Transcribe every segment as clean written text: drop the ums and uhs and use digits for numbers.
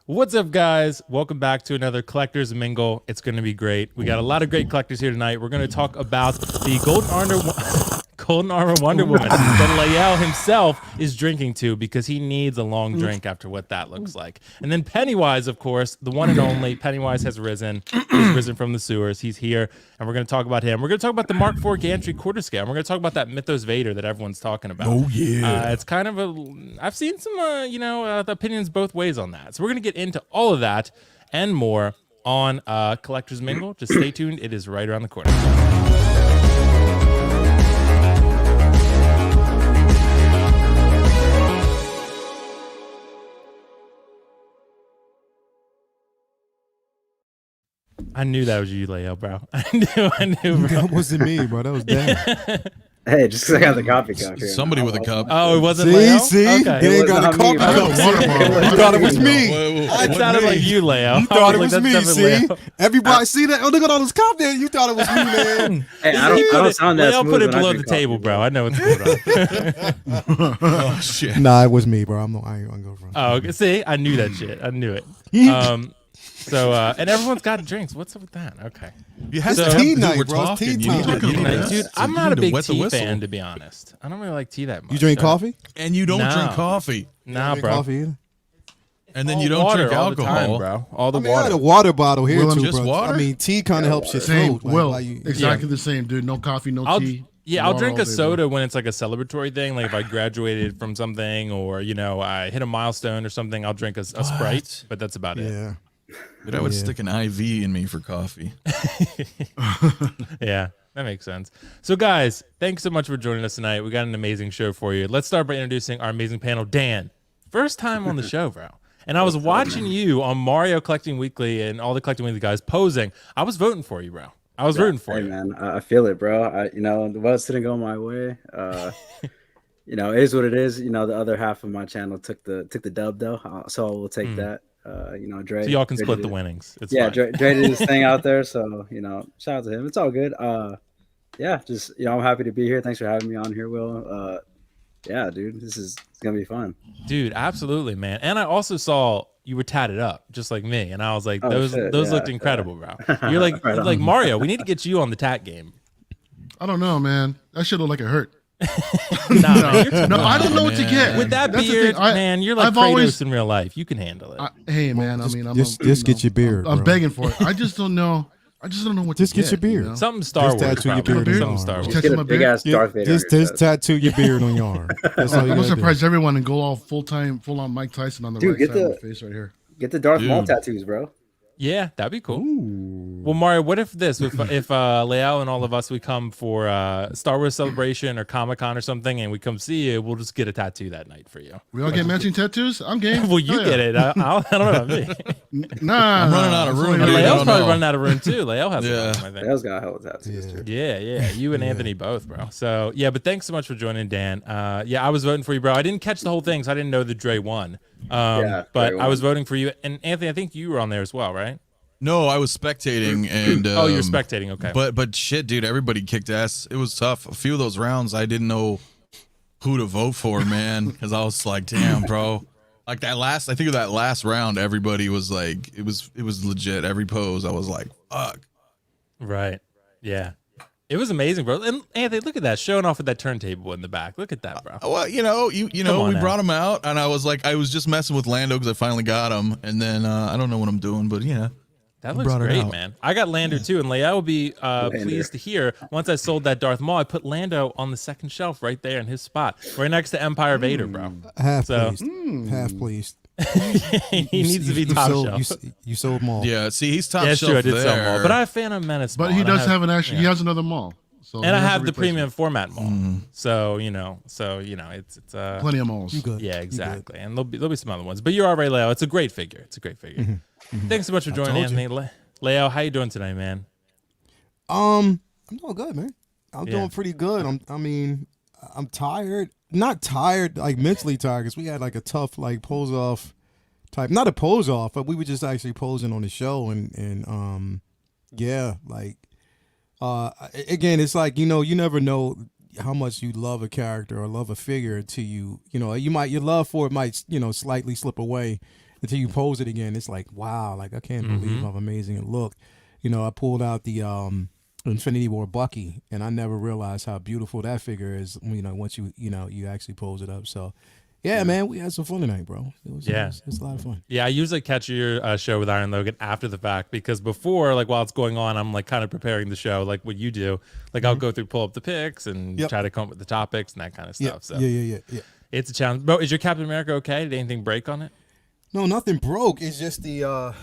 What's up, guys? Welcome back to another Collector's Mingle. It's going to be great. We got a lot of great collectors here tonight. We're going to talk about the Golden Armor Wonder Woman that Lael himself is drinking to because he needs a long drink after what that looks like. And then Pennywise, of course, the one and only Pennywise has risen. He's risen from the sewers. He's here, and we're going to talk about him. We're going to talk about the Mark IV Gantry quarter scale. And we're going to talk about that Mythos Vader that everyone's talking about. Oh, yeah. It's kind of I've seen some, the opinions both ways on that. So we're going to get into all of that and more on Collector's Mingle. Just stay tuned. It is right around the corner. I knew that was you, Lael, bro. I knew, bro. That wasn't me, bro. That was Dan. Hey, just because I got the coffee cup here. Somebody with a cup. Oh, it wasn't Lael? See? Okay. They ain't got a coffee I cup. You thought it was me. It sounded like you, Lael. You thought it was That's me, definitely see? Lael. Everybody see that? Oh, look at all this coffee there. You thought it was me, man. Hey, I don't sound that Lael smooth put it when I below drink the table, coffee, bro. I know what's going on. Oh, shit. Nah, it was me, bro. I ain't gonna go front. Oh, okay. See? I knew that shit. I knew it. So, and everyone's got drinks. What's up with that? Okay. You have So- to tea have- night, we're bro. It's talking. tea You need time. to- Tea you night. need to- Dude, I'm you not a need to big wet the tea whistle. fan, to be honest. I don't really like tea that much. You drink coffee? And you don't No. drink coffee. Nah, Drink bro. coffee either? And then All you don't water drink all the alcohol. time, bro. All the I mean, I water. had a water bottle here, Will, too, just bro. water? I mean, tea kind of helps your Same. throat. Like, Will, why you- exactly the same, dude. No coffee, no tea. Yeah, I'll water drink all a day, soda when it's like a celebratory thing. Like if I graduated from something or, I hit a milestone or something, I'll drink a Sprite, but that's about it. Yeah. But I would Yeah. stick an IV in me for coffee. Yeah, that makes sense. So, guys, thanks so much for joining us tonight. We got an amazing show for you. Let's start by introducing our amazing panel. Dan, first time on the show, bro. And I was watching you on Mario Collecting Weekly and all the Collecting Weekly guys posing. I was voting for you, bro. I was rooting for Hey, you. man, I feel it, bro. The votes didn't go my way. It is what it is. The other half of my channel took the dub though, so we'll take that. Dre. So y'all can Dre split did the it. winnings. It's Yeah, fine. Dre did his thing out there, so shout out to him. It's all good. Just I'm happy to be here. Thanks for having me on here, Will. Yeah, dude, it's gonna be fun. Dude, absolutely, man. And I also saw you were tatted up just like me, and I was like, Oh, those shit, those yeah, looked incredible, bro. You're like Right on. like Mario. We need to get you on the tat game. I don't know, man. That shit look like it hurt. Nah, man, you're No, I don't know what to get. with that That's the beard, thing. man, you're like I've Kratos always- in real life. You can handle it. Hey, man. Just get your beard, I'm bro. begging for it. I just don't know. what Just to get your beard. You know? Something Star Just Wars, tattoo your probably. beard Something on. Star Wars. Just Get Tattoo a my big beard? ass Darth Vader. Just on your chest. tattoo your beard on your arm. That's all you I'm gonna gotta do. surprise everyone and go all full on Mike Tyson on the Dude, right get side of the- my face right here. Get the Darth Maul Dude. tattoos, bro. Yeah, that'd be cool. Well, Mario, what if Lael and all of us, we come for Star Wars Celebration or Comic-Con or something, and we come see you, we'll just get a tattoo that night for you. We all get matching tattoos? I'm game. Well, you Hell yeah. get it. I don't know about me. Nah, I'm running out of room, And dude. I Lael's don't probably know. running out of room too. Lael has Yeah. some, I think. Dale's got a hell of tattoos too. Yeah. You and Anthony both, bro. So yeah, but thanks so much for joining, Dan. Yeah, I was voting for you, bro. I didn't catch the whole thing, so I didn't know that Dre won. Yeah, But Dre I was won. voting for you, and Anthony, I think you were on there as well, right? No, I was spectating and Oh, you're spectating. Okay. But shit, dude, everybody kicked ass. It was tough. A few of those rounds I didn't know who to vote for, man, because I was like, damn, bro. Like I think of that last round, everybody was like, it was legit. Every pose, I was like, fuck. Right. Yeah. It was amazing, bro. And Anthony, look at that, showing off with that turntable in the back. Look at that, bro. Well, you know, on we now. brought him out, and I was just messing with Lando because I finally got him, and then I don't know what I'm doing, but yeah. That We looks brought it great, out. man. I got Lando too, and Leia will be pleased to hear. Once I sold that Darth Maul, I put Lando on the second shelf right there in his spot, right next to Empire Vader, bro. Half So- pleased. Half pleased. He needs to be top shelf. You sold them all. Yeah, see, he's top Yeah, shelf sure, I did there. sell Maul, but I have Phantom Menace. But Maul, he and I does have an actual. He yeah. has another mall. So and he I has a have the replacement. premium format Maul. So it's Plenty of malls. You good. yeah, exactly. And there'll be some other ones. But you're all right, Leo. It's a great figure. It's a great figure. Thanks so much for joining, told you. Anthony. Leo, how you doing tonight, man? I'm doing good, man. I'm Yeah. doing pretty good. I'm tired. Not tired, like mentally tired, because we had like a tough like pose off type. Not a pose off, but we were just actually posing on the show, and yeah, like again, it's like you never know how much you love a character or love a figure until your love for it might slightly slip away. until you pose it again. It's like, wow, like I can't believe how amazing it looked. You know, I pulled out the Infinity War Bucky, and I never realized how beautiful that figure is. You know, once you actually pose it up. So. Yeah, man, we had some fun tonight, bro. It was a lot of fun. Yeah, I usually catch your show with Iron Logan after the fact because before, like while it's going on, I'm like kind of preparing the show, like what you do. Like I'll go through, pull up the pics, and try to come up with the topics and that kind of stuff. So yeah. It's a challenge. Bro, is your Captain America okay? Did anything break on it? No, nothing broke. It's just the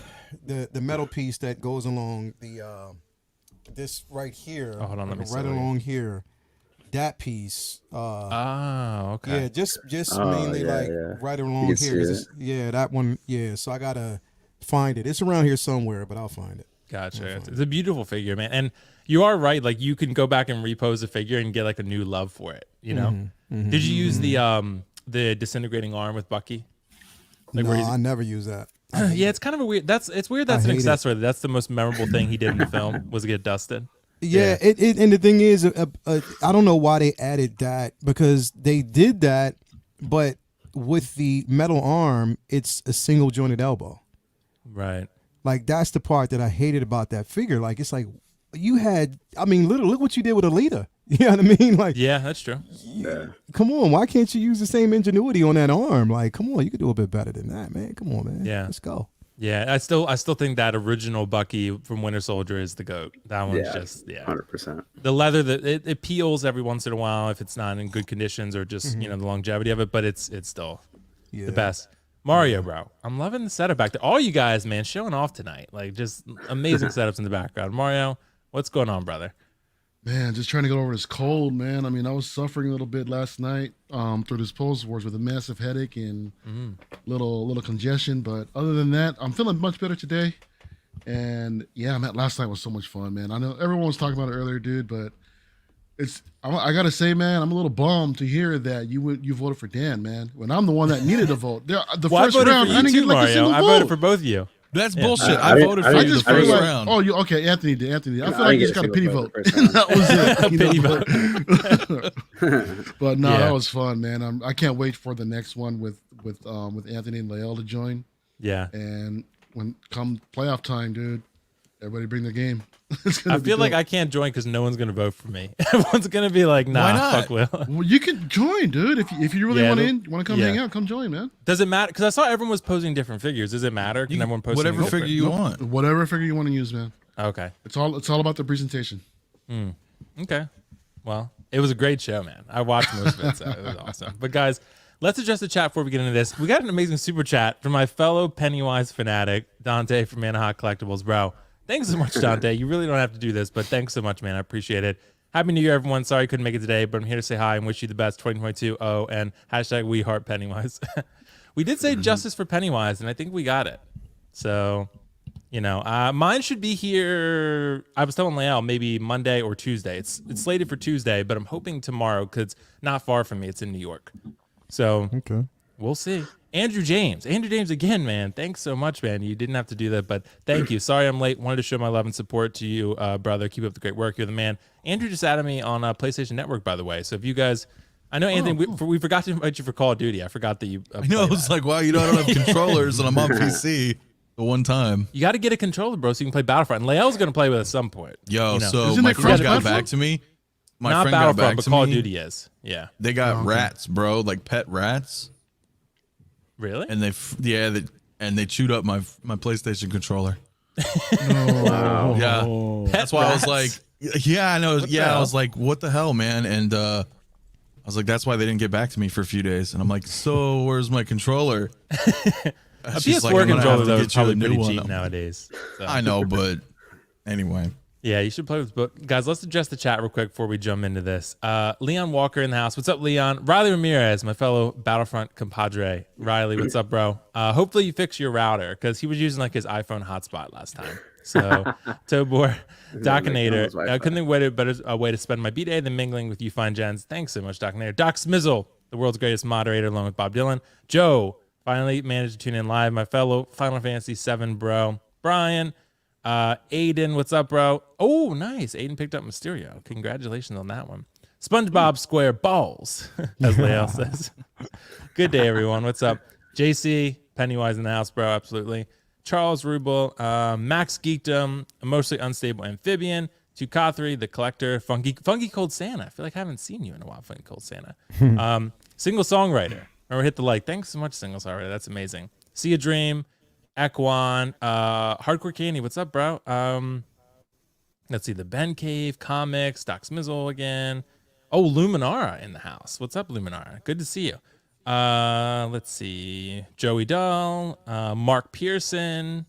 metal piece that goes along the this right here. Oh, hold on, let me see. Right along here. That piece. Okay. Yeah, just mainly right along here. That one. Yeah, so I gotta find it. It's around here somewhere, but I'll find it. Gotcha. It's a beautiful figure, man. And you are right. Like you can go back and repose a figure and get like a new love for it. You know? Did you use the disintegrating arm with Bucky? Like no, I never use that. Yeah, it's kind of a weird. It's weird. That's an accessory. That's the most memorable thing he did in the film was get dusted. Yeah, it and the thing is, I don't know why they added that because they did that, but with the metal arm, it's a single jointed elbow. Right. Like that's the part that I hated about that figure. Like it's like you had. I mean, look what you did with Alita. You know what I mean? Like, yeah, that's true. Yeah. Come on, why can't you use the same ingenuity on that arm? Like, come on, you could do a bit better than that, man. Come on, man. Yeah, let's go. Yeah, I still think that original Bucky from Winter Soldier is the GOAT. That one's just 100%. The leather that it peels every once in a while if it's not in good conditions or just the longevity of it, but it's still the best. Mario, bro, I'm loving the setup back there. All you guys, man, showing off tonight. Like just amazing setups in the background. Mario, what's going on, brother? Man, just trying to get over this cold, man. I mean, I was suffering a little bit last night through this post wars with a massive headache and little congestion. But other than that, I'm feeling much better today. And yeah, last night was so much fun, man. I know everyone was talking about it earlier, dude, but I gotta say, man, I'm a little bummed to hear that you voted for Dan, man. When I'm the one that needed a vote. The first round, I didn't get like a single vote. I voted for both of you. That's bullshit. I voted for you the first round. Oh, you okay? Anthony did. I feel like you just got a pity vote. That was it. Pity vote. But no, that was fun, man. I can't wait for the next one with Anthony and Lael to join. Yeah. And when come playoff time, dude, everybody bring the game. I feel like I can't join because no one's gonna vote for me. Everyone's gonna be like, "Nah, why not? fuck Will." Well, you can join, dude. If you really want to come hang out, come join, man. Does it matter? Because I saw everyone was posing different figures. Does it matter? Can everyone post whatever figure you want? Whatever figure you want to use, man. Okay. It's all about the presentation. Okay. Well, it was a great show, man. I watched most of it, so it was awesome. But guys, let's address the chat before we get into this. We got an amazing super chat from my fellow Pennywise fanatic, Dante from Hot Collectibles, bro. Thanks so much, Dante. You really don't have to do this, but thanks so much, man. I appreciate it. Happy New Year, everyone. Sorry I couldn't make it today, but I'm here to say hi and wish you the best 2022. Oh, and hashtag we heart Pennywise. We did say justice for Pennywise, and I think we got it. So, mine should be here. I was telling Lael maybe Monday or Tuesday. It's slated for Tuesday, but I'm hoping tomorrow because it's not far from me. It's in New York. So Okay. We'll see. Andrew James again, man. Thanks so much, man. You didn't have to do that, but thank you. Sorry I'm late. Wanted to show my love and support to you, brother. Keep up the great work. You're the man. Andrew just added me on PlayStation Network, by the way. So if you guys, I know Anthony, we forgot to invite you for Call of Duty. I forgot that you. I know. I was like, wow, I don't have controllers, and I'm on PC the one time. You got to get a controller, bro, so you can play Battlefront. And Lael's going to play with us at some point. So my friend got back to me. Not Battlefront, but Call of Duty is. Yeah. They got rats, bro, like pet rats. Really? And they chewed up my PlayStation controller. Wow. Yeah. That's why I was like, yeah, I know. I was like, what the hell, man? And I was like, that's why they didn't get back to me for a few days. And I'm like, so where's my controller? A PS4 controller though is probably pretty cheap nowadays. So. I know, but anyway. Yeah, you should play with this book. Guys, let's address the chat real quick before we jump into this. Leon Walker in the house. What's up, Leon? Riley Ramirez, my fellow Battlefront compadre. Riley, what's up, bro? Hopefully you fix your router because he was using like his iPhone hotspot last time. So, Tobor, Docinator. I couldn't think of a better way to spend my B-Day than mingling with you fine gents. Thanks so much, Docinator. Doc Smizzle, the world's greatest moderator, along with Bob Dylan. Joe, finally managed to tune in live. My fellow Final Fantasy VII, bro. Brian. Aiden, what's up, bro? Oh, nice. Aiden picked up Mysterio. Congratulations on that one. SpongeBob Square Balls, as Lael says. Good day, everyone. What's up? JC, Pennywise in the house, bro. Absolutely. Charles Rubel, Max Geekdom, Emotionally Unstable Amphibian, Tukathri, The Collector, Funky Cold Santa. I feel like I haven't seen you in a while, Funky Cold Santa. Single Songwriter. Remember, hit the like. Thanks so much, Single Songwriter. That's amazing. See a Dream, Ekwan, Hardcore Candy. What's up, bro? Let's see. The Ben Cave, Comics, Doc Smizzle again. Oh, Luminara in the house. What's up, Luminara? Good to see you. Let's see. Joey Dull, Mark Pearson.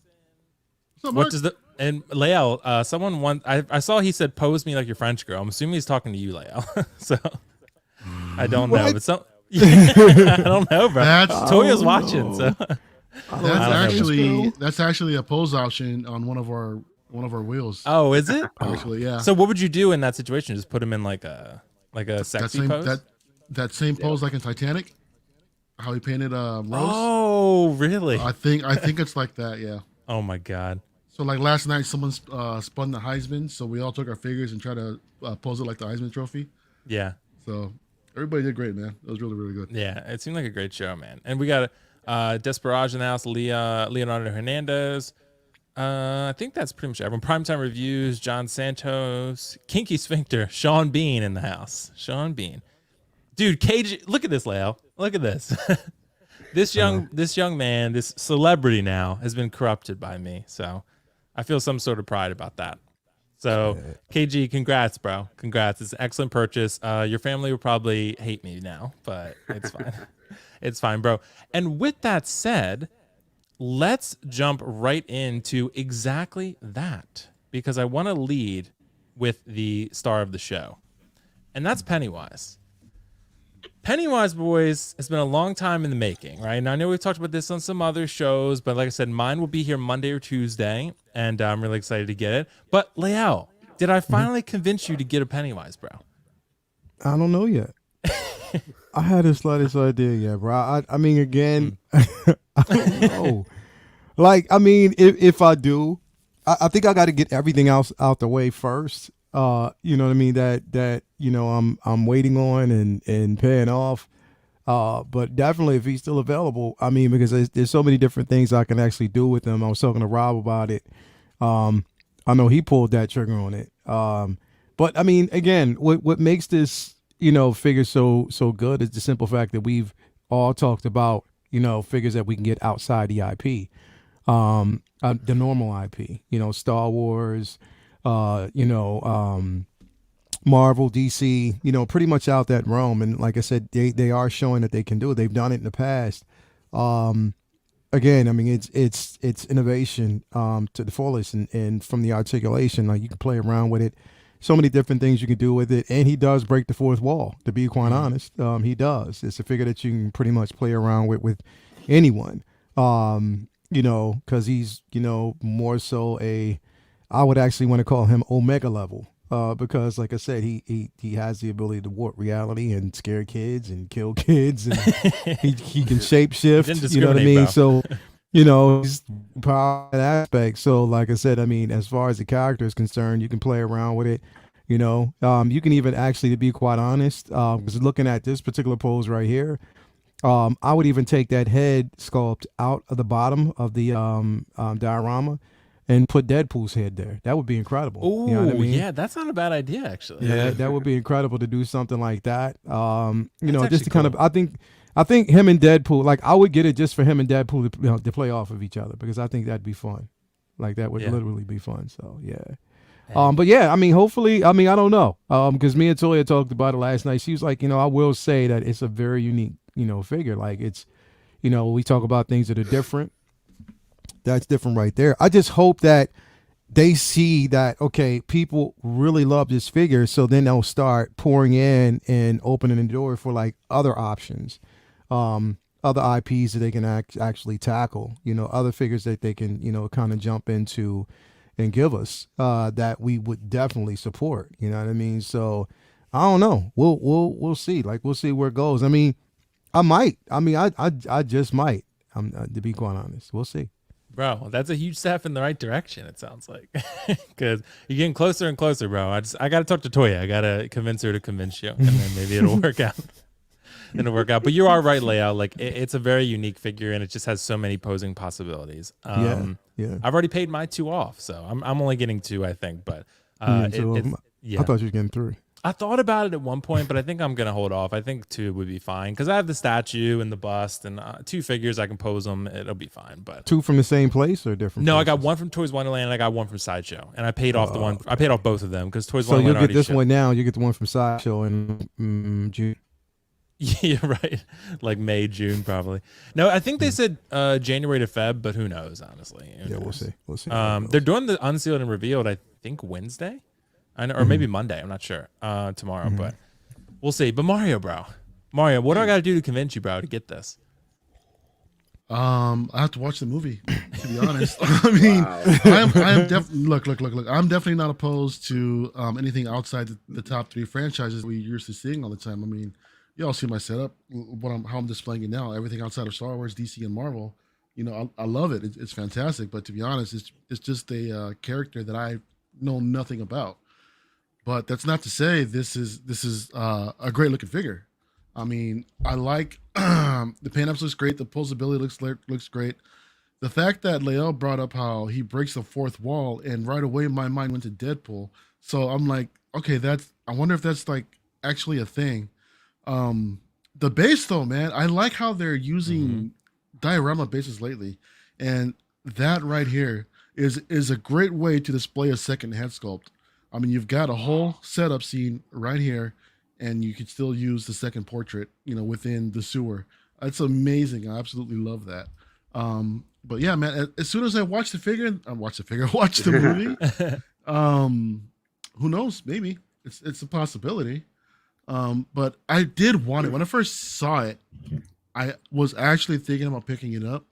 What's up, What Mark? does the and Lael? Someone I saw he said pose me like your French girl. I'm assuming he's talking to you, Lael. So I don't know, What? but some I don't know, bro. Toya's watching, no. so That's actually a pose option on one of our wheels. oh, is it? Actually, yeah. So what would you do in that situation? Just put him in like a that sexy same pose? that same pose like in Titanic, how he painted Rose. Oh, really? I think it's like that, yeah. Oh my god. So like last night, someone spun the Heisman, so we all took our figures and tried to pose it like the Heisman Trophy. Yeah. So everybody did great, man. It was really, really good. Yeah, it seemed like a great show, man. And we got Desperage in the house, Leonardo Hernandez. I think that's pretty much everyone. Primetime Reviews, John Santos, Kinky Sphincter, Sean Bean in the house. Sean Bean. Dude, KG, look at this, Leo. Look at this. This young man, this celebrity now, has been corrupted by me. So I feel some sort of pride about that. So KG, congrats, bro. Congrats. It's an excellent purchase. Your family will probably hate me now, but it's fine. It's fine, bro. And with that said, let's jump right into exactly that, because I want to lead with the star of the show, and that's Pennywise. Pennywise, boys, has been a long time in the making, right? And I know we've talked about this on some other shows, but like I said, mine will be here Monday or Tuesday, and I'm really excited to get it. But Leal, did I finally convince you to get a Pennywise, bro? I don't know yet. I had the slightest idea yet, bro. I mean, again, I don't know. Like, I mean, if I do, I think I got to get everything else out the way first. You know what I mean? That you know I'm waiting on and paying off. But definitely if he's still available, I mean, because there's so many different things I can actually do with him. I was talking to Rob about it. I know he pulled that trigger on it. But I mean, again, what makes this, you know, figure so good is the simple fact that we've all talked about, you know, figures that we can get outside the IP, the normal IP, you know, Star Wars, you know, Marvel, DC, you know, pretty much out that realm. And like I said, they are showing that they can do it. They've done it in the past. Again, I mean, it's innovation to the fullest, and from the articulation, like you can play around with it. So many different things you can do with it, and he does break the fourth wall. To be quite honest, he does. It's a figure that you can pretty much play around with anyone. You know, because he's, you know, more so I would actually want to call him Omega level. Because like I said, he has the ability to warp reality and scare kids and kill kids, and he can shapeshift. You know what I mean? Bro. So, you know, he's power aspect. So like I said, I mean, as far as the character is concerned, you can play around with it. You know, you can even actually, to be quite honest, because looking at this particular pose right here, I would even take that head sculpt out of the bottom of the diorama and put Deadpool's head there. That would be incredible. Oh, you know what I mean? yeah, that's not a bad idea, actually. Yeah, that would be incredible to do something like that. You know, That's just to kind actually of, I think him and Deadpool, like I would get it just for him and Deadpool to, you know, to play off of each other, because I think that'd be fun. Like that would literally be fun. So yeah. But yeah, I mean, hopefully, I mean, I don't know. Because me and Toya talked about it last night. She was like, you know, I will say that it's a very unique, you know, figure. Like it's, you know, we talk about things that are different. That's different right there. I just hope that they see that, okay, people really love this figure, so then they'll start pouring in and opening the door for like other options, other IPs that they can actually tackle, you know, other figures that they can, you know, kind of jump into and give us that we would definitely support. You know what I mean? So I don't know. We'll see. Like we'll see where it goes. I mean, I might. I mean, I just might. To be quite honest, we'll see. Bro, that's a huge step in the right direction, it sounds like. Because you're getting closer and closer, bro. I got to talk to Toya. I got to convince her to convince you, and then maybe it'll work out. didn't work out. But you are right, Leia. Like it's a very unique figure, and it just has so many posing possibilities. Yeah. I've already paid my 2 off, so I'm only getting 2, I think. But I yeah. thought you were getting 3. I thought about it at one point, but I think I'm gonna hold off. I think 2 would be fine because I have the statue and the bust, and 2 figures I can pose them. It'll be fine. But 2 from the same place or different? no, places? I got 1 from Toys Wonderland, and I got 1 from Sideshow, and I paid off the one. I paid off both of them because Toys So Wonderland. you'll get this shipped. one now. You get the one from Sideshow in June. Yeah, right. Like May, June, probably. No, I think they said January to Feb, but who knows? Honestly, Yeah, we'll see. We'll see. They're doing the unsealed and revealed. I think Wednesday, I know, or maybe Monday. I'm not sure. Tomorrow, but we'll see. But Mario, what do I got to do to convince you, bro, to get this? I have to watch the movie, to be honest. I mean, I am definitely look. I'm definitely not opposed to anything outside the top 3 franchises we're used to seeing all the time. I mean, y'all see my setup, how I'm displaying it now. Everything outside of Star Wars, DC, and Marvel. You know, I love it. It's fantastic. But to be honest, it's just a character that I know nothing about. But that's not to say this is a great looking figure. I mean, I like the paint-ups looks great. The posability looks great. The fact that Leal brought up how he breaks the 4th wall, and right away my mind went to Deadpool. So I'm like, okay, I wonder if that's like actually a thing. The base though, man, I like how they're using diorama bases lately, and that right here is a great way to display a second head sculpt. I mean, you've got a whole setup scene right here, and you can still use the second portrait, you know, within the sewer. It's amazing. I absolutely love that. But yeah, man, as soon as I watch the movie, who knows? Maybe it's a possibility. But I did want it when I first saw it. I was actually thinking about picking it up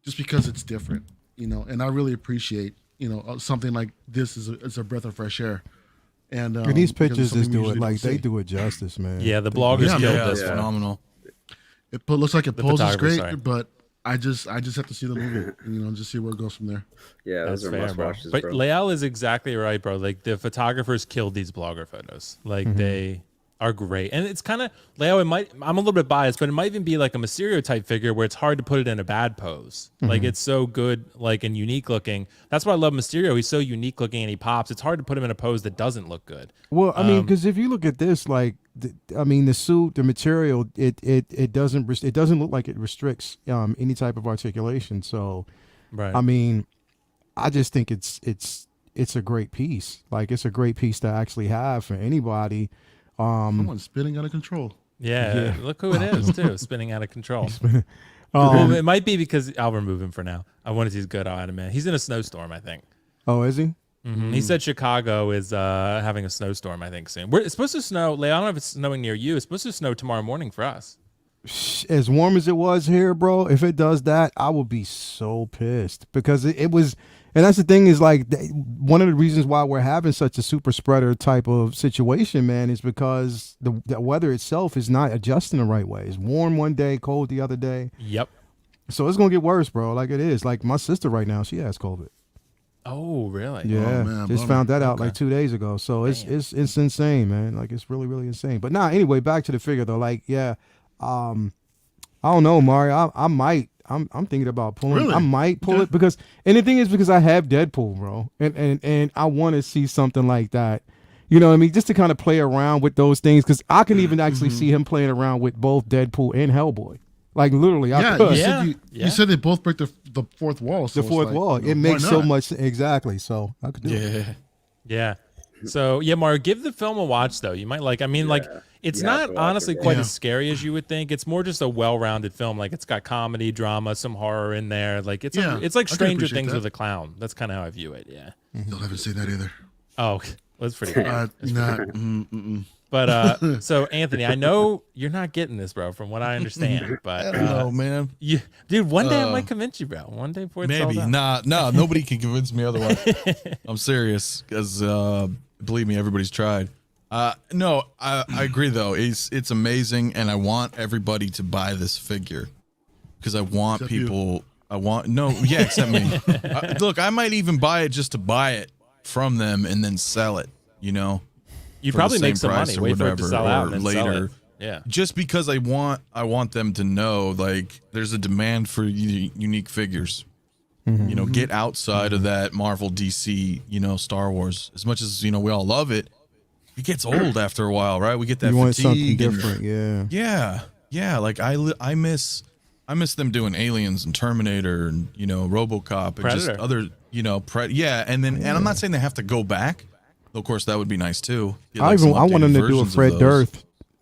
just because it's different, you know, and I really appreciate, you know, something like this is a breath of fresh air. And these pictures just just do it like they do it justice, man. Yeah, the bloggers killed Yeah, this it's one. phenomenal. It looks like it The poses photographer, great, sorry. but I just have to see the movie, and, you know, just see where it goes from there. Yeah, That's those are fair, must bro. watches, But bro. Leal is exactly right, bro. Like the photographers killed these blogger photos. Like they are great, and it's kind of Leal. I'm a little bit biased, but it might even be like a Mysterio type figure where it's hard to put it in a bad pose. Like it's so good, like and unique looking. That's why I love Mysterio. He's so unique looking and he pops. It's hard to put him in a pose that doesn't look good. Well, I mean, because if you look at this, like, the suit, the material, it doesn't look like it restricts any type of articulation. So, Right. I mean, I just think it's a great piece. Like, it's a great piece to actually have for anybody. Someone's spinning out of control. Yeah, look who it is too, spinning out of control. Well, it might be because I'll remove him for now. I want to see his good out of man. He's in a snowstorm, I think. Oh, is he? He said Chicago is having a snowstorm, I think, soon. It's supposed to snow. I don't know if it's snowing near you. It's supposed to snow tomorrow morning for us. As warm as it was here, bro, if it does that, I will be so pissed because it was, and that's the thing is like one of the reasons why we're having such a super spreader type of situation, man, is because the weather itself is not adjusting the right way. It's warm one day, cold the other day. Yep. So it's gonna get worse, bro. Like it is. Like my sister right now, she has COVID. Oh, really? Yeah, man, just bummer. found that out Okay. like 2 days ago. So it's insane, man. Like it's really insane. But nah, anyway, back to the figure though. Like yeah, I don't know, Mario. I'm thinking about pulling. Really? I might pull it because, and the thing is because I have Deadpool, bro, and I want to see something like that. You know what I mean? Just to kind of play around with those things because I can even actually see him playing around with both Deadpool and Hellboy. Like literally, I Yeah, could. you said they both break the 4th wall. So The it's fourth like, wall. you know, It makes why so not? much exactly. So I could do it. Yeah. Yeah. So yeah, Mario, give the film a watch though. You might like. I mean, like it's You have not to watch it, honestly bro. quite Yeah. as scary as you would think. It's more just a well-rounded film. Like it's got comedy, drama, some horror in there. Like it's Yeah, it's like I can Stranger appreciate Things that. with a clown. That's kind of how I view it. Yeah. Still haven't seen that either. Oh, that's pretty good. Not. But so Anthony, I know you're not getting this, bro, from what I understand. But I don't know, man. dude, one day I might convince you, bro. One day before it's all Maybe. done. Nah, nobody can convince me otherwise. I'm serious, because believe me, everybody's tried. No, I agree though. It's amazing, and I want everybody to buy this figure because I want Except people. Except me. Look, I might even buy it just to buy it from them and then sell it. You know. You'd for probably the make same some price money. or Wait for it to whatever, sell out or and then sell later. it. Yeah. Just because I want them to know, like, there's a demand for unique figures. You know, get outside of that Marvel, DC, you know, Star Wars. As much as, you know, we all love it, it gets old after a while, right? We get that You want something fatigue and- different, yeah. Like I miss them doing Aliens and Terminator and, you know, RoboCop and Predator. just other, you know, and I'm not saying they have to go back. Of course, that would be nice too. Get, like, some I want them updated to do a versions of Fred those.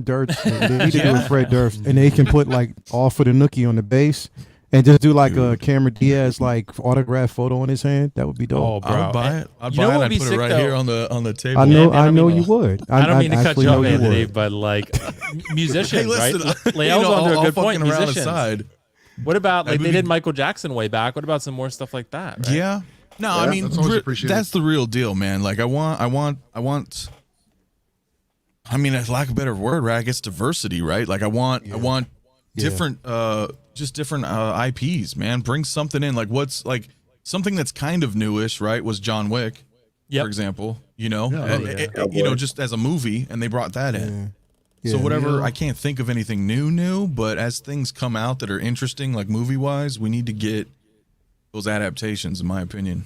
Durst. They need to do a Fred Durst, and they can put like all for the Nookie on the base, and just do like a Cameron Diaz like autograph photo on his hand. That would be dope. Oh, bro. I would buy it. I'd You know buy it. what would I'd be put it sick, right though? here on the table. I man, I know mean, you would. I don't mean to cut actually you off, know you Anthony, would. but like musicians, Hey, listen, right? you Lael's know, onto a all good point. fucking around Musicians. aside. What about like That would they be- did Michael Jackson way back? What about some more stuff like that? Right? Yeah. No, I mean, That's always appreciated. that's the real deal, man. Like I want. I mean, as lack of a better word, right? I guess diversity, right? Like I want different, just different IPs, man. Bring something in. Like what's like something that's kind of newish, right? Was John Wick, Yep. for example. You know, Yeah. you know, just as a movie, and they brought that in. Yeah. So whatever, Yeah. I can't think of anything new, but as things come out that are interesting, like movie wise, we need to get those adaptations, in my opinion.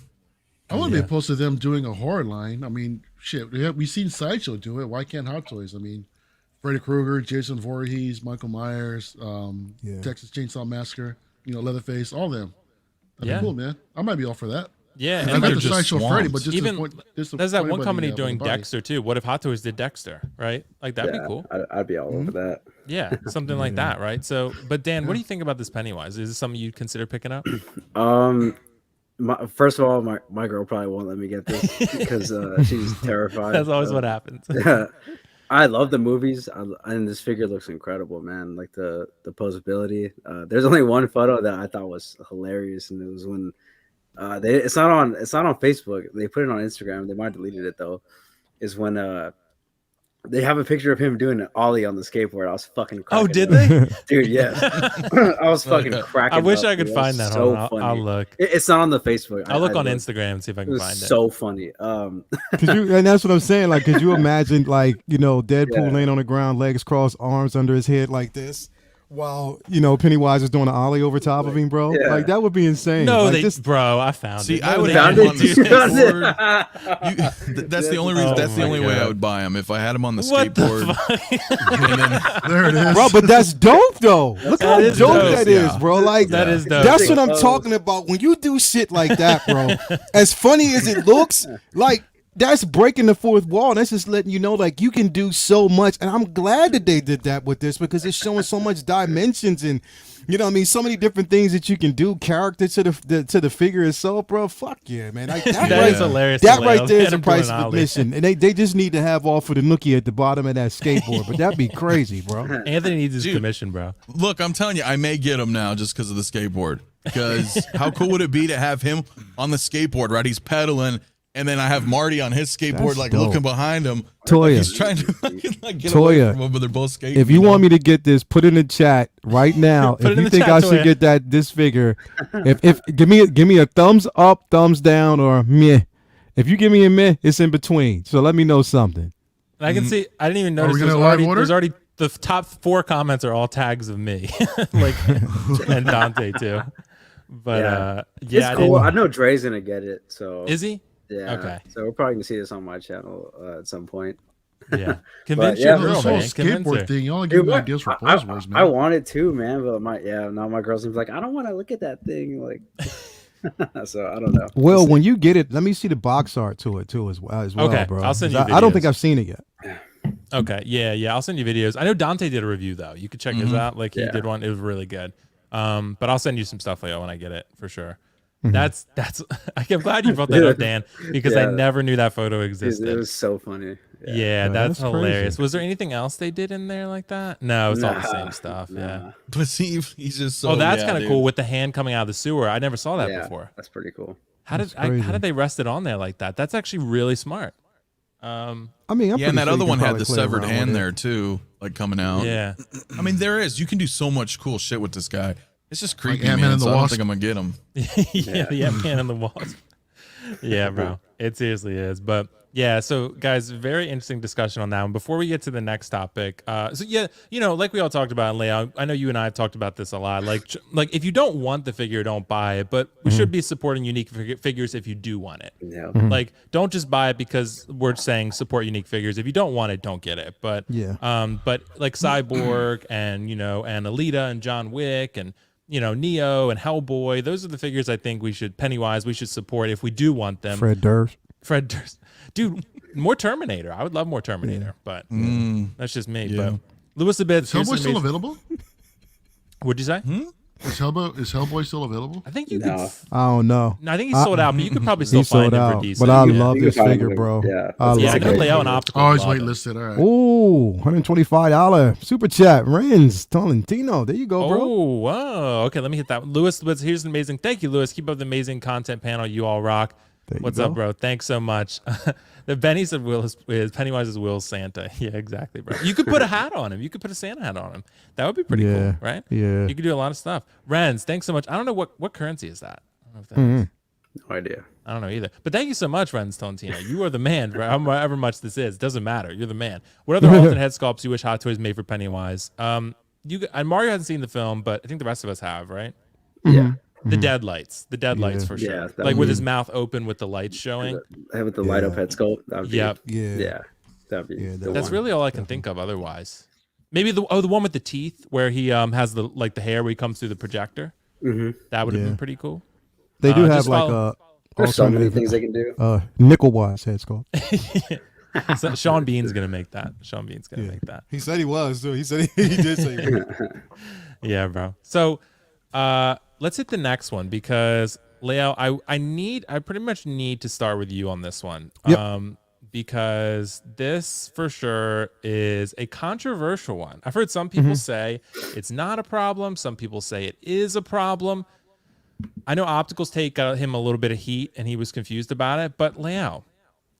I wouldn't be opposed to them doing a horror line. I mean, shit, we've seen Sideshow do it. Why can't Hot Toys? I mean, Freddy Krueger, Jason Voorhees, Michael Myers, Texas Chainsaw Massacre, you know, Leatherface, all them. That'd Yeah. be cool, man. I might be all for that. Yeah, I and got they're the just Sideshow swans. Freddy, but just even to point, there's that one company by doing the body. Dexter too. What if Hot Toys did Dexter? Right? Like that'd be cool. I'd be all over that. Yeah, something like that, right? So, but Dan, what do you think about this Pennywise? Is this something you'd consider picking up? First of all, my girl probably won't let me get this because she's terrified. That's always what happens. I love the movies, and this figure looks incredible, man. Like the posability. There's only one photo that I thought was hilarious, and it was when it's not on Facebook. They put it on Instagram. They might have deleted it though. Is when they have a picture of him doing an ollie on the skateboard. I was fucking cracking Oh, did up. they? Dude, yes. I was fucking cracking I wish up, I could dude. find was that. so Hold on, funny. I'll look. It's not on the Facebook. I'll look I on looked. Instagram and see if I It can was find it. so funny. And that's what I'm saying. Like, could you imagine, like, you know, Deadpool laying on the ground, legs crossed, arms under his head like this, while, you know, Pennywise is doing an ollie over top of him, bro? Yeah. Like, that would be insane. No, like, bro, I found See, it. I No, would they have didn't him on the do this. skateboard. That's the only reason. Oh That's the my only way God. I would buy him if I had him on the What the skateboard. fuck? And then, There it is. bro, but that's dope, though. Look how is dope dope. that is, Yeah. bro. Like, That is dope. that's what I'm talking about. When you do shit like that, bro, as funny as it looks, like, that's breaking the fourth wall. That's just letting you know, like, you can do so much. And I'm glad that they did that with this because it's showing so much dimensions and, you know what I mean, so many different things that you can do, character to the figure itself, bro. Fuck yeah, man. Like, that That right, is hilarious. that to right Leo. there Get is the him doing price an of ollie. admission. And they just need to have all for the nookie at the bottom of that skateboard. But that'd be crazy, bro. Anthony needs his Dude. commission, bro. look, I'm telling you, I may get him now just because of the skateboard. Because how cool would it be to have him on the skateboard, right? He's pedaling, and then I have Marty on his skateboard, That's like dope. looking behind him. Toya. He's trying to like, get away Toya, from him, but they're both skating. If you know? want me to get this, put it in the chat right now. Put it If in you the think chat, I should Toya. get this figure, if give me a thumbs up, thumbs down, or meh. If you give me a meh, it's in between. So let me know something. And I can see. I didn't even Are notice. we gonna live order? There's already the top 4 comments are all tags of me, like and Dante too. But Yeah. yeah, It's cool. I know Dre's gonna get it. So is he? yeah. Okay. So we're probably gonna see this on my channel at some point. Yeah, convince yeah, your girl, This whole man. Convince her. skateboard thing, y'all give me Dude, ideas for I Pose Wars, man. I want it too, man. But now my girl seems like I don't want to look at that thing. Like, so I don't know. Well, when you get it, let me see the box art to it too, as well, Okay, bro. I'll send you 'Cause I don't think videos. I've seen it yet. Okay, yeah, I'll send you videos. I know Dante did a review though. You could check his out. Like he Yeah. did one. It was really good. But I'll send you some stuff, Leo, when I get it for sure. Mm-hmm. That's. I'm glad you brought that up, Dan, because I Yeah. never knew that photo it existed. was so funny. Yeah, Yeah, that's that's hilarious. crazy. Was there anything else they did in there like that? No, it's all the Nah, same stuff. Yeah. nah. But see, he's just so. Oh, that's yeah, kind of dude. cool with the hand coming out of the sewer. I never saw that Yeah, before. that's pretty cool. How That's did how crazy. did they rest it on there like that? That's actually really smart. I mean, Yeah, I'm and pretty that sure other you one can had probably the play severed around hand with it. there too, like coming out. Yeah. I mean, there is. You can do so much cool shit with this guy. It's just creepy, Ant-Man man. and the So I don't Wasp. think I'm gonna get him. yeah, the man in the walls. Yeah, bro. It seriously is. But yeah, so guys, very interesting discussion on that one. Before we get to the next topic, so yeah, like we all talked about in layout, I know you and I have talked about this a lot. Like if you don't want the figure, don't buy it. But we should be supporting unique figures if you do want it. Yeah. Like, don't just buy it because we're saying support unique figures. If you don't want it, don't get it. But but like Cyborg and and Alita and John Wick and Neo and Hellboy, those are the figures I think Pennywise we should support if we do want them. Fred Durst. Dude, more Terminator. I would love more Terminator, but that's just me. Yeah. But Lewis the Bit. Is Hellboy still available? What'd you say? Is Hellboy still available? I think you No. could. I don't know. No, I think he's sold out, but you could probably still He's find sold him for out. decent. But I Yeah, love you this can find figure, him. bro. Yeah. Yeah, I I love could it. lay out an optical. Oh, he's model. waitlisted. All right. Ooh, $125 super chat. Renz Tolentino. There you go, bro. Oh, wow. Okay, let me hit that. Lewis, here's an amazing. Thank you, Lewis. Keep up the amazing content panel. You all rock. There you What's go. up, bro? Thanks so much. The Benny said Will is Pennywise is Will's Santa. Yeah, exactly, bro. You could put a hat on him. You could put a Santa hat on him. That would be pretty Yeah, cool, right? yeah. You could do a lot of stuff. Renz, thanks so much. I don't know what currency is that. I don't know if that is. No idea. I don't know either. But thank you so much, Renz Tolentino. You are the man, right? However much this is. Doesn't matter. You're the man. What other alternate head sculpts you wish Hot Toys made for Pennywise? And Mario hasn't seen the film, but I think the rest of us have, right? Yeah. The deadlights. The deadlights for sure. Yeah, that like would with be- his mouth open with the lights showing. With the light up head sculpt. That'd be, Yep. Yeah. Yeah. That'd be. Yeah, the That's one. really all I can think of otherwise. Maybe the one with the teeth where he has the hair where he comes through the projector. That would have Yeah. been pretty cool. They do have just like follow- There's so many alternative things they can do. nickel wise head sculpt. So Sean Bean's gonna make that. Sean Bean's gonna make that. He said he was, too. He said he did say he was. Yeah, bro. So let's hit the next one because Leo, I pretty much need to start with you on this one. Yep. Because this for sure is a controversial one. I've heard some people say it's not a problem. Some people say it is a problem. I know Opticals Take got him a little bit of heat and he was confused about it. But Leo,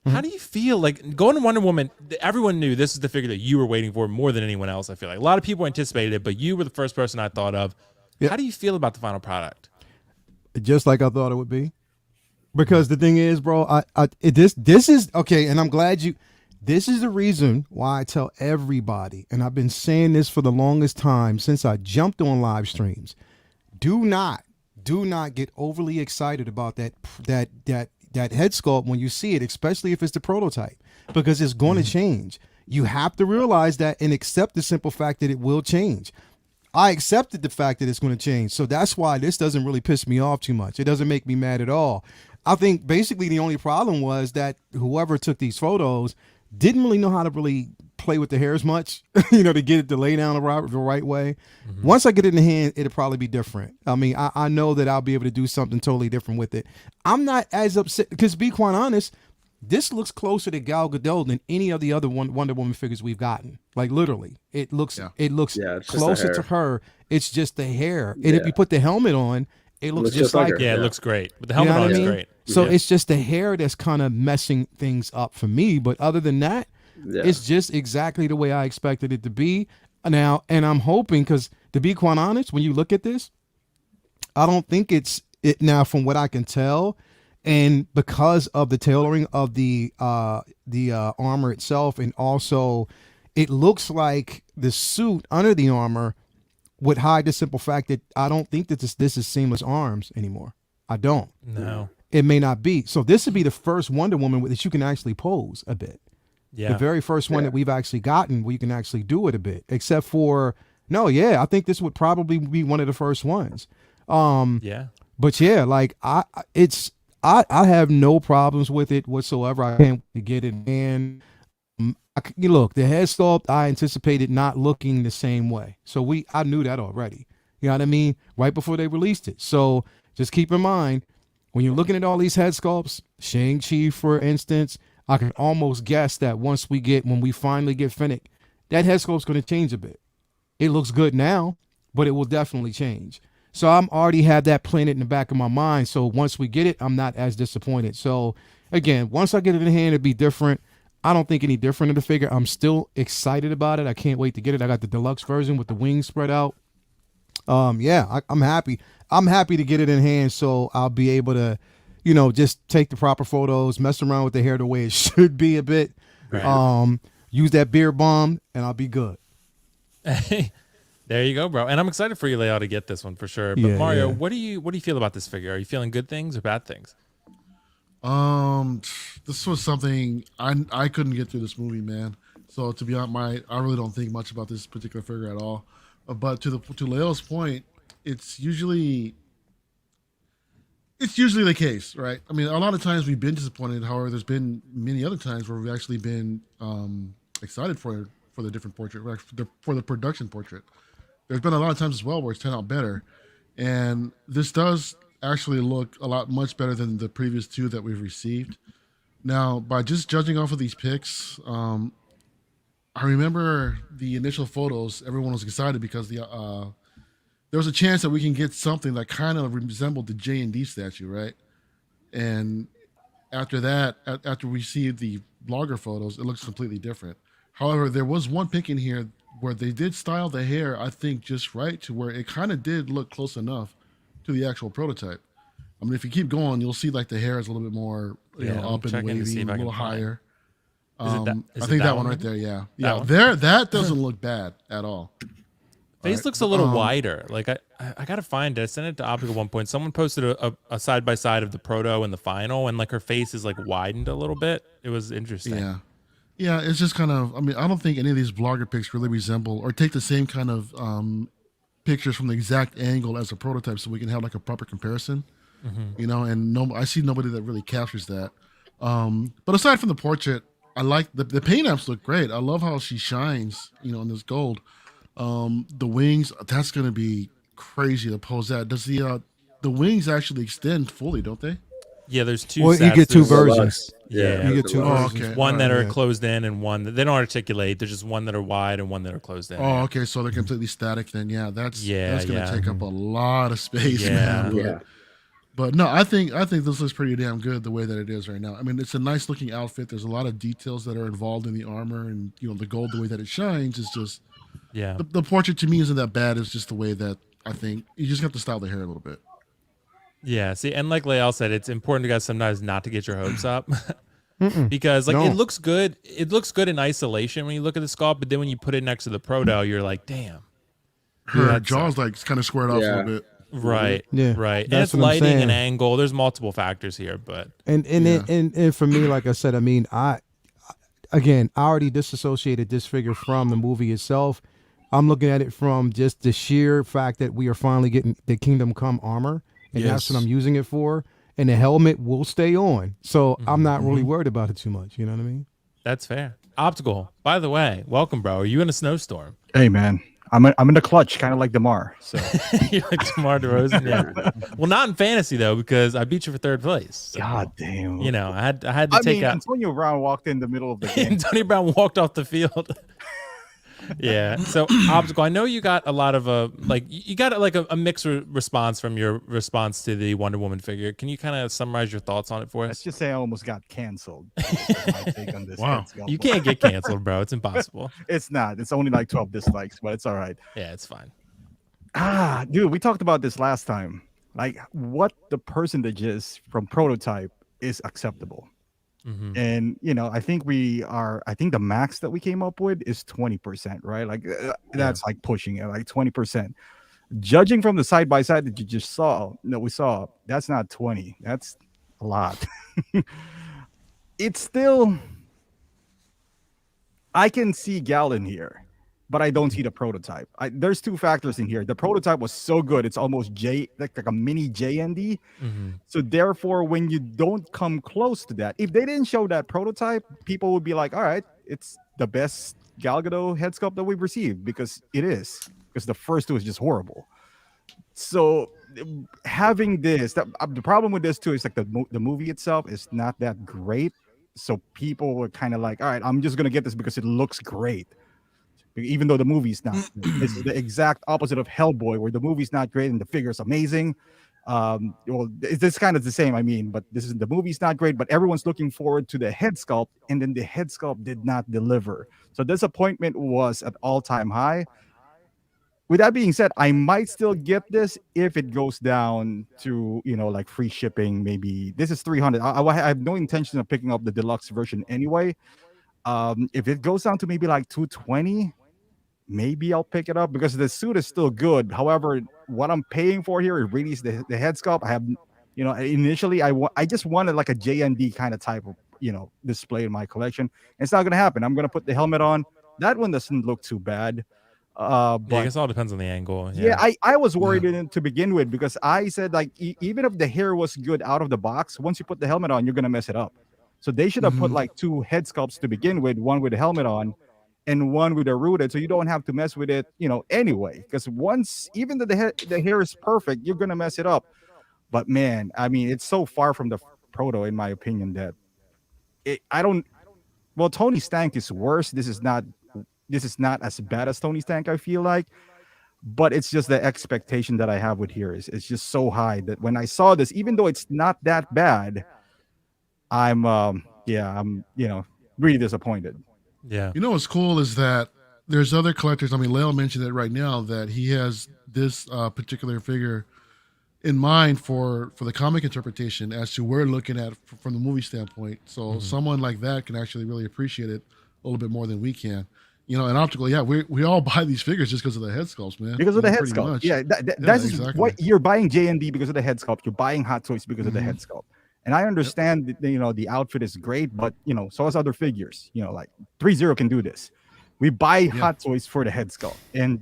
how do you feel like going to Wonder Woman? Everyone knew this is the figure that you were waiting for more than anyone else. I feel like a lot of people anticipated it, but you were the first person I thought of. Yep. How do you feel about the final product? Just like I thought it would be. Because the thing is, bro, this is okay, and I'm glad this is the reason why I tell everybody, and I've been saying this for the longest time since I jumped on live streams. Do not get overly excited about that head sculpt when you see it, especially if it's the prototype, because it's going to change. You have to realize that and accept the simple fact that it will change. I accepted the fact that it's going to change. So that's why this doesn't really piss me off too much. It doesn't make me mad at all. I think basically the only problem was that whoever took these photos didn't really know how to really play with the hair as much, to get it to lay down the right way. Once I get it in the hand, it'll probably be different. I mean, I know that I'll be able to do something totally different with it. I'm not as upset because, to be quite honest, this looks closer to Gal Gadot than any of the other Wonder Woman figures we've gotten. Like literally, it looks it's just the closer to hair. her. It's just the hair, and if you put the helmet on, it looks looks just like her. Yeah, it Yeah. looks great. But the You know helmet what on I is mean? great. So Yeah. it's just the hair that's kind of messing things up for me. But other than that, it's just exactly the way I expected it to be. Now, and I'm hoping, because to be quite honest, when you look at this, I don't think it's it now from what I can tell, and because of the tailoring of the armor itself, and also it looks like the suit under the armor would hide the simple fact that I don't think that this is seamless arms anymore. I don't. No. It may not be. So this would be the first Wonder Woman that you can actually pose a bit. Yeah. The very first one that we've actually gotten where you can actually do it a bit. Except for I think this would probably be one of the first ones. Yeah. But yeah, like I have no problems with it whatsoever. I can't wait to get it. And look, the head sculpt, I anticipated not looking the same way. So I knew that already. You know what I mean? Right before they released it. So just keep in mind, when you're looking at all these head sculpts, Shang-Chi, for instance, I can almost guess that when we finally get Finnick, that head sculpt's going to change a bit. It looks good now, but it will definitely change. So I'm already have that planted in the back of my mind. So once we get it, I'm not as disappointed. So again, once I get it in hand, it'll be different. I don't think any different of the figure. I'm still excited about it. I can't wait to get it. I got the deluxe version with the wings spread out. I'm happy. I'm happy to get it in hand, so I'll be able to, just take the proper photos, mess around with the hair the way it should be a bit. Right. Use that beard balm, and I'll be good. There you go, bro. And I'm excited for you, Leo, to get this one for sure. But Yeah, Mario, yeah. what do you feel about this figure? Are you feeling good things or bad things? This was something I couldn't get through this movie, man. So to be honest, I really don't think much about this particular figure at all. But to Leo's point, it's usually the case, right? I mean, a lot of times we've been disappointed. However, there's been many other times where we've actually been excited for the different portrait, for the production portrait. There's been a lot of times as well where it's turned out better, and this does actually look a lot much better than the previous two that we've received. Now, by just judging off of these pics, I remember the initial photos. Everyone was excited because there was a chance that we can get something that kind of resembled the J&D statue, right? And after that, after we see the blogger photos, it looks completely different. However, there was one pic in here where they did style the hair, I think, just right to where it kind of did look close enough to the actual prototype. I mean, if you keep going, you'll see like the hair is a little bit more, up and wavy, a little higher. I think that one right there, yeah. Yeah, that doesn't look bad at all. Face looks a little wider. Like I gotta find it. I sent it to Optic at one point. Someone posted a side by side of the proto and the final, and like her face is like widened a little bit. It was interesting. Yeah, it's just kind of. I mean, I don't think any of these blogger pics really resemble or take the same kind of pictures from the exact angle as a prototype, so we can have like a proper comparison. And I see nobody that really captures that. But aside from the portrait, I like the paint apps look great. I love how she shines, in this gold. The wings, that's gonna be crazy to pose that. Does the wings actually extend fully, don't they? Yeah, there's two. Well, you get two versions. Yeah, you get two versions. Okay. One that are closed in and one that they don't articulate. There's just one that are wide and one that are closed in. Oh, okay. So they're completely static then. Yeah, that's gonna take up a lot of space, Yeah. man. But no, I think this looks pretty damn good the way that it is right now. I mean, it's a nice looking outfit. There's a lot of details that are involved in the armor, and the gold, the way that it shines is just. Yeah. The portrait to me isn't that bad. It's just the way that I think you just have to style the hair a little bit. Yeah. See, and like Lael said, it's important to guys sometimes not to get your hopes up. Because it looks good. It looks good in isolation when you look at the sculpt, but then when you put it next to the proto, you're like, damn. Her jaw's like kind of squared off a little bit. Right. Yeah. Right. And That's it's what I'm lighting saying. and angle. There's multiple factors here, but and for me, like I said, I mean, I already disassociated this figure from the movie itself. I'm looking at it from just the sheer fact that we are finally getting the Kingdom Come armor, and that's what I'm using it for. And the helmet will stay on, so I'm not really worried about it too much. You know what I mean? that's fair. Optical, by the way, welcome, bro. Are you in a snowstorm? Hey, man. I'm in the clutch, kind of like DeMar. So You're like DeMar DeRozan, yeah. Well, not in fantasy though, because I beat you for third place. So, God damn. I had to take out. Antonio Brown walked in the middle of the game. Antonio Brown walked off the field. Yeah. So Optical, I know you got a lot of you got a mixed response from your response to the Wonder Woman figure. Can you kind of summarize your thoughts on it for Let's us? just say I almost got canceled. That's my take on this. Wow. You can't get canceled, bro. It's impossible. It's not. It's only like 12 dislikes, but it's all right. Yeah, it's fine. Dude, we talked about this last time. Like what the percentages from prototype is acceptable. Mm-hmm. And I think the max that we came up with is 20%, right? Like that's like pushing it, like 20%. Judging from the side by side that you just saw, we saw, that's not 20. That's a lot. It's still, I can see Gallon here, but I don't see the prototype. There's two factors in here. The prototype was so good, it's almost like a mini JND. Mm-hmm. So therefore, when you don't come close to that, if they didn't show that prototype, people would be like, all right, it's the best Gal Gadot head sculpt that we've received, because it is. Because the first two is just horrible. So having this, the problem with this too is like the movie itself is not that great. So people were kind of like, all right, I'm just going to get this because it looks great. Even though the movie's not. It's the exact opposite of Hellboy, where the movie's not great and the figure's amazing. Well, it's kind of the same, but the movie's not great, but everyone's looking forward to the head sculpt, and then the head sculpt did not deliver. So disappointment was at all-time high. with that being said, I might still get this if it goes down to, like free shipping. Maybe this is 300. I have no intention of picking up the deluxe version anyway. If it goes down to maybe like 220, maybe I'll pick it up because the suit is still good. However, what I'm paying for here is really the head sculpt. I have, initially I just wanted like a JND kind of type of, display in my collection. It's not going to happen. I'm going to put the helmet on. That one doesn't look too bad. I But guess it all depends on the angle. yeah, I was worried to begin with because I said like even if the hair was good out of the box, once you put the helmet on, you're gonna mess it up. So they should have put like 2 head sculpts to begin with, one with the helmet on, and one with a rooted, so you don't have to mess with it, anyway. Because once even though the hair is perfect, you're gonna mess it up. But man, I mean, it's so far from the proto, in my opinion, that I don't. Well, Tony Stank is worse. This is not as bad as Tony Stank, I feel like, but it's just the expectation that I have with here is it's just so high that when I saw this, even though it's not that bad, I'm really disappointed. Yeah. You know what's cool is that there's other collectors. I mean, Leo mentioned it right now that he has this particular figure in mind for the comic interpretation as to we're looking at from the movie standpoint. So someone like that can actually really appreciate it a little bit more than we can. And optical, yeah, we all buy these figures just because of the head sculpts, man. Because of the head pretty sculpt. much. Yeah, that's exactly. what you're buying JND because of the head sculpt. You're buying Hot Toys because of the head sculpt. And I understand that, the outfit is great, but so is other figures. Like 3-0 can do this. We buy Hot Toys for the head sculpt, and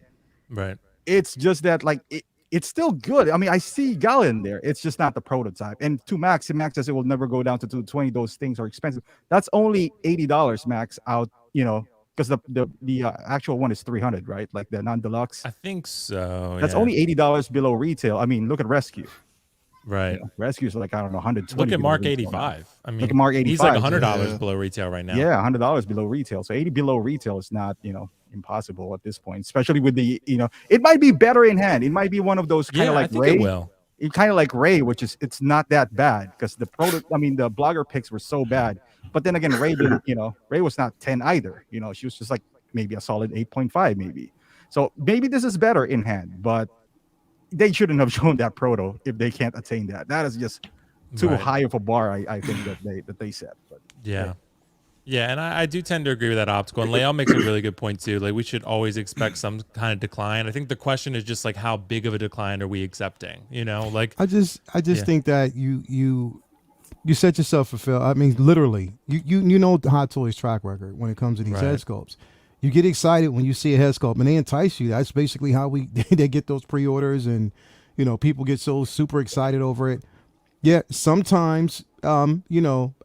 Right. it's just that like it's still good. I mean, I see Gala in there. It's just not the prototype. And to Max says it will never go down to 220. Those things are expensive. That's only $80 Max out. Because the actual one is 300, right? Like the non-deluxe. I think so. That's yeah. only $80 below retail. I mean, look at Rescue. Right. Rescue's like, I don't know, 120. Look at below Mark retail 85. I mean, Look at Mark he's like 85. $100 below retail right now. Yeah, $100 below retail. So 80 below retail is not, impossible at this point, especially with the, it might be better in hand. It might be one of those kind of I like think Ray. it will. It kind of like Ray, which is it's not that bad because the blogger picks were so bad. But then again, Ray didn't, Ray was not 10 either. She was just like maybe a solid 8.5 maybe. So maybe this is better in hand, but they shouldn't have shown that proto if they can't attain that. That is just too high of a bar, I think that they set. But Yeah, and I do tend to agree with that optical. And Leal makes a really good point too. Like we should always expect some kind of decline. I think the question is just like how big of a decline are we accepting? Like I just think that you set yourself for fail. I mean, literally, you know the Hot Toys track record when it comes to these head sculpts. You get excited when you see a head sculpt and they entice you. That's basically how they get those pre-orders, and people get so super excited over it. Yeah, sometimes I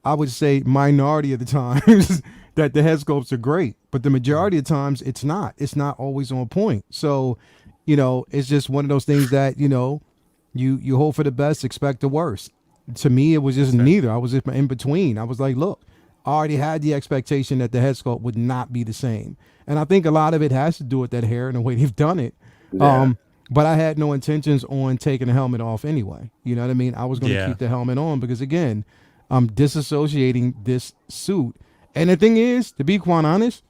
would say minority of the times that the head sculpts are great, but the majority of times it's not. It's not always on point. So, it's just one of those things that you hope for the best, expect the worst. To me, it was just neither. I was just in between. I was like, look, I already had the expectation that the head sculpt would not be the same. And I think a lot of it has to do with that hair and the way they've done it. Yeah. But I had no intentions on taking the helmet off anyway. You know what I mean? I was going to keep the helmet on because, again, I'm disassociating this suit. And the thing is, to be quite honest,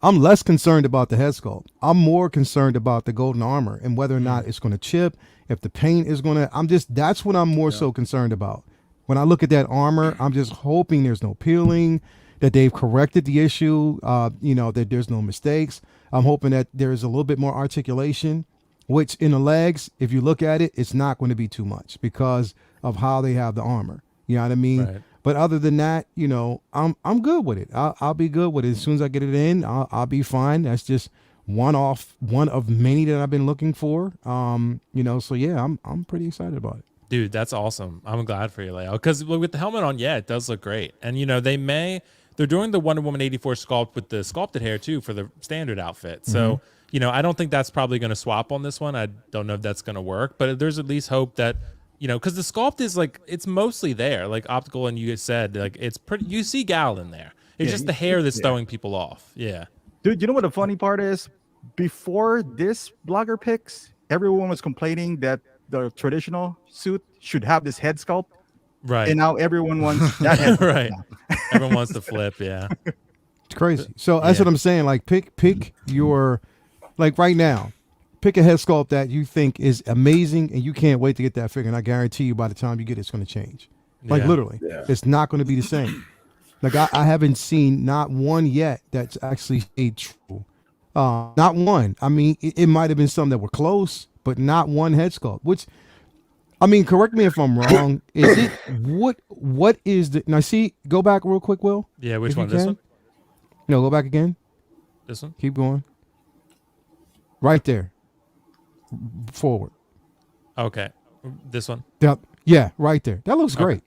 I'm less concerned about the head sculpt. I'm more concerned about the golden armor and whether or not it's going to chip, if the paint is going to, that's what I'm more so concerned about. When I look at that armor, I'm just hoping there's no peeling, that they've corrected the issue, that there's no mistakes. I'm hoping that there's a little bit more articulation, which in the legs, if you look at it, it's not going to be too much because of how they have the armor. You know what I mean? Right. But other than that, I'm good with it. I'll be good with it. As soon as I get it in, I'll be fine. That's just one of many that I've been looking for. So yeah, I'm pretty excited about it. Dude, that's awesome. I'm glad for you, Leo. Because with the helmet on, it does look great. And, they're doing the Wonder Woman 84 sculpt with the sculpted hair, too, for the standard outfit. So, I don't think that's probably going to swap on this one. I don't know if that's going to work. But there's at least hope that, because the sculpt is, like, it's mostly there. Like, optical, and you said, like, it's pretty, you see Gal in there. It's just the hair that's throwing people off. Yeah. Dude, you know what the funny part is? Before this blogger picks, everyone was complaining that the traditional suit should have this head sculpt. Right. And now everyone wants that head sculpt. Right. Everyone wants to flip, yeah. It's crazy. So that's what I'm saying. Like pick your, like right now, pick a head sculpt that you think is amazing and you can't wait to get that figure. And I guarantee you by the time you get it, it's going to change. Like Yeah. literally, it's not going to be the same. Like I haven't seen not one yet that's actually stayed true. Not one. I mean, it might have been some that were close, but not one head sculpt. Which, I mean, correct me if I'm wrong. Is it what is the now? See, go back real quick, Will. Yeah, which if you one? This can. one? No, go back again. This one? Keep going. Right there. Forward. Okay. This one? Yep. Yeah, right there. That looks great.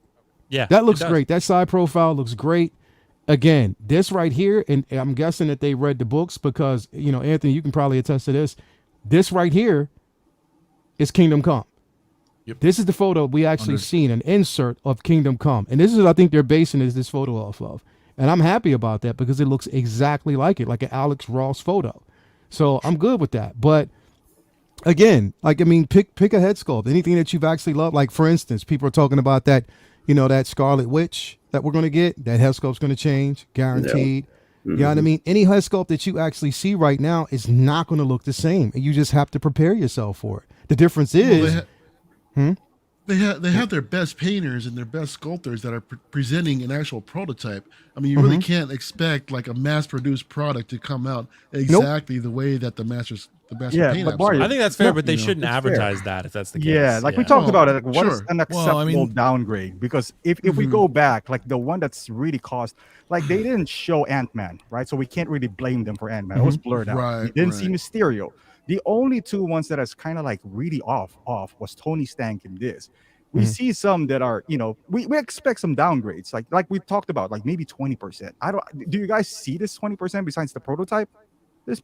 Yeah. That it looks does. great. That side profile looks great. Again, this right here, and I'm guessing that they read the books because, you know, Anthony, you can probably attest to this. This right here is Kingdom Come. Yep. This is the photo we actually seen, an insert of Kingdom Come. And this is what I think they're basing this photo off of. And I'm happy about that because it looks exactly like it, like an Alex Ross photo. So I'm good with that. But again, like, I mean, pick a head sculpt, anything that you've actually loved. Like, for instance, people are talking about that, you know, that Scarlet Witch that we're going to get, that head sculpt's going to change, guaranteed. You know what I mean? Any head sculpt that you actually see right now is not going to look the same. And you just have to prepare yourself for it. The difference is... They have their best painters and their best sculptors that are presenting an actual prototype. I mean, you really can't expect like a mass-produced product to come out exactly the way that the master Yeah, paint but apps Mario- I think that's fair, but they you know, shouldn't it's advertise that if that's the case. Yeah, like we talked about it. Like, what is sure. an Well, acceptable I mean- downgrade? Because if we go back, like the one that's really cost, like they didn't show Ant-Man, right? So we can't really blame them for Ant-Man. It was blurred out. Right, We didn't see right. Mysterio. The only two ones that is kind of like really off was Tony Stank and this. We see some that are, you know, we expect some downgrades, like we talked about, like maybe 20%. Do you guys see this 20% besides the prototype?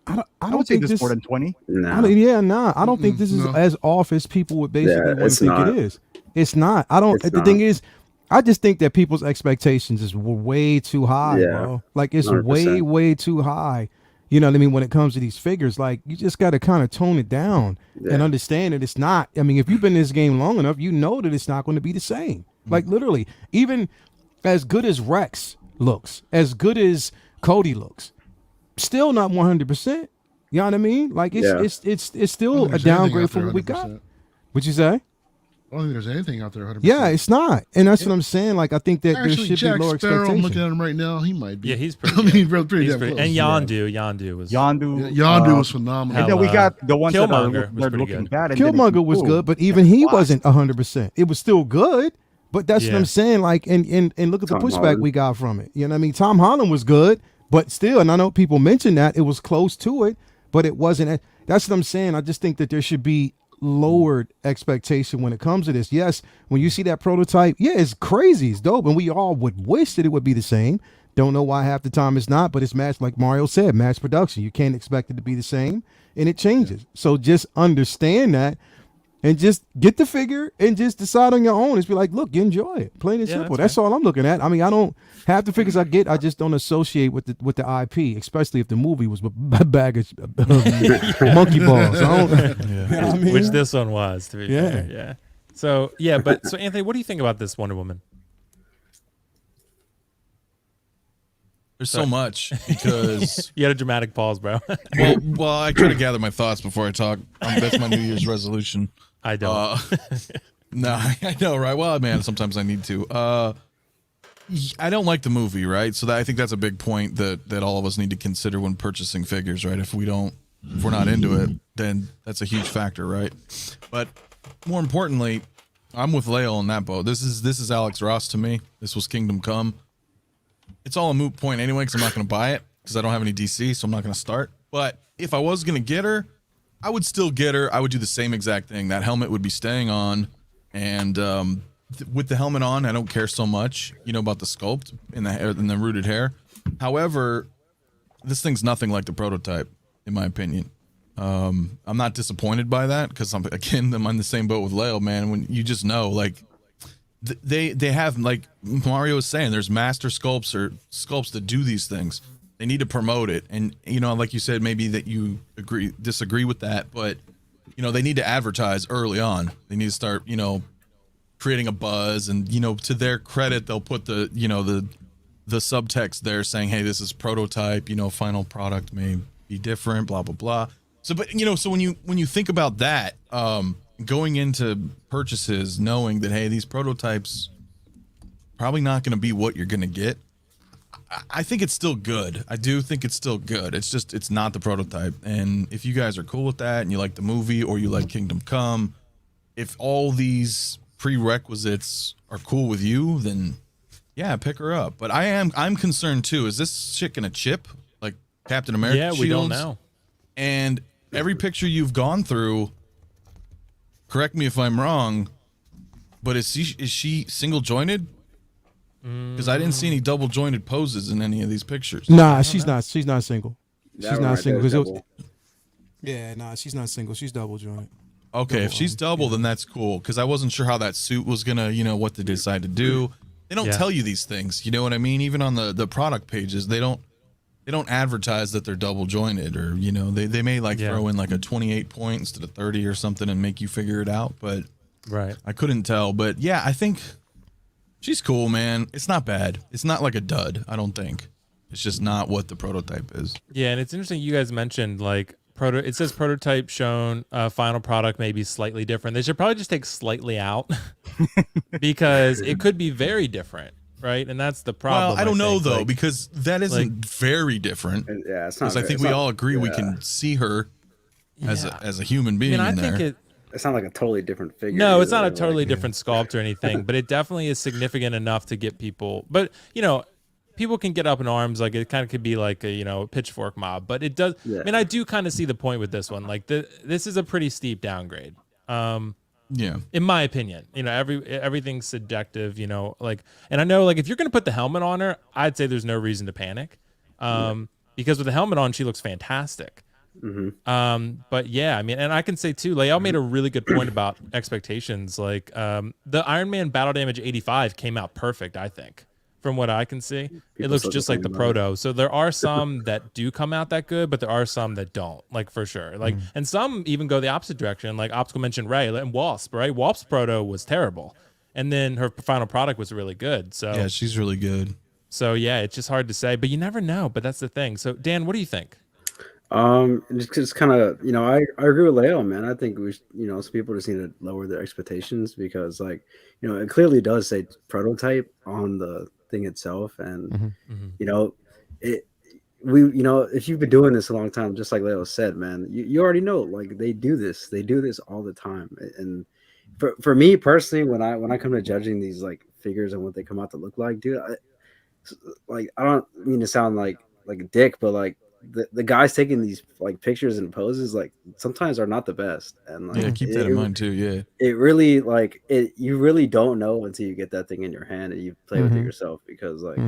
I I don't would say think this this... more than 20. No. I don't think this is no. as off as people would basically want to it's think not. it is. It's not. I don't. It's The not. thing is, I just think that people's expectations is way too high, Yeah, bro. Like it's 100%. way too high. You know what I mean? When it comes to these figures, like you just got to kind of tone it down and understand that it's not. I mean, if you've been in this game long enough, you know that it's not going to be the same. Like literally, even as good as Rex looks, as good as Cody looks, still not 100%. You know what I mean? Like it's I still don't a think there's anything downgrade out from there what we got. 100%. What'd you say? I don't think there's anything out there 100%. Yeah, it's not, and that's what I'm saying. Like I think that Actually, there should Jack be lower Sparrow, I'm expectations. looking at him right now. He might be. Yeah, he's pretty I good. mean, pretty He's damn pretty, close. and Yondu was Yondu. Yondu was phenomenal. And then we got the ones that Killmonger are was they're pretty looking good. bad. And then Killmonger was boom. good, but even he Wow. wasn't 100%. It was still good, but that's what Yeah. I'm saying. Like, and look at the Tom pushback Holland. we got from it. You know what I mean? Tom Holland was good, but still, and I know people mentioned that it was close to it, but it wasn't. That's what I'm saying. I just think that there should be lowered expectation when it comes to this. Yes, when you see that prototype, yeah, it's crazy, it's dope, and we all would wish that it would be the same. Don't know why half the time it's not, but it's mass, like Mario said, mass production. You can't expect it to be the same, and it changes. So just understand that, and just get the figure and just decide on your own. Just be like, look, you enjoy it, plain and Yeah, simple. that's That's all I'm looking at. I mean, I don't half the figures I get, I just don't associate with the IP, especially if the movie was a bag of monkey balls. I don't, you know what I mean? which this one was, to be Yeah. fair. Yeah. So yeah, but so Anthony, what do you think about this Wonder Woman? There's so much because You had a dramatic pause, bro. well, I try to gather my thoughts before I talk. That's my New Year's resolution. I don't. No, I know, right? Well, man, sometimes I need to. I don't like the movie, right? So I think that's a big point that all of us need to consider when purchasing figures, right? If we're not into it, then that's a huge factor, right? But more importantly, I'm with Leo on that boat. This is Alex Ross to me. This was Kingdom Come. It's all a moot point anyway because I'm not going to buy it because I don't have any DC, so I'm not going to start. But if I was going to get her, I would still get her. I would do the same exact thing. That helmet would be staying on, and with the helmet on, I don't care so much, about the sculpt in the hair and the rooted hair. However, this thing's nothing like the prototype, in my opinion. I'm not disappointed by that because I'm in the same boat with Leo, man. When you just know, like, they have, like Mario was saying, there's master sculpts that do these things. They need to promote it, and like you said, maybe that you disagree with that, but they need to advertise early on. They need to start creating a buzz, and to their credit, they'll put the subtext there saying, hey, this is prototype, final product may be different, blah blah blah. So, but so when you think about that, going into purchases, knowing that hey, these prototypes probably not going to be what you're going to get, I think it's still good. I do think it's still good. It's just it's not the prototype. And if you guys are cool with that, and you like the movie or you like Kingdom Come, if all these prerequisites are cool with you, then yeah, pick her up. But I'm concerned too. Is this shit gonna chip like Captain America? Yeah, we don't know. And every picture you've gone through, correct me if I'm wrong, but is she single jointed? Because I didn't see any double jointed poses in any of these pictures. Nah, she's not. She's not single. That She's one not right there single. is double. Yeah, nah, she's not single. She's double jointed. Okay, if she's double, then that's cool. Because I wasn't sure how that suit was gonna, what they decide to do. They don't tell you these things. You know what I mean? Even on the product pages, they don't advertise that they're double jointed, or they may throw in like a 28 point instead of 30 or something and make you figure it out. But Right. I couldn't tell. But yeah, I think she's cool, man. It's not bad. It's not like a dud, I don't think. It's just not what the prototype is. Yeah, and it's interesting you guys mentioned like it says prototype shown, final product may be slightly different. They should probably just take slightly out because it could be very different, right? And that's the problem. Well, I don't know think. though, Like, because that isn't very different. Yeah, it's not. Because I think we all agree we can see her as a human being I in think there. It's not like a totally different figure. No, it's not a either, totally like- different sculpt or anything, but it definitely is significant enough to get people. But people can get up in arms, like it kind of could be like a pitchfork mob, but it does. Yeah. I mean, I do kind of see the point with this one. Like this is a pretty steep downgrade. Yeah. In my opinion, everything's subjective. And I know like if you're gonna put the helmet on her, I'd say there's no reason to panic, because with the helmet on, she looks fantastic. But yeah, I mean, and I can say too, Lael made a really good point about expectations. Like the Iron Man Battle Damage 85 came out perfect, I think. From what I can see, it looks still just like the complain about proto. So there are some that do come out that good, but there are some that don't, like for sure. Like, and some even go the opposite direction. Like Optical mentioned Ray and Wasp, right? Wasp's proto was terrible, and then her final product was really good. So Yeah, she's really good. So yeah, it's just hard to say, but you never know. But that's the thing. So Dan, what do you think? Just kind of, I agree with Leo, man. I think we, some people just need to lower their expectations because, like, it clearly does say prototype on the thing itself, and if you've been doing this a long time, just like Leo said, man, you already know, like they do this all the time. And for me personally, when I come to judging these like figures and what they come out to look like, dude, I don't mean to sound like a dick, but like the guys taking these like pictures and poses like sometimes are not the best, and like Keep that in mind too. Yeah, it really you really don't know until you get that thing in your hand and you play with it yourself, because like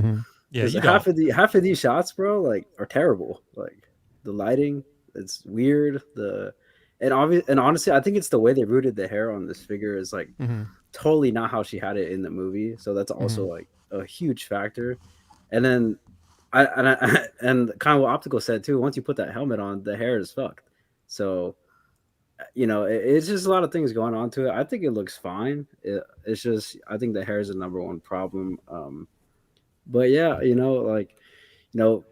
half of these shots, bro, like are terrible. Like the lighting, it's weird. And honestly, I think it's the way they rooted the hair on this figure is like totally not how she had it in the movie, so that's also like a huge factor. And then and kind of what Optical said too, once you put that helmet on, the hair is fucked. So it's just a lot of things going on to it. I think it looks fine. It's just I think the hair is the number one problem. But yeah,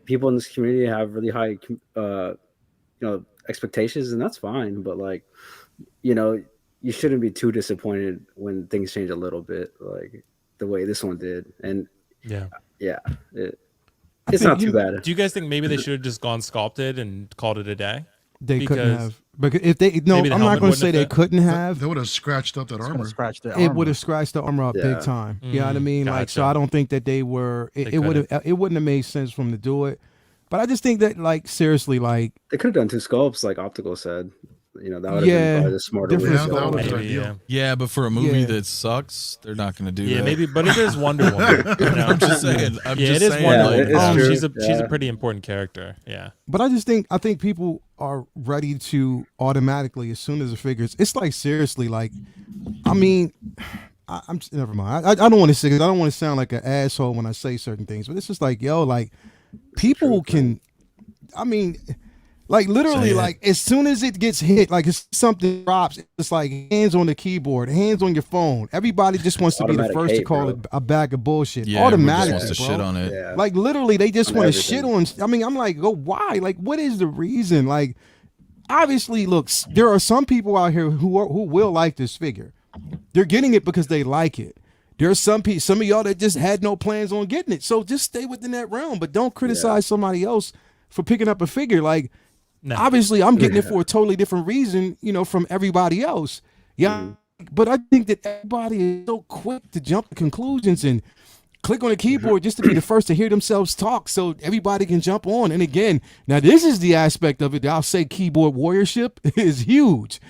people in this community have really high expectations, and that's fine. But like, you shouldn't be too disappointed when things change a little bit, like the way this one did. And it's not too bad. Do you guys think maybe they should have just gone sculpted and called it a day? They couldn't have. Because if they I'm not going to say they couldn't have. They would have scratched up that armor. It would have scratched the armor up big time. You know what I mean? Like, so I don't think that they were. It wouldn't have made sense for them to do it. But I just think that, like, seriously, like they could have done two sculpts, like Optical said. That would have been probably the smarter way. Yeah, but for a movie that sucks, they're not going to do that. Yeah, maybe. But it is Wonder Woman. I'm just saying. It is Wonder Woman. She's a pretty important character. Yeah. But I think people are ready to automatically, as soon as the figures, it's like seriously, like, I mean, I'm never mind. I don't want to say, I don't want to sound like an asshole when I say certain things, but it's just like, yo, like, people can, I mean, like literally, like as soon as it gets hit, like if something drops, it's like hands on the keyboard, hands on your phone. Everybody just wants to be the first to call it a bag of bullshit. Yeah, automatically, wants to shit on it. Yeah. Like literally, they just want to shit on. I mean, I'm like, why? Like, what is the reason? Like, obviously, look, there are some people out here who will like this figure. They're getting it because they like it. There's some of y'all that just had no plans on getting it. So just stay within that realm, but don't criticize somebody else for picking up a figure. Like, obviously, I'm getting it for a totally different reason, from everybody else. Yeah, but I think that everybody is so quick to jump to conclusions and click on the keyboard just to be the first to hear themselves talk so everybody can jump on. And again, now this is the aspect of it that I'll say keyboard warriorship is huge.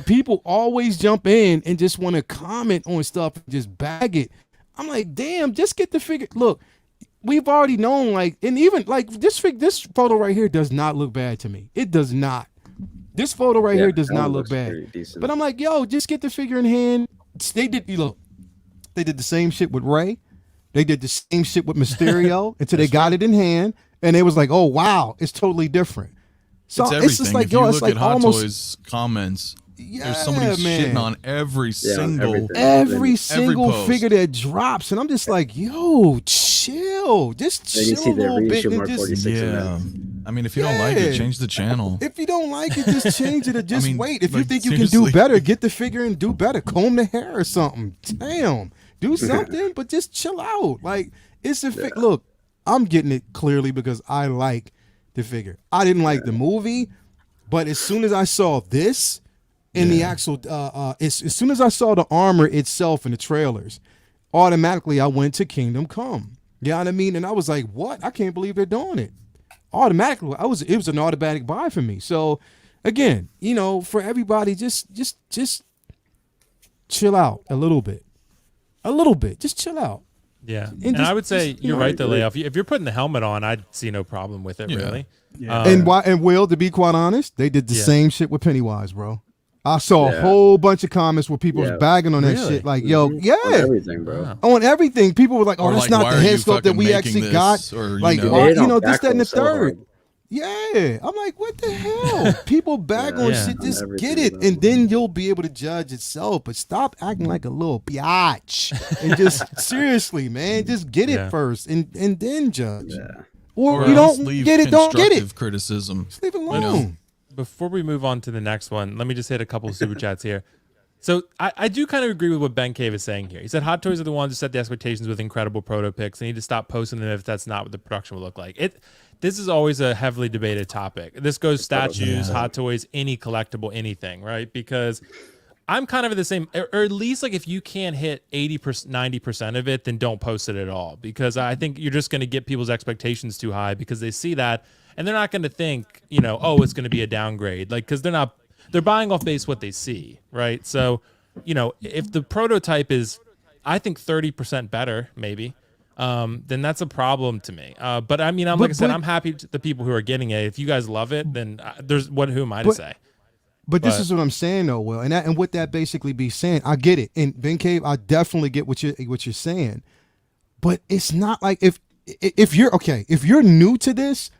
People always jump in and just want to comment on stuff and just bag it. I'm like, damn, just get the figure. Look, we've already known, and even this photo right here does not look bad to me. It does not. This photo right here does not look bad. But I'm like, yo, just get the figure in hand. They did the same shit with Rey. They did the same shit with Mysterio until they got it in hand, and it was like, oh wow, it's totally different. So it's just like, if you look at Hot Toys comments, there's somebody shitting on every single figure that drops, and I'm just like, yo, chill, just chill a little bit, and just I mean, if you don't like it, change the channel. If you don't like it, just change it, or just wait. If you think you can do better, get the figure and do better. Comb the hair or something. Damn. Do something, but just chill out. Like, it's a look, I'm getting it clearly because I like the figure. I didn't like the movie, but as soon as I saw this in the actual as soon as I saw the armor itself in the trailers, automatically I went to Kingdom Come. You know what I mean? And I was like, what? I can't believe they're doing it. Automatically, it was an automatic buy for me. So again, for everybody, just chill out a little bit. Just chill out. Yeah, and I would say you're right though, Leo. If you're putting the helmet on, I'd see no problem with it, really. Yeah. And Will, to be quite honest, they did the same shit with Pennywise, bro. I saw a whole bunch of comments where people was bagging on that shit, like, yo, on everything, bro. On everything. People were like, oh, that's not the head sculpt that we actually got. Or, this, that, and the third. Yeah, I'm like, what the hell? People bag on shit, just get it, and then you'll be able to judge itself. But stop acting like a little biatch, and just seriously, man, just get it first, and then judge. Yeah. Or you don't get it, don't get it. Criticism. Just leave it alone. Before we move on to the next one, let me just hit a couple of super chats here. So I do kind of agree with what Ben Cave is saying here. He said Hot Toys are the ones who set the expectations with incredible proto picks. They need to stop posting them if that's not what the production will look like. This is always a heavily debated topic. This goes statues, Hot Toys, any collectible, anything, right? Because I'm kind of the same, or at least like if you can't hit 80%, 90% of it, then don't post it at all. Because I think you're just going to get people's expectations too high because they see that and they're not going to think, oh, it's going to be a downgrade. Like, because they're buying off base what they see, right? So, if the prototype is, I think 30% better, maybe, then that's a problem to me. But I mean, like I said, I'm happy to the people who are getting it. If you guys love it, then who am I to say? But this is what I'm saying, though, Will, and what that basically be saying. I get it, and Ben Cave, I definitely get what you're saying. But it's not like if you're new to this,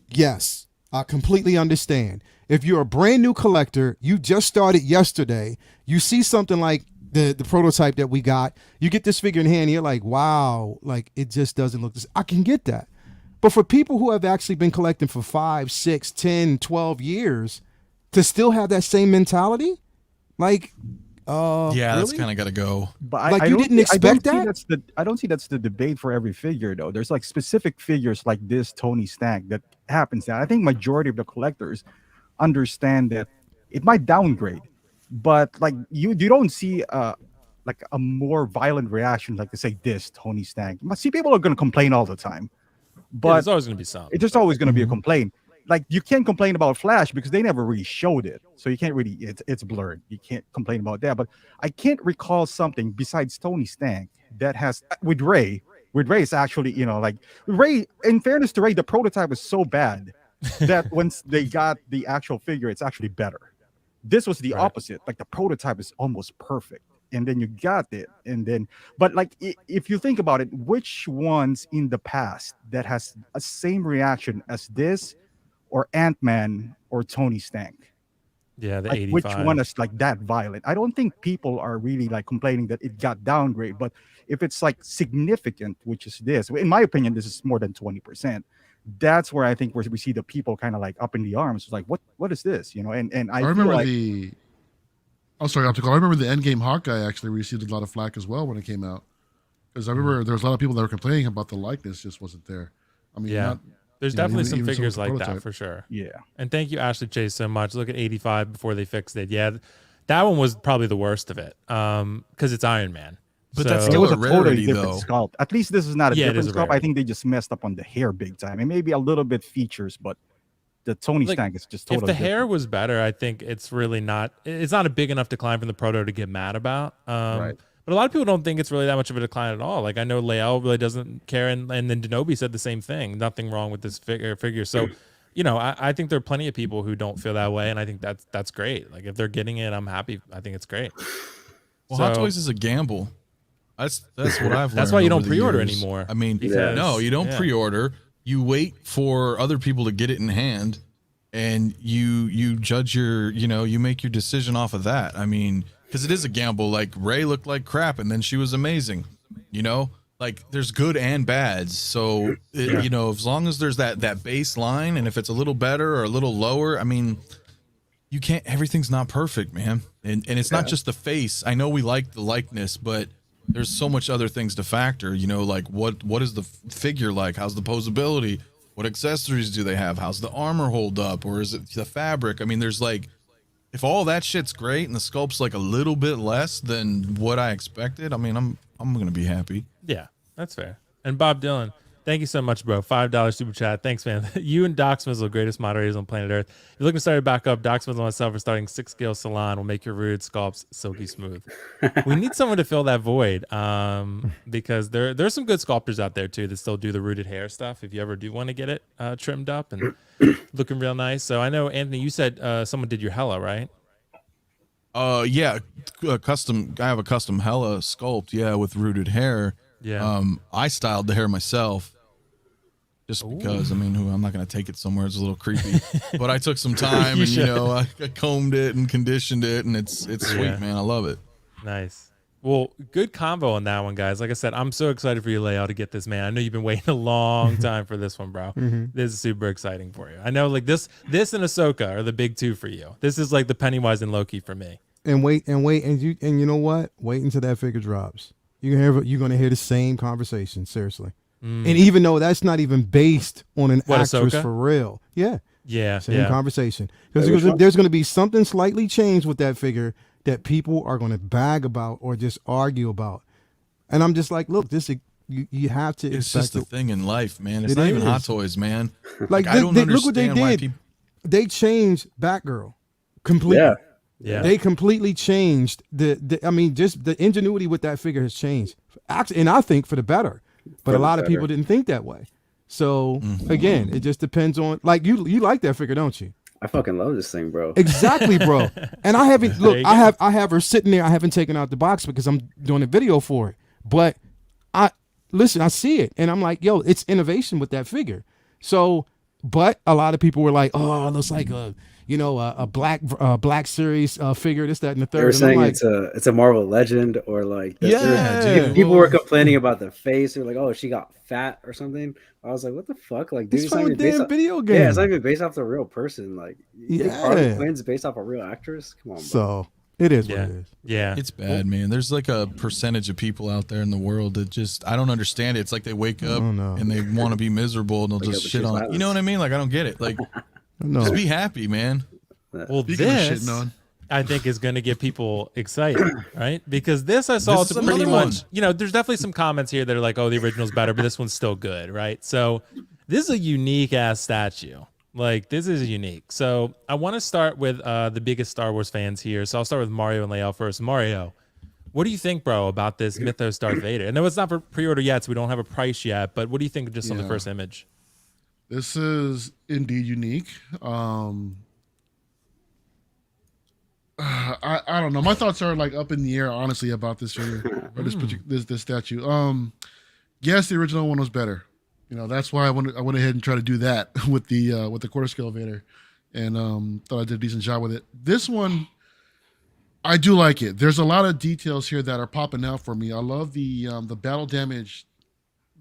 yes, I completely understand. If you're a brand new collector, you just started yesterday, you see something like the prototype that we got, you get this figure in hand, and you're like, wow, like it just doesn't look this. I can get that. But for people who have actually been collecting for 5, 6, 10, 12 years, to still have that same mentality, like, that's kind of got to go. But like, you didn't expect that? I don't see that's the debate for every figure, though. There's like specific figures like this Tony Stank that happens now. I think majority of the collectors understand that it might downgrade, but like you don't see like a more violent reaction, like to say this Tony Stank. See, people are going to complain all the time, but there's always going to be some. It's just always going to be a complaint. Like, you can't complain about Flash because they never really showed it, so you can't really. It's blurred. You can't complain about that. But I can't recall something besides Tony Stank that has with Rey. With Rey, it's actually like Rey. In fairness to Rey, the prototype was so bad that once they got the actual figure, it's actually better. This was the opposite. Like, the prototype is almost perfect, and then you got it, and then. But like, if you think about it, which ones in the past that has a same reaction as this? Or Ant-Man or Tony Stank? Yeah, the like, 85. Which one is like that violent? I don't think people are really like complaining that it got downgrade, but if it's like significant, which is this, in my opinion, this is more than 20%, that's where I think we see the people kind of like up in the arms. It's like, what is this? And I I feel remember like, the. Oh, sorry, optical. I remember the Endgame Hawkeye actually received a lot of flack as well when it came out, because I remember there was a lot of people that were complaining about the likeness just wasn't there. I mean, Yeah. not, There's you know, definitely some even with figures the like that prototype. for sure. yeah. And thank you, Ashley Chase, so much. Look at 85 before they fixed it. Yeah, that one was probably the worst of it because it's Iron Man. But that's It still was a a totally rarity, different though. sculpt. At least this is not a Yeah, it different is a sculpt. I rarity. think they just messed up on the hair big time, and maybe a little bit features, but the Tony Like, Stank is just if totally the hair different. was better, I think it's really not. It's not a big enough decline from the proto to get mad about. Right. But a lot of people don't think it's really that much of a decline at all. Like I know Leal really doesn't care, and then Denobi said the same thing. Nothing wrong with this figure. So, I think there are plenty of people who don't feel that way, and I think that's great. Like if they're getting it, I'm happy. I think it's great. Well, So- Hot Toys is a gamble. That's what I've learned. That's why you over don't the pre-order years. anymore. I mean, Because- no, you don't yeah. pre-order. You wait for other people to get it in hand, and you judge you make your decision off of that. I mean, because it is a gamble. Like Ray looked like crap, and then she was amazing. Like there's good and bads. So as long as there's that baseline, and if it's a little better or a little lower, I mean, you can't. Everything's not perfect, man. And it's not just the face. I know we like the likeness, but there's so much other things to factor. Like what is the figure like? How's the posability? What accessories do they have? How's the armor hold up? Or is it the fabric? I mean, there's like, if all that shit's great and the sculpt's like a little bit less than what I expected, I mean, I'm gonna be happy. Yeah, that's fair. And Bob Dylan, thank you so much, bro. $5 super chat. Thanks, man. You and Doc Smizzle, greatest moderators on planet Earth. If you're looking to start it back up, Doc Smizzle and myself are starting 6-scale salon. Will make your rude sculpts silky smooth. We need someone to fill that void because there's some good sculptors out there too that still do the rooted hair stuff. If you ever do want to get it trimmed up and looking real nice. So I know, Anthony, you said someone did your Hella, right? Yeah, custom. I have a custom Hella sculpt. Yeah, with rooted hair. Yeah. I styled the hair myself, just because. I mean, I'm not gonna take it somewhere it's a little creepy. But I took some time, and I combed it and conditioned it, and it's sweet, man. I love it. Nice. Well, good combo on that one, guys. Like I said, I'm so excited for you, Layout, to get this, man. I know you've been waiting a long time for this one, bro. This is super exciting for you. I know, like this and Ahsoka are the big two for you. This is like the Pennywise and Loki for me. And you know what? Wait until that figure drops. You're gonna hear the same conversation. Seriously. And even though that's not even based on an What, actress Ahsoka? for real, Yeah. same conversation. Because there's going to be something slightly changed with that figure that people are going to bag about or just argue about. And I'm just like, look, you have to. It's just a thing in life, man. It's It not even is. Hot Toys, man. Like I don't look what they understand why did. people. They changed Batgirl completely. Yeah. Yeah. They completely changed just the ingenuity with that figure has changed. Actually, and I think for the better. But For a lot the of people better. didn't think that way. So again, it just depends on like you like that figure, don't you? I fucking love this thing, bro. Exactly, bro. And I haven't There look. you I have her sitting there. I haven't taken out the box because I'm doing a video for it. But I see it, and I'm like, yo, it's innovation with that figure. So, but a lot of people were like, oh, it looks like a black series figure, this, that, and the They were third. And I'm saying like, it's a Marvel Legend or like Yeah. people were complaining about the face. They're like, oh, she got fat or something. I was like, what the fuck? Like, dude, it's it's not from a even based damn off. video game. Yeah, it's not even based off the real person. Like, you think Harley Yeah. Quinn's based off a real actress? Come on, bro. So it is what Yeah. it is. Yeah. It's bad, man. There's like a percentage of people out there in the world that just I don't understand it. It's like they wake up don't know. and they want to be miserable and they'll Wake just up and shit choose on. violence. You know what I mean? Like I don't get it. Like No, just be happy, man. Well, Speaking of this shitting on. I think is going to get people excited, right? Because this I saw This to is pretty another much, one. there's definitely some comments here that are like, oh, the original's better, but this one's still good, right? So this is a unique ass statue. Like this is unique. So I want to start with the biggest Star Wars fans here. So I'll start with Mario and Lael first. Mario, what do you think, bro, about this Mythos Darth Vader? And no, it's not for pre-order yet, so we don't have a price yet. But what do you think just on the Yeah. first image? This is indeed unique. I don't know. My thoughts are like up in the air, honestly, about this figure or this statue. Yes, the original one was better. That's why I went ahead and tried to do that with the quarter scale Vader, and thought I did a decent job with it. This one, I do like it. There's a lot of details here that are popping out for me. I love the battle damage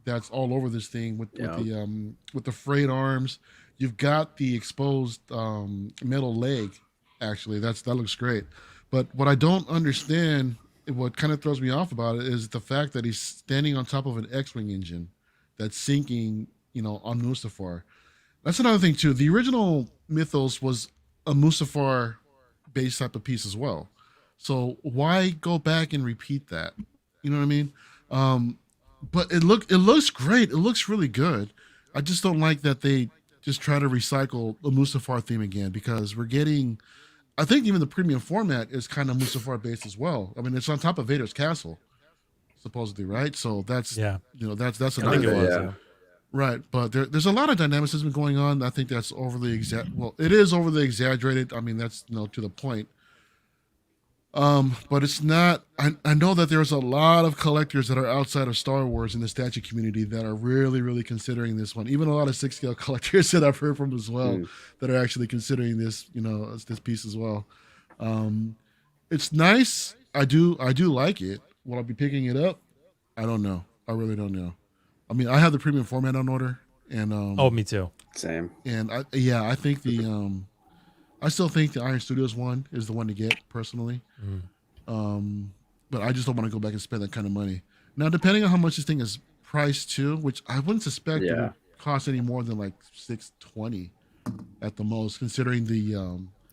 that's all over this thing with the frayed arms. You've got the exposed metal leg. Actually, that looks great. But what I don't understand, what kind of throws me off about it, is the fact that he's standing on top of an X-wing engine that's sinking, on Mustafar. That's another thing too. The original Mythos was a Mustafar based type of piece as well. So why go back and repeat that? You know what I mean? But it looks great. It looks really good. I just don't like that they just try to recycle the Mustafar theme again, because we're getting, I think even the premium format is kind of Mustafar based as well. I mean, it's on top of Vader's castle, supposedly, right? So that's that's I think it another was. thing. Right, but there's a lot of dynamicism going on. I think that's it is overly exaggerated. I mean, that's to the point. But it's not. I know that there's a lot of collectors that are outside of Star Wars in the statue community that are really, really considering this one. Even a lot of 6-scale collectors that I've heard from as well that are actually considering this, this piece as well. It's nice. I do like it. Will I be picking it up? I don't know. I really don't know. I mean, I have the premium format on order, and me too. Same. And I think I still think the Iron Studios one is the one to get personally. But I just don't want to go back and spend that kind of money. Now, depending on how much this thing is priced too, which I wouldn't suspect it would cost any more than like $620 at the most, considering the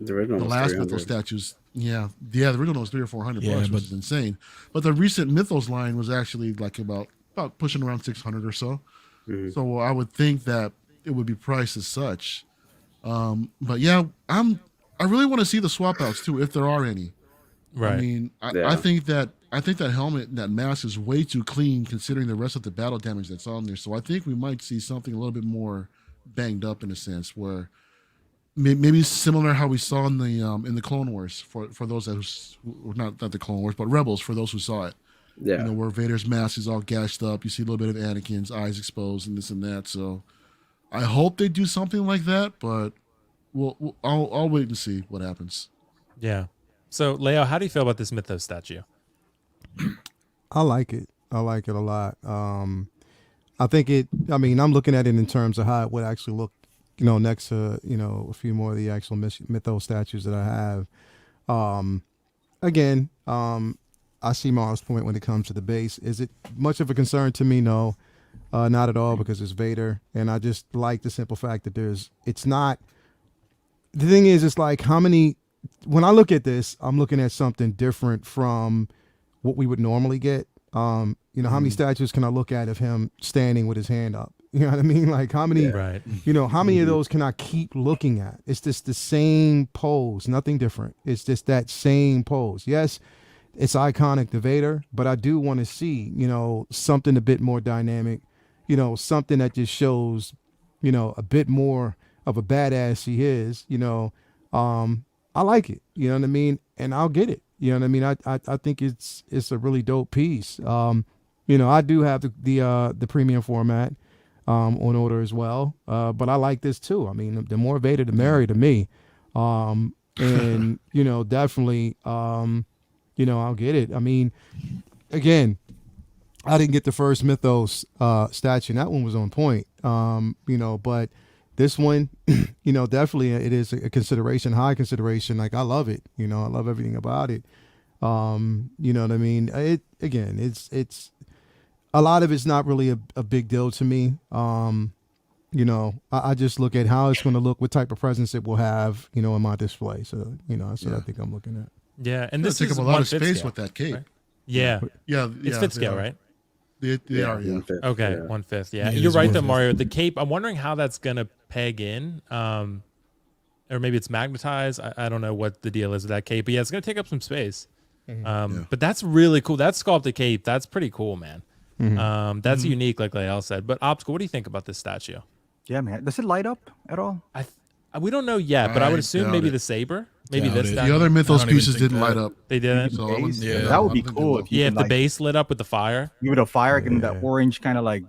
last Mythos statues. Yeah, the original was $300 or $400 which is insane. But the recent Mythos line was actually like about pushing around $600 or so. So I would think that it would be priced as such. But yeah, I really want to see the swap outs too, if there are any. Right. I mean, I think that helmet, that mask is way too clean considering the rest of the battle damage that's on there. So I think we might see something a little bit more banged up in a sense, where maybe similar how we saw in the Clone Wars for those that not the Clone Wars, but Rebels, for those who saw it. Yeah. Where Vader's mask is all gashed up. You see a little bit of Anakin's eyes exposed and this and that. So I hope they do something like that, but I'll wait and see what happens. Yeah. So, Leo, how do you feel about this Mythos statue? I like it. I like it a lot. I think I'm looking at it in terms of how it would actually look, next to, a few more of the actual Mythos statues that I have. Again, I see Mara's point when it comes to the base. Is it much of a concern to me? No, not at all, because it's Vader. And I just like the simple fact that it's not, the thing is, it's like when I look at this, I'm looking at something different from what we would normally get. How many statues can I look at of him standing with his hand up? You know what I mean? Like how many, how many of those can I keep looking at? It's just the same pose, nothing different. It's just that same pose. Yes, it's iconic to Vader, but I do want to see, something a bit more dynamic, something that just shows, a bit more of a badass he is, I like it, you know what I mean? And I'll get it. You know what I mean? I think it's a really dope piece. I do have the premium format on order as well. But I like this too. I mean, the more Vader, the merrier to me. And definitely, I'll get it. I mean, again, I didn't get the first Mythos statue, and that one was on point. But this one, definitely it is a consideration, high consideration. Like I love it. I love everything about it. You know what I mean? It's a lot of it's not really a big deal to me. I just look at how it's going to look, what type of presence it will have, in my display. So, that's what I think I'm looking at. Yeah, and this take is up a lot of space scale, with that cape. Right? Yeah, it's fit scale, right? They are, yeah. Okay, 1/5. Yeah, you're right though, Mario. The cape, I'm wondering how that's gonna peg in, or maybe it's magnetized. I don't know what the deal is with that cape, but yeah, it's gonna take up some space. But that's really cool. That sculpted cape, that's pretty cool, man. That's unique, like Lael said. But Optical, what do you think about this statue? Yeah, man. Does it light up at all? We don't know yet, but I would assume maybe the saber, maybe this. The other Mythos pieces didn't light up. They didn't. So that would be cool. If the base lit up with the fire. Give it a fire and that orange kind of like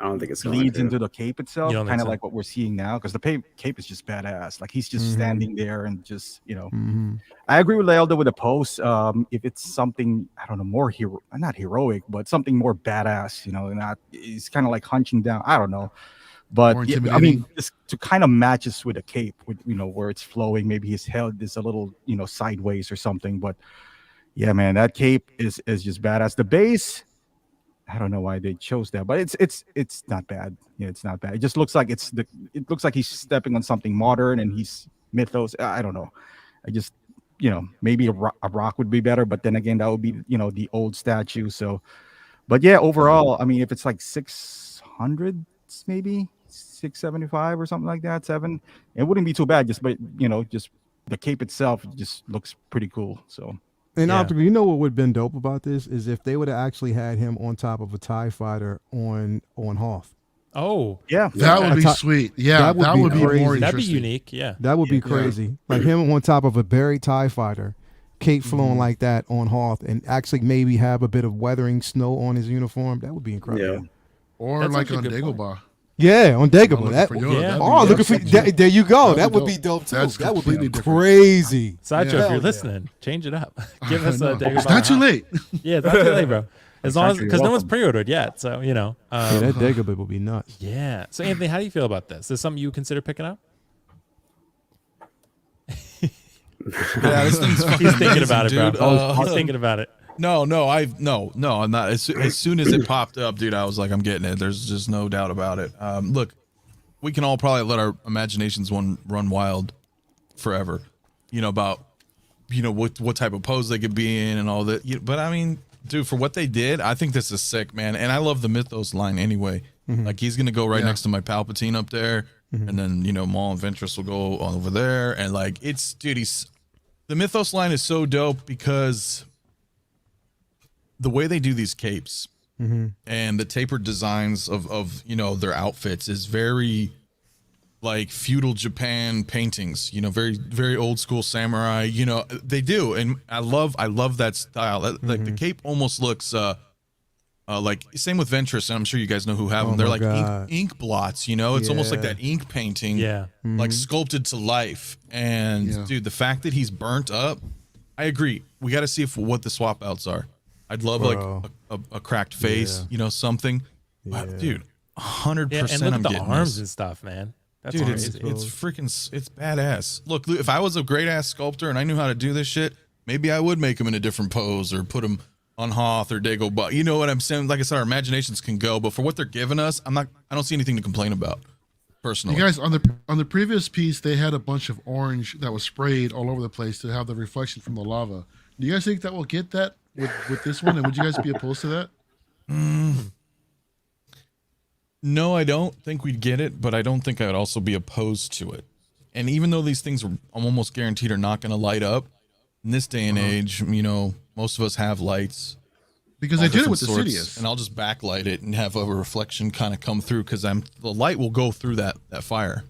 I don't think it's going bleeds to. into the cape itself, You don't think kind of so? like what we're seeing now. Because the cape is just badass. Like he's just standing there and just, I agree with Lealdo with the post. If it's something, I don't know, more not heroic, but something more badass, not he's kind of like hunching down. I don't know. But More yeah, I intimidating. mean, just to kind of matches with the cape, with where it's flowing. Maybe his head is a little, sideways or something. But yeah, man, that cape is just badass. The base, I don't know why they chose that, but it's not bad. Yeah, it's not bad. It just looks like it looks like he's stepping on something modern, and he's Mythos. I don't know. I just maybe a rock would be better, but then again, that would be the old statue. So, but yeah, overall, I mean, if it's like 600, maybe 675 or something like that, 7, it wouldn't be too bad. Just the cape itself just looks pretty cool. So. And Yeah. optically, you know what would have been dope about this is if they would have actually had him on top of a TIE fighter on Hoth. Oh, Yeah, That would be Atta- sweet. Yeah, that would that be would be more crazy. interesting. that'd be unique. Yeah. That would be crazy. Like him on top of a buried TIE fighter, cape flowing like that on Hoth, and actually maybe have a bit of weathering snow on his uniform. That would be incredible. Yeah. Or That's like actually on a good point. Dagobah. Yeah, on Dagobah. Looking That, for Yoda. yeah. That'd oh, be looking for awesome. there you go. That'd That be would be dope too. That's That would be completely different. crazy. Sideshow, Yeah. if you're Hell listening, change it up. Give I us a know. Dagobah It's not too Hot. late. Yeah, it's not too late, bro. As long as Gantry, because no one's welcome. pre-ordered yet, so Yeah, that Dagobah would be nuts. Yeah. So Anthony, how do you feel about this? Is this something you would consider picking up? Yeah, this thing's fucking He's thinking about it, amazing, bro. dude. He's thinking about it. No, I'm not. As soon as it popped up, dude, I was like, I'm getting it. There's just no doubt about it. Look, we can all probably let our imaginations run wild forever, about, what type of pose they could be in and all that. But I mean, dude, for what they did, I think this is sick, man. And I love the Mythos line anyway. Like he's gonna go right next to my Palpatine up there, and then Maul and Ventress will go over there, and like the Mythos line is so dope because the way they do these capes and the tapered designs of their outfits is very like feudal Japan paintings, very, very old school samurai, they do. And I love that style. Like the cape almost looks, like same with Ventress. And I'm sure you guys know who have them. Oh They're my like God. ink blots, it's almost like Yeah. that ink painting, Yeah. like sculpted to life. And Yeah. dude, the fact that he's burnt up, I agree. We got to see what the swap outs are. I'd love Bro. like a cracked face, something. Wow, dude, 100%. Yeah, and look I'm at the getting arms this. and stuff, man. That's Dude, crazy. it's freaking, it's badass. Look, if I was a great ass sculptor and I knew how to do this shit, maybe I would make him in a different pose or put him on Hoth or Dagobah. You know what I'm saying? Like I said, our imaginations can go, but for what they're giving us, I don't see anything to complain about, personally. You guys, on the previous piece, they had a bunch of orange that was sprayed all over the place to have the reflection from the lava. Do you guys think that will get that with this one? And would you guys be opposed to that? No, I don't think we'd get it, but I don't think I would also be opposed to it. And even though these things are almost guaranteed are not going to light up, in this day and age, most of us have lights. Because all they did it with different the sorts, Sidious. and I'll just backlight it and have a reflection kind of come through because the light will go through that fire.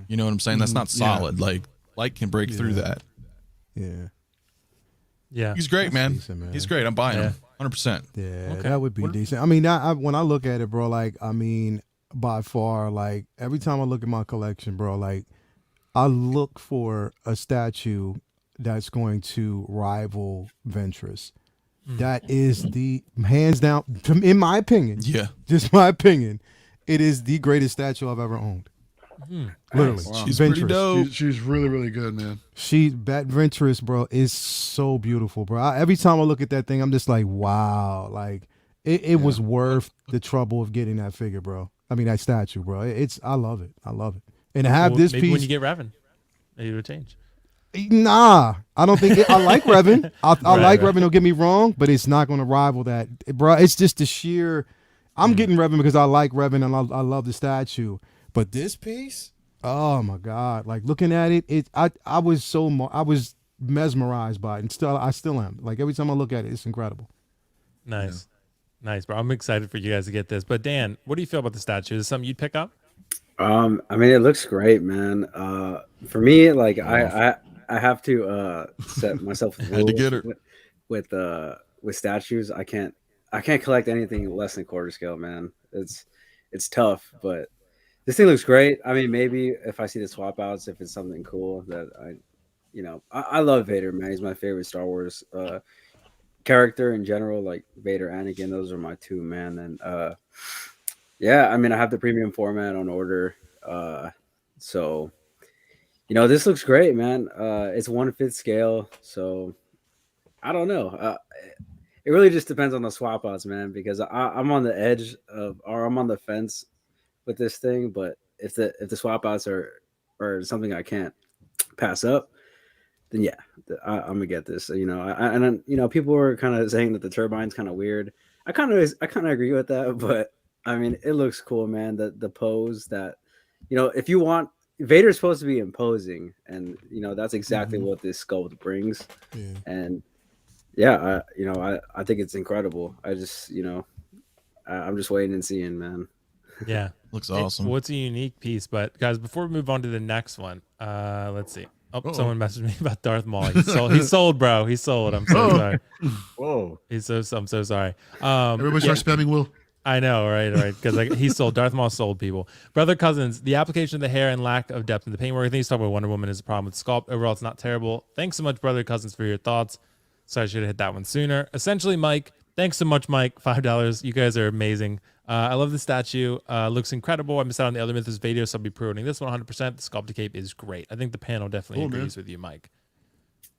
You know what I'm saying? That's not solid. Like light can break through that. Yeah. yeah. He's great, man. decent, man. He's great. I'm buying him 100%. Yeah, Okay. that would be decent. I mean, when I look at it, bro, like, I mean, by far, like, every time I look at my collection, bro, like, I look for a statue that's going to rival Ventress. That is the, hands down, in my opinion, Yeah. just my opinion, it is the greatest statue I've ever owned. Literally. Wow. She's pretty Ventress. dope. She's really, really good, man. That Ventress, bro, is so beautiful, bro. Every time I look at that thing, I'm just like, wow. Like, it was worth the trouble of getting that figure, bro. I mean, that statue, bro. I love it. I love it. And to have Well, this maybe piece. when you get Revan, maybe it'll change. Nah, I don't think I like Revan. I Right, like right. Revan. Don't get me wrong, but it's not going to rival that, bro. It's just the sheer. I'm getting Revan because I like Revan and I love the statue. But this piece, oh my god! Like looking at it, I was mesmerized by it, and I still am. Like every time I look at it, it's incredible. Nice. Nice, bro. I'm excited for you guys to get this. But Dan, what do you feel about the statue? Is it something you'd pick up? I mean, it looks great, man. For me, like I have to set myself Had to rules get her. with statues. I can't collect anything less than quarter scale, man. It's it's tough, but this thing looks great. I mean, maybe if I see the swap outs, if it's something cool that I love Vader, man. He's my favorite Star Wars character in general. Like Vader, Anakin, those are my two, man. And yeah, I mean, I have the premium format on order, so this looks great, man. It's 1/5 scale, so I don't know. It really just depends on the swap outs, man, because I'm on the edge or I'm on the fence with this thing. But if the swap outs are something I can't pass up, then yeah, I'm gonna get this. And then, people were kind of saying that the turbine's kind of weird. I kind of agree with that, but I mean, it looks cool, man. The pose that, if you want, Vader's supposed to be imposing, and that's exactly what this sculpt brings. Yeah. And yeah, I think it's incredible. I just, I'm just waiting and seeing, man. Yeah, Looks awesome. What's a unique piece? But guys, before we move on to the next one, let's see. Oh, someone messaged me about Darth Maul. He's sold, bro. He's sold. I'm so sorry. Whoa. I'm so sorry. Everybody start spamming Will. I know, right? Because he's sold. Darth Maul sold people. Brother Cousins, the application of the hair and lack of depth in the paintwork. I think he's talking about Wonder Woman is a problem with the sculpt. Overall, it's not terrible. Thanks so much, Brother Cousins, for your thoughts. So I should have hit that one sooner. Essentially, Mike, thanks so much, Mike. $5. You guys are amazing. I love the statue. Looks incredible. I missed out on the other Mythos video, so I'll be pre-ordering this one 100%. The sculpted cape is great. I think the panel definitely agrees with you, Mike.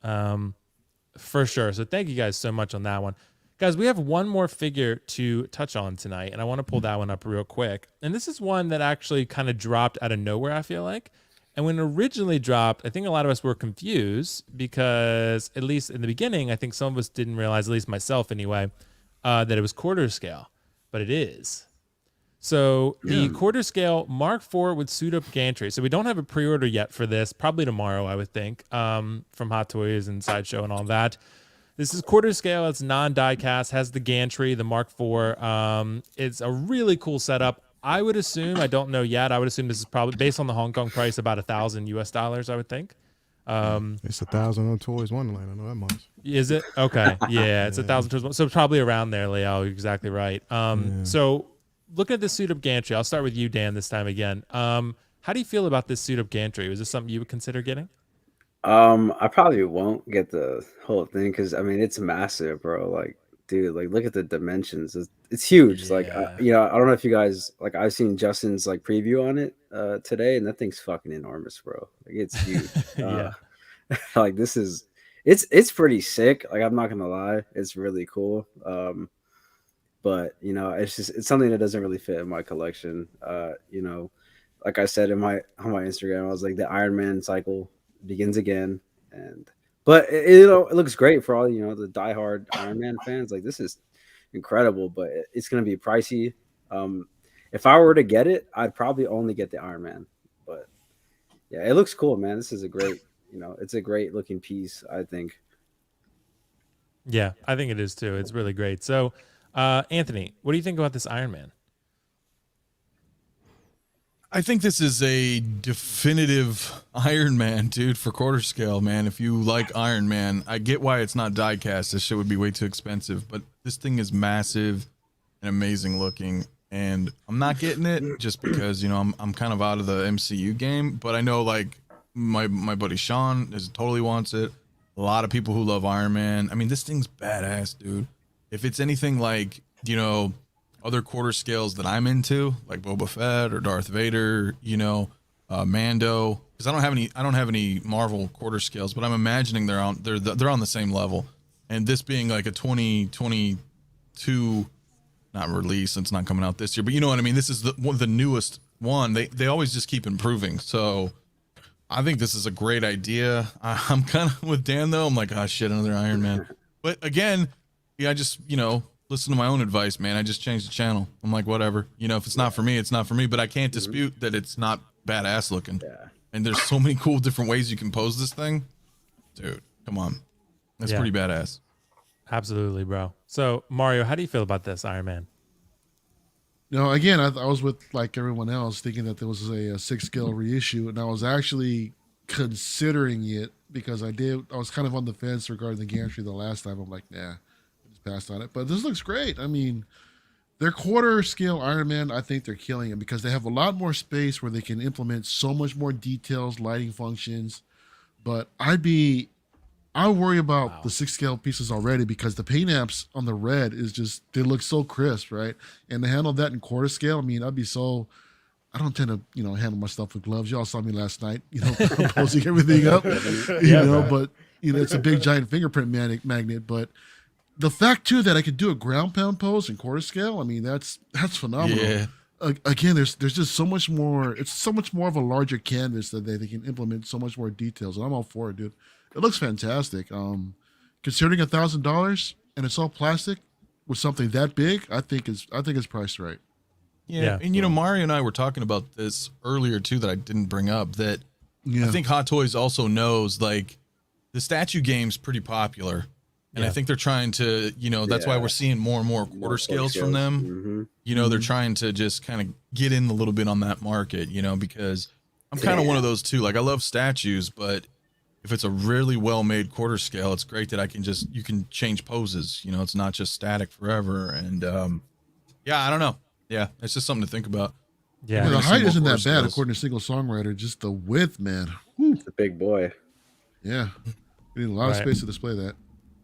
For sure. So thank you guys so much on that one. Guys, we have one more figure to touch on tonight, and I want to pull that one up real quick. And this is one that actually kind of dropped out of nowhere, I feel like. And when it originally dropped, I think a lot of us were confused because, at least in the beginning, I think some of us didn't realize, at least myself anyway, that it was quarter scale. But it is. So the quarter scale Mark IV would suit up Gantry. So we don't have a pre-order yet for this. Probably tomorrow, I would think, from Hot Toys and Sideshow and all that. This is quarter scale. It's non-die cast. Has the Gantry, the Mark IV. It's a really cool setup. I would assume, I don't know yet, I would assume this is probably, based on the Hong Kong price, about $1,000 US, I would think. It's 1,000 on Toys Wonderland. I know that much. Is it? Okay. Yeah, it's 1,000 Toys. So probably around there, Leo. You're exactly right. So looking at this suit up Gantry, I'll start with you, Dan, this time again. How do you feel about this suit up Gantry? Was this something you would consider getting? I probably won't get the whole thing because I mean it's massive, bro. Like, dude, like look at the dimensions. It's huge. Like, I don't know if you guys like. I've seen Justin's like preview on it today, and that thing's fucking enormous, bro. Like, it's huge. Like this is, it's pretty sick. Like, I'm not gonna lie, it's really cool. But it's something that doesn't really fit in my collection. Like I said on my Instagram, I was like, the Iron Man cycle begins again, but it looks great for all the diehard Iron Man fans. Like, this is incredible, but it's gonna be pricey. If I were to get it, I'd probably only get the Iron Man. But yeah, it looks cool, man. This is a great, it's a great looking piece, I think. Yeah, I think it is too. It's really great. So, Anthony, what do you think about this Iron Man? I think this is a definitive Iron Man, dude, for quarter scale, man. If you like Iron Man, I get why it's not die cast. This shit would be way too expensive, but this thing is massive and amazing looking. And I'm not getting it just because, I'm kind of out of the MCU game, but I know like my buddy Sean totally wants it. A lot of people who love Iron Man. I mean, this thing's badass, dude. If it's anything like, other quarter scales that I'm into, like Boba Fett or Darth Vader, Mando, because I don't have any Marvel quarter scales, but I'm imagining they're on the same level. And this being like a 2022 not release, it's not coming out this year, but you know what I mean. This is the newest one. They always just keep improving. So I think this is a great idea. I'm kind of with Dan though. I'm like, oh shit, another Iron Man. But again, I just listen to my own advice, man. I just changed the channel. I'm like, whatever. If it's not for me, it's not for me. But I can't dispute that it's not badass looking. Yeah. And there's so many cool different ways you can pose this thing. Dude, come on. That's pretty badass. Absolutely, bro. So, Mario, how do you feel about this Iron Man? Again, I was with like everyone else thinking that there was a 6 scale reissue, and I was actually considering it because I was kind of on the fence regarding the Gantry the last time. I'm like, nah. Passed on it, but this looks great. I mean, Their quarter scale Iron Man, I think they're killing it because they have a lot more space where they can implement so much more details, lighting functions. But I worry about the 6 scale pieces already because the paint apps on the red is just, they look so crisp, right? And to handle that in quarter scale, I mean, I don't tend to, handle my stuff with gloves. Y'all saw me last night, posing everything up, but it's a big giant fingerprint magnet. But the fact too that I could do a ground pound pose in quarter scale, I mean, that's phenomenal. Yeah. Again, there's just so much more. It's so much more of a larger canvas that they can implement so much more details, and I'm all for it, dude. It looks fantastic. Considering $1,000 and it's all plastic with something that big, I think it's priced right. Yeah. And Mario and I were talking about this earlier too that I didn't bring up. That I think Hot Toys also knows like the statue game's pretty popular. And I think they're trying to, that's why we're seeing more and more quarter scales from them. Mm-hmm. They're trying to just kind of get in a little bit on that market, because I'm kind of one of those too. Like I love statues, but if it's a really well-made quarter scale, it's great that you can change poses. It's not just static forever. And I don't know. Yeah, it's just something to think about. Yeah, the height isn't that bad according to Single Songwriter. Just the width, man. It's a big boy. Yeah, you need a lot of space to display that.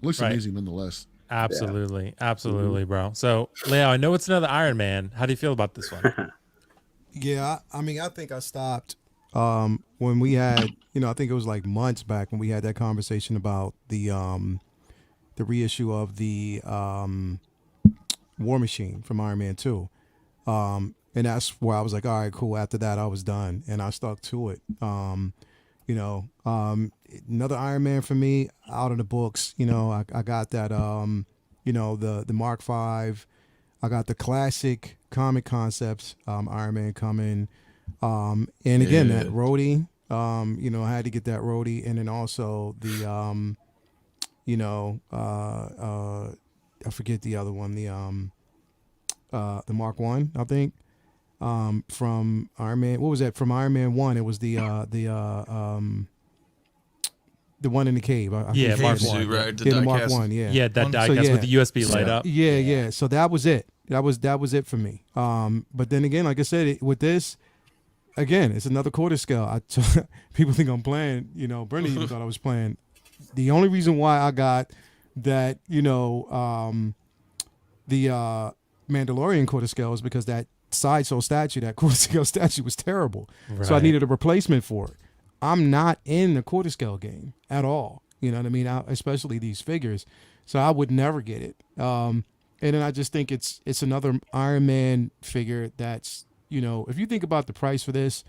Looks amazing nonetheless. Absolutely. Absolutely, bro. So, Leo, I know it's another Iron Man. How do you feel about this one? Yeah, I mean, I think I stopped when we had, I think it was like months back when we had that conversation about the reissue of the War Machine from Iron Man 2. And that's where I was like, all right, cool. After that, I was done, and I stuck to it. Another Iron Man for me out of the books. I got that. The Mark V. I got the classic comic concepts Iron Man coming. And again, that Rhodey. I had to get that Rhodey, and then also the I forget the other one. The Mark 1, I think. From Iron Man, what was that? From Iron Man 1, it was the one in the cave. Mark 1, right? The Mark 1, yeah, that diecast with the USB light up. Yeah. So that was it. That was it for me. But then again, like I said, with this, again, it's another quarter scale. People think I'm playing. Brendan even thought I was playing. The only reason why I got that, the Mandalorian quarter scale is because that sideshow statue, that quarter scale statue was terrible. Right. So I needed a replacement for it. I'm not in the quarter scale game at all. You know what I mean? Especially these figures. So I would never get it. And then I just think it's another Iron Man figure that's, if you think about the price for this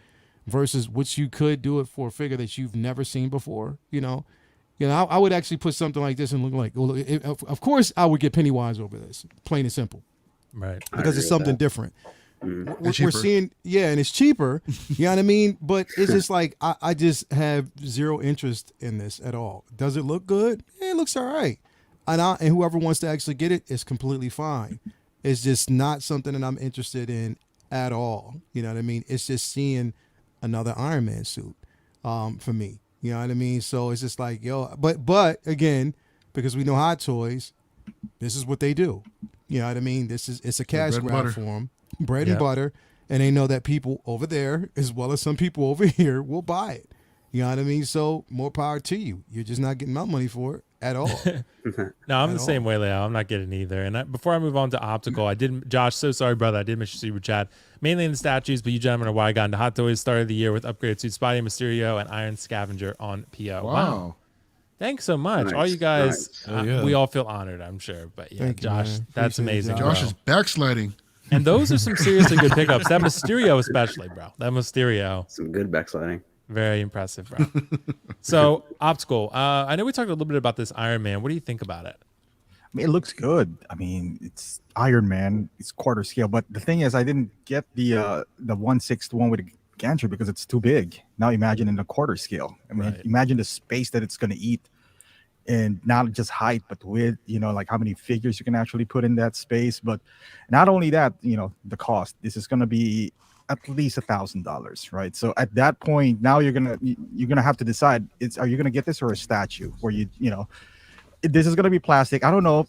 versus what you could do it for a figure that you've never seen before, I would actually put something like this and look like, well, of course I would get Pennywise over this, plain and simple. Right. Because it's something different. We're seeing, and it's cheaper. You know what I mean? But it's just like I just have zero interest in this at all. Does it look good? It looks all right. And whoever wants to actually get it is completely fine. It's just not something that I'm interested in at all. You know what I mean? It's just seeing another Iron Man suit for me. You know what I mean? So it's just like, but again, because we know Hot Toys, this is what they do. You know what I mean? It's a cash grab for them. Bread and butter, and they know that people over there, as well as some people over here, will buy it. You know what I mean? So more power to you. You're just not getting my money for it at all. No, I'm the same way, Leo. I'm not getting either. And before I move on to optical, Josh, so sorry, brother. I did miss your super chat. Mainly in the statues, but you gentlemen are why I got into Hot Toys. Started the year with upgraded suits, Spidey, Mysterio, and Iron Scavenger on PO. Wow. Thanks so much. Nice. All you guys, Nice. We all feel honored, I'm sure. But yeah, Josh, that's amazing. Josh is backsliding. And those are some seriously good pickups. That Mysterio especially, bro. That Mysterio. Some good backsliding. Very impressive, bro. So, optical. I know we talked a little bit about this Iron Man. What do you think about it? I mean, it looks good. I mean, it's Iron Man. It's quarter scale. But the thing is, I didn't get the 1/6 one with the Gantry because it's too big. Now imagine in the quarter scale. I mean, imagine the space that it's going to eat. And not just height, but width, like how many figures you can actually put in that space. But not only that, the cost. This is going to be at least $1,000, right? So at that point, now you're gonna have to decide: are you gonna get this or a statue? Where this is gonna be plastic. I don't know.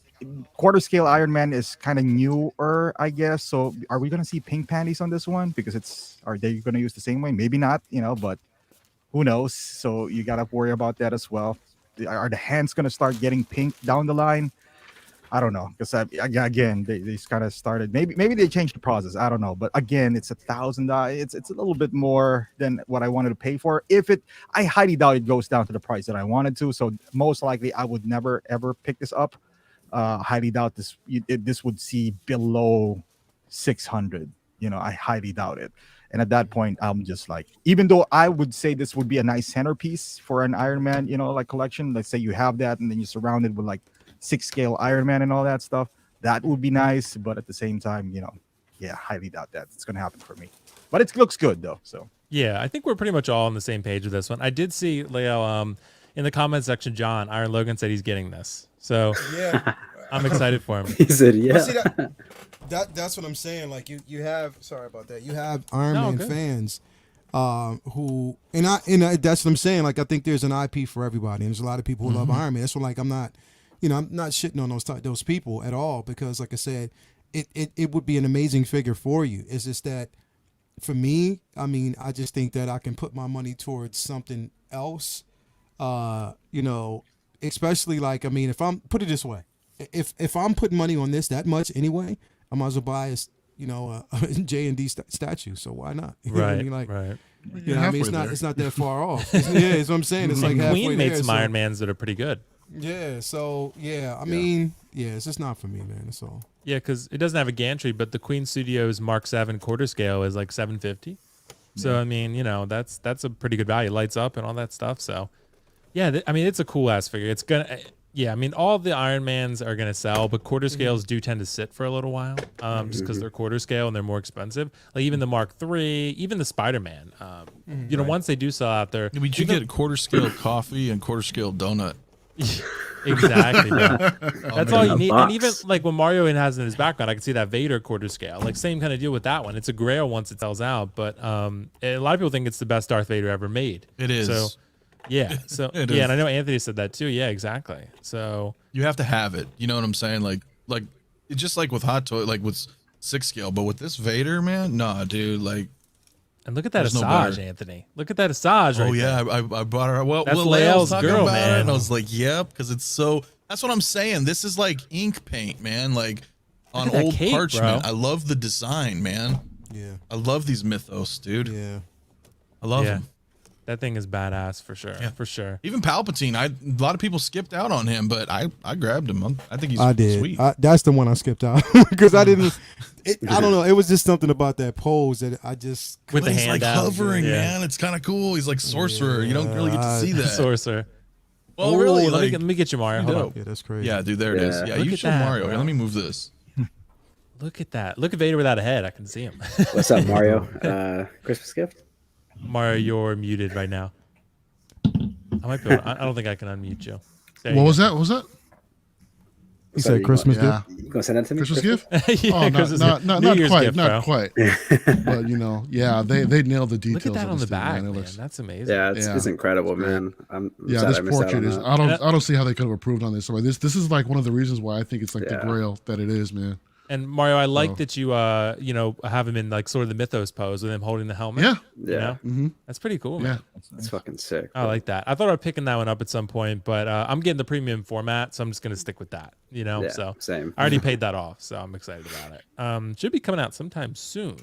Quarter scale Iron Man is kind of newer, I guess. So are we gonna see pink panties on this one? Because are they gonna use the same way? Maybe not, but who knows? So you gotta worry about that as well. Are the hands gonna start getting pink down the line? I don't know, because again, they kind of started. Maybe they changed the process. I don't know, but again, it's $1,000. It's a little bit more than what I wanted to pay for. I highly doubt it goes down to the price that I wanted to. So most likely, I would never ever pick this up. Highly doubt this would see below 600. I highly doubt it. And at that point, I'm just like, even though I would say this would be a nice centerpiece for an Iron Man, like collection. Let's say you have that, and then you're surrounded with like 6 scale Iron Man and all that stuff. That would be nice, but at the same time, highly doubt that it's gonna happen for me. But it looks good though. So yeah, I think we're pretty much all on the same page with this one. I did see Leo in the comment section, John Iron Logan said he's getting this, so Yeah. I'm excited for him. He said, "Yeah." But see, that's what I'm saying. Like you have, sorry about that. You have Iron Man good. fans who that's what I'm saying. Like I think there's an IP for everybody, and there's a lot of people who love Iron Man. That's what I'm not shitting on those people at all, because like I said, it would be an amazing figure for you. It's just that for me, I mean, I just think that I can put my money towards something else. Especially like, I mean, if I'm put it this way, if I'm putting money on this that much anyway, I might as well buy a J&D statue. So why not? You know what I mean? Like, Right. You know what I mean? It's not that far off. It's what I'm saying. It's like halfway Queen made there, some Iron Mans that are pretty good. Yeah. So yeah, I mean, it's just not for me, man. That's all. Yeah, because it doesn't have a gantry, but the Queen Studios Mark 7 quarter scale is like $750. So I mean, that's a pretty good value. Lights up and all that stuff. So yeah, I mean, it's a cool ass figure. It's gonna. Yeah, I mean, all the Iron Mans are going to sell, but quarter scales do tend to sit for a little while, just because they're quarter scale and they're more expensive. Like even the Mark III, even the Spider-Man, once they do sell out there. We should get quarter scale coffee and quarter scale donut. Exactly, bro. That's all you need. box. And even like when Mario has in his background, I can see that Vader quarter scale. Like same kind of deal with that one. It's a grail once it sells out, but a lot of people think it's the best Darth Vader ever made. It is. So yeah. So It yeah, is. and I know Anthony said that too. Yeah, exactly. So You have to have it. You know what I'm saying? Like it's just like with Hot Toy, like with 6 scale, but with this Vader, man, nah, dude. Like, and look at that There's no Asajj, better. Anthony. Look at that Asajj right oh yeah, there. I bought her. Well, That's Leia was Leia's talking girl, about man. it, and I was like, yep, because it's so. That's what I'm saying. This is like ink paint, man. Like on at that old cape, parchment. bro. I love the design, man. Yeah. I love these Mythos, dude. Yeah. I love Yeah. them. That thing is badass for sure. Yeah. For sure. Even Palpatine, a lot of people skipped out on him, but I grabbed him. I think he's I did. sweet. That's the one I skipped out because I didn't. I don't know. It was just something about that pose that I just. With the he's hand like out. hovering, Yeah. man. It's kind of cool. He's like sorcerer. You don't really get to see that. Sorcerer. Well, really, let, like, let me get you Mario. Hold dope. on. Yeah, that's crazy. yeah, dude, there it is. Yeah. Yeah, Look you at show that, Mario. bro. Here, let me move this. Look at that. Look at Vader without a head. I can see him. What's up, Mario? Christmas gift? Mario, you're muted right now. I might be able I don't think I can unmute you. There What you was that? What was that? He said Christmas Yeah. gift. You gonna send that to me? Christmas gift? go. Yeah, Oh, Christmas gift. not New Year's quite, gift, not bro. quite. But yeah, they nailed the details. Look at that of on this the thing, back, man. It man. looks, That's amazing. Yeah, it's incredible, man. I'm yeah, sad this I missed out portrait on is. that. I don't see how they could have improved on this. So this is like one of the reasons why I think it's like the Yeah. grail that it is, man. And Mario, I like Oh. that you have him in like sort of the Mythos pose with him holding the helmet. Yeah, You know? hmm That's pretty cool, yeah. man. It's fucking sick. I like that. I thought I'd picking that one up at some point, but I'm getting the premium format, so I'm just gonna stick with that. Yeah, So same. I already paid that off, so I'm excited about it. Should be coming out sometime soon.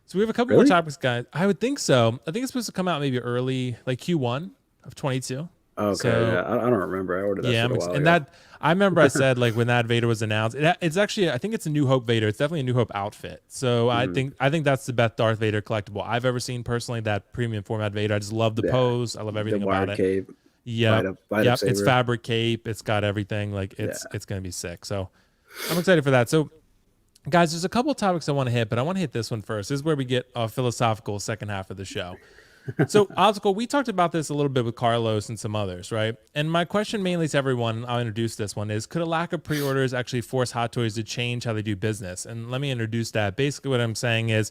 So we have a couple more Really? topics, guys. I would think so. I think it's supposed to come out maybe early, like Q1 of 22. Okay, So- yeah, I don't remember. I ordered that Yeah, shit a while and ago. that I remember I said like when that Vader was announced, it's actually I think it's a New Hope Vader. It's definitely a New Hope outfit. So I think that's the best Darth Vader collectible I've ever seen personally. That premium format Vader. I just love the Yeah. pose. I love everything the about wired it. cape. Yeah, light up yep. It's saber. fabric cape. It's got everything. Like it's gonna be sick. So I'm excited for that. So guys, there's a couple of topics I want to hit, but I want to hit this one first. This is where we get a philosophical second half of the show. So, Optical, we talked about this a little bit with Carlos and some others, right? And my question mainly to everyone, I'll introduce this one, is could a lack of pre-orders actually force Hot Toys to change how they do business? And let me introduce that. Basically, what I'm saying is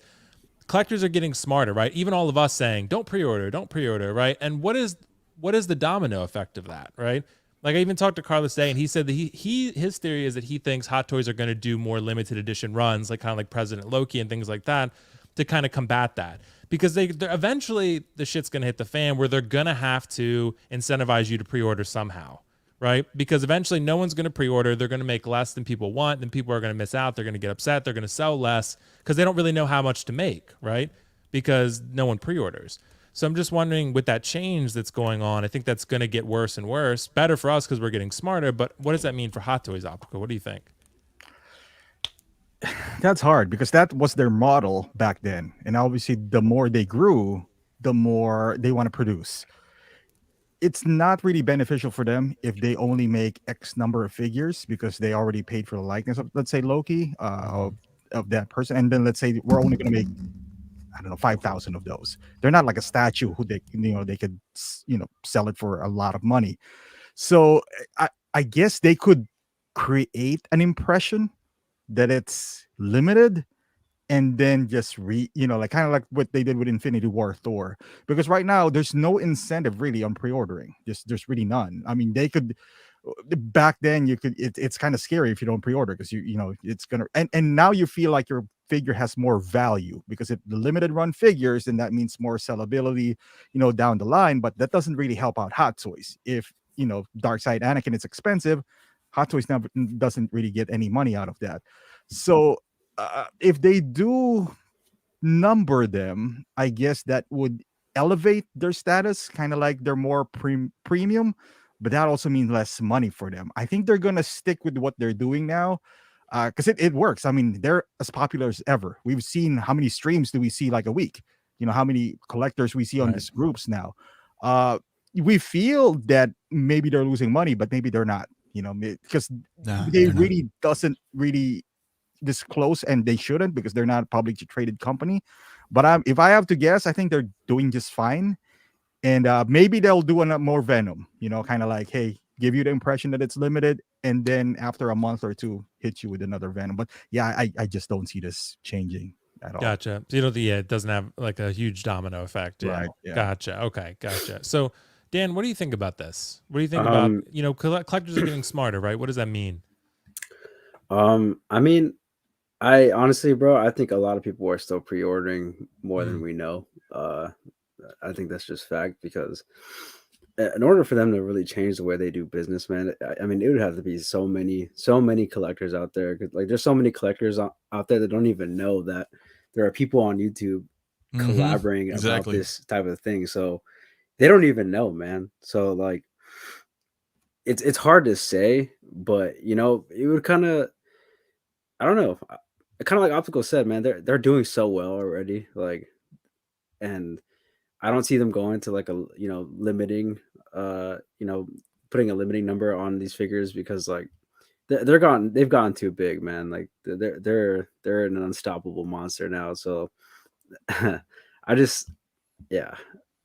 collectors are getting smarter, right? Even all of us saying, don't pre-order, right? And what is the domino effect of that, right? Like I even talked to Carlos today, and he said that his theory is that he thinks Hot Toys are going to do more limited edition runs, like kind of like President Loki and things like that, to kind of combat that. Because they're eventually the shit's going to hit the fan where they're going to have to incentivize you to pre-order somehow, right? Because eventually no one's going to pre-order. They're going to make less than people want. Then people are going to miss out. They're going to get upset. They're going to sell less because they don't really know how much to make, right? Because no one pre-orders. So I'm just wondering, with that change that's going on, I think that's going to get worse and worse. Better for us because we're getting smarter, but what does that mean for Hot Toys Optical? What do you think? That's hard because that was their model back then. And obviously, the more they grew, the more they want to produce. It's not really beneficial for them if they only make X number of figures because they already paid for the likeness of, let's say, Loki, of that person. And then let's say we're only going to make, I don't know, 5,000 of those. They're not like a statue who they could, sell it for a lot of money. So I guess they could create an impression that it's limited and then just like kind of like what they did with Infinity War Thor, because right now there's no incentive really on pre-ordering. There's really none. I mean, they could back then you could, it's kind of scary if you don't pre-order because it's gonna, and now you feel like your figure has more value because if the limited run figures, then that means more sellability down the line, but that doesn't really help out Hot Toys. If Darkseid Anakin is expensive, Hot Toys never doesn't really get any money out of that. So if they do number them, I guess that would elevate their status, kind of like they're more premium, but that also means less money for them. I think they're gonna stick with what they're doing now because it works. I mean, they're as popular as ever. We've seen how many streams do we see like a week? How many collectors we see on these groups now. We feel that maybe they're losing money, but maybe they're not. Because they really doesn't really disclose, and they shouldn't because they're not a publicly traded company. But if I have to guess, I think they're doing just fine. And maybe they'll do more Venom, kind of like, hey, give you the impression that it's limited, and then after a month or two, hit you with another Venom. But yeah, I just don't see this changing at all. Gotcha. So it doesn't have like a huge domino effect. Yeah. Right. Yeah. Gotcha. Okay. Gotcha. So Dan, what do you think about this? What do you think about, collectors are getting smarter, right? What does that mean? I mean, I honestly, bro, I think a lot of people are still pre-ordering more than we know. I think that's just fact because in order for them to really change the way they do business, man, I mean, it would have to be so many collectors out there. Like there's so many collectors out there that don't even know that there are people on YouTube collaborating about this type of thing. So they don't even know, man. So like, it's hard to say, but it would kind of, I don't know, kind of like Optical said, man, they're doing so well already, like, and I don't see them going to like a limiting, putting a limiting number on these figures because like they've gone too big, man. Like they're an unstoppable monster now. So I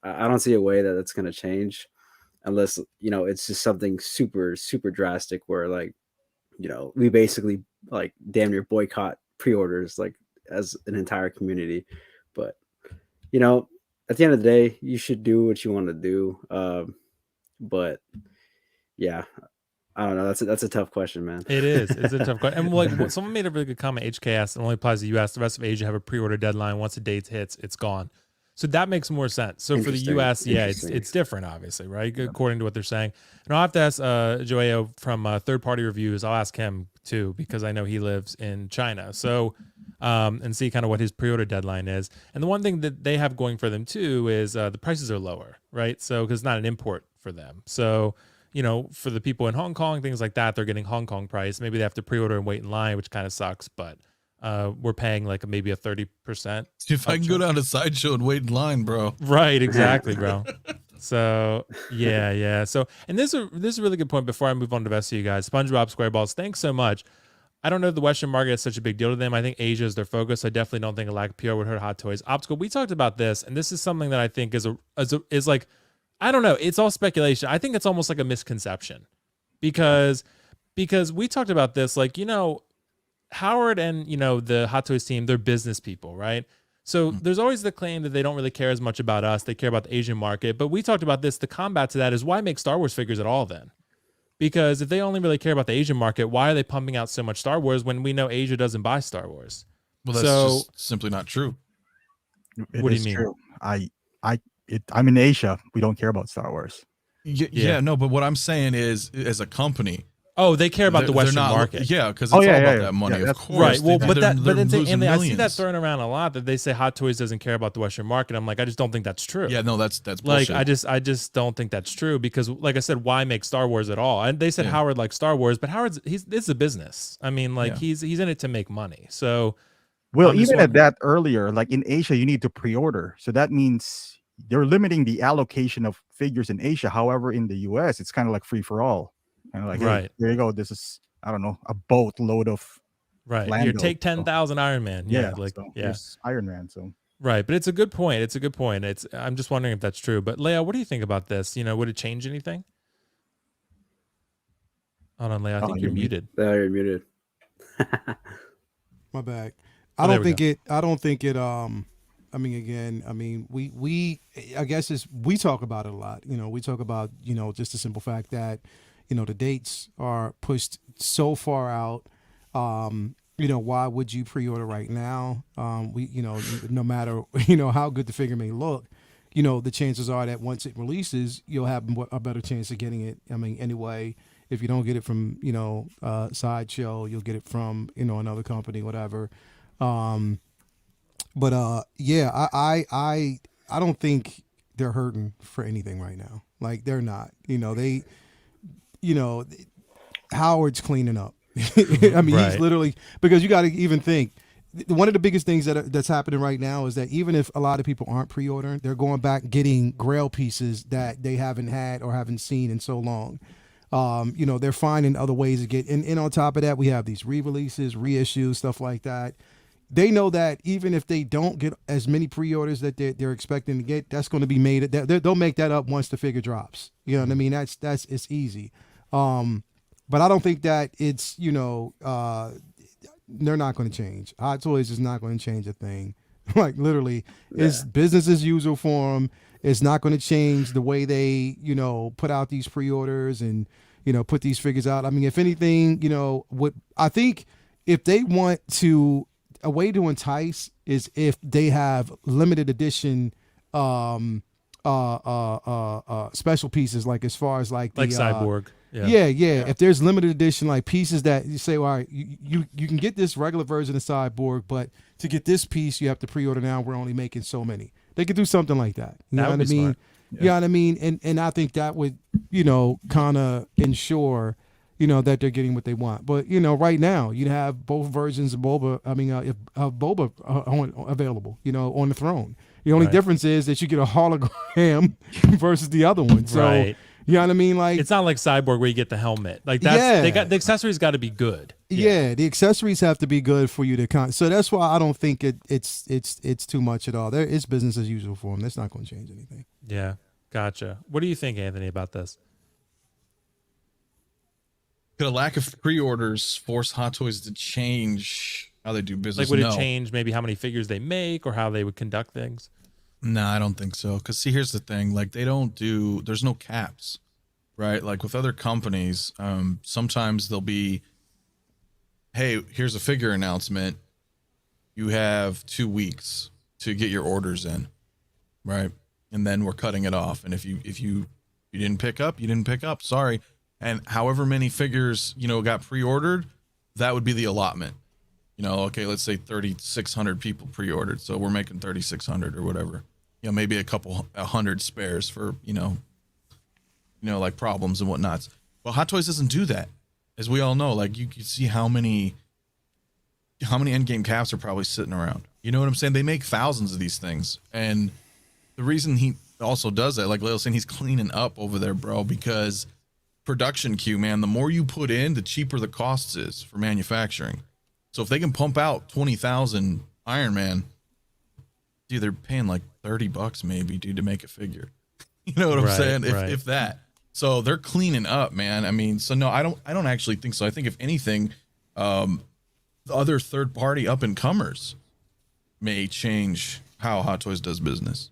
don't see a way that that's gonna change unless it's just something super super drastic where like we basically like damn near boycott pre-orders like as an entire community. But at the end of the day, you should do what you want to do. But yeah, I don't know. That's a tough question, man. It is. It's a tough question. And like someone made a really good comment. HKS, it only applies to the US. The rest of Asia have a pre-order deadline. Once the date hits, it's gone. So that makes more sense. So for the US, yeah, it's different, obviously, right? Yeah. According to what they're saying. And I'll have to ask Joao from Third Party Reviews. I'll ask him too, because I know he lives in China. So, and see kind of what his pre-order deadline is. And the one thing that they have going for them too is the prices are lower, right? So, because it's not an import for them. So, for the people in Hong Kong, things like that, they're getting Hong Kong price. Maybe they have to pre-order and wait in line, which kind of sucks, but we're paying like maybe a 30%. If I can go down to Sideshow and wait in line, bro. Right, exactly, bro. So yeah. So, and this is a really good point before I move on to the rest of you guys. SpongeBob SquareBalls, thanks so much. I don't know if the Western market is such a big deal to them. I think Asia is their focus. I definitely don't think a lack of PR would hurt Hot Toys. Optical, we talked about this, and this is something that I think is like, I don't know, it's all speculation. I think it's almost like a misconception because we talked about this, like, Howard and, the Hot Toys team, they're business people, right? So there's always the claim that they don't really care as much about us. They care about the Asian market. But we talked about this. The combat to that is why make Star Wars figures at all then? Because if they only really care about the Asian market, why are they pumping out so much Star Wars when we know Asia doesn't buy Star Wars? Well, that's just simply not true. What do you mean? True. I'm in Asia. We don't care about Star Wars. Yeah, no, but what I'm saying is, as a company, oh, they care about the Western market. Yeah, because it's all about that money, Yeah, of course. Right. Well, They're losing I see that millions. thrown around a lot that they say Hot Toys doesn't care about the Western market. I'm like, I just don't think that's true. Yeah, no, that's like bullshit. I just don't think that's true because, like I said, why make Star Wars at all? And they said Howard likes Star Wars, but it's a business. I mean, like he's in it to make money. So, Well, even at that earlier, like in Asia, you need to pre-order. So that means they're limiting the allocation of figures in Asia. However, in the US, it's kind of like free for all. Kind of like, right, hey, there you go. This is, I don't know, a boatload of You take 10,000 Iron Man. Yeah, like so there's Iron Man. So right, but it's a good point. It's a good point. I'm just wondering if that's true. But Leia, what do you think about this? You know, would it change anything? Hold on, Leia. I think you're muted. Yeah, you're muted. My bad. I don't think it. I mean, again, I mean, I guess we talk about it a lot. You know, we talk about, you know, just the simple fact that, you know, the dates are pushed so far out. You know, why would you pre-order right now? You know, no matter, you know, how good the figure may look, you know, the chances are that once it releases, you'll have a better chance of getting it. I mean, anyway, if you don't get it from, you know, Sideshow, you'll get it from, you know, another company, whatever. But yeah, I don't think they're hurting for anything right now. Like, they're not. Howard's cleaning up. I mean, he's literally, because you got to even think, one of the biggest things that's happening right now is that even if a lot of people aren't pre-ordering, they're going back getting Grail pieces that they haven't had or haven't seen in so long. They're finding other ways to get, and on top of that, we have these re-releases, reissues, stuff like that. They know that even if they don't get as many pre-orders that they're expecting to get, that's going to be made. They'll make that up once the figure drops. You know what I mean? It's easy. But I don't think that it's, they're not going to change. Hot Toys is not going to change a thing. Like, literally, it's business as usual for them. It's not going to change the way they, put out these pre-orders and, put these figures out. I mean, if anything, what I think, if they want to, a way to entice is if they have limited edition special pieces, like as far as like Cyborg. Yeah. If there's limited edition like pieces that you say, all right, you can get this regular version of Cyborg, but to get this piece you have to pre-order now. We're only making so many. They could do something like that. You know what I mean? Smart. Yeah. You know what I mean? And I think that would, kind of ensure, that they're getting what they want. But, right now you have both versions of Boba. I mean, Boba available, on the throne. The only difference is that you get a hologram versus the other one. So, you know what I mean? Like, it's not like Cyborg where you get the helmet. Like, they got the accessories got to be good. Yeah, the accessories have to be good for you to so that's why I don't think it's too much at all. It's business as usual for them. That's not going to change anything. Yeah, gotcha. What do you think, Anthony, about this? Could a lack of pre-orders force Hot Toys to change how they do business? Like, would it change maybe how many figures they make or how they would conduct things? No, I don't think so. Because, see, here's the thing. Like, there's no caps, right? Like, with other companies, sometimes they'll be, hey, here's a figure announcement. You have 2 weeks to get your orders in, right? And then we're cutting it off. And if you didn't pick up, you didn't pick up. Sorry. And however many figures, got pre-ordered, that would be the allotment. Okay, let's say 3,600 people pre-ordered. So we're making 3,600 or whatever. Maybe a hundred spares for, like problems and whatnots. Well, Hot Toys doesn't do that. As we all know, like, you can see how many endgame caps are probably sitting around. You know what I'm saying? They make thousands of these things. And the reason he also does that, like Leo saying, he's cleaning up over there, bro, because production queue, man, the more you put in, the cheaper the cost is for manufacturing. So if they can pump out 20,000 Iron Man, dude, they're paying like $30 maybe, dude, to make a figure. You know what I'm saying? If that. So they're cleaning up, man. I mean, so no, I don't actually think so. I think if anything, the other third party up and comers may change how Hot Toys does business.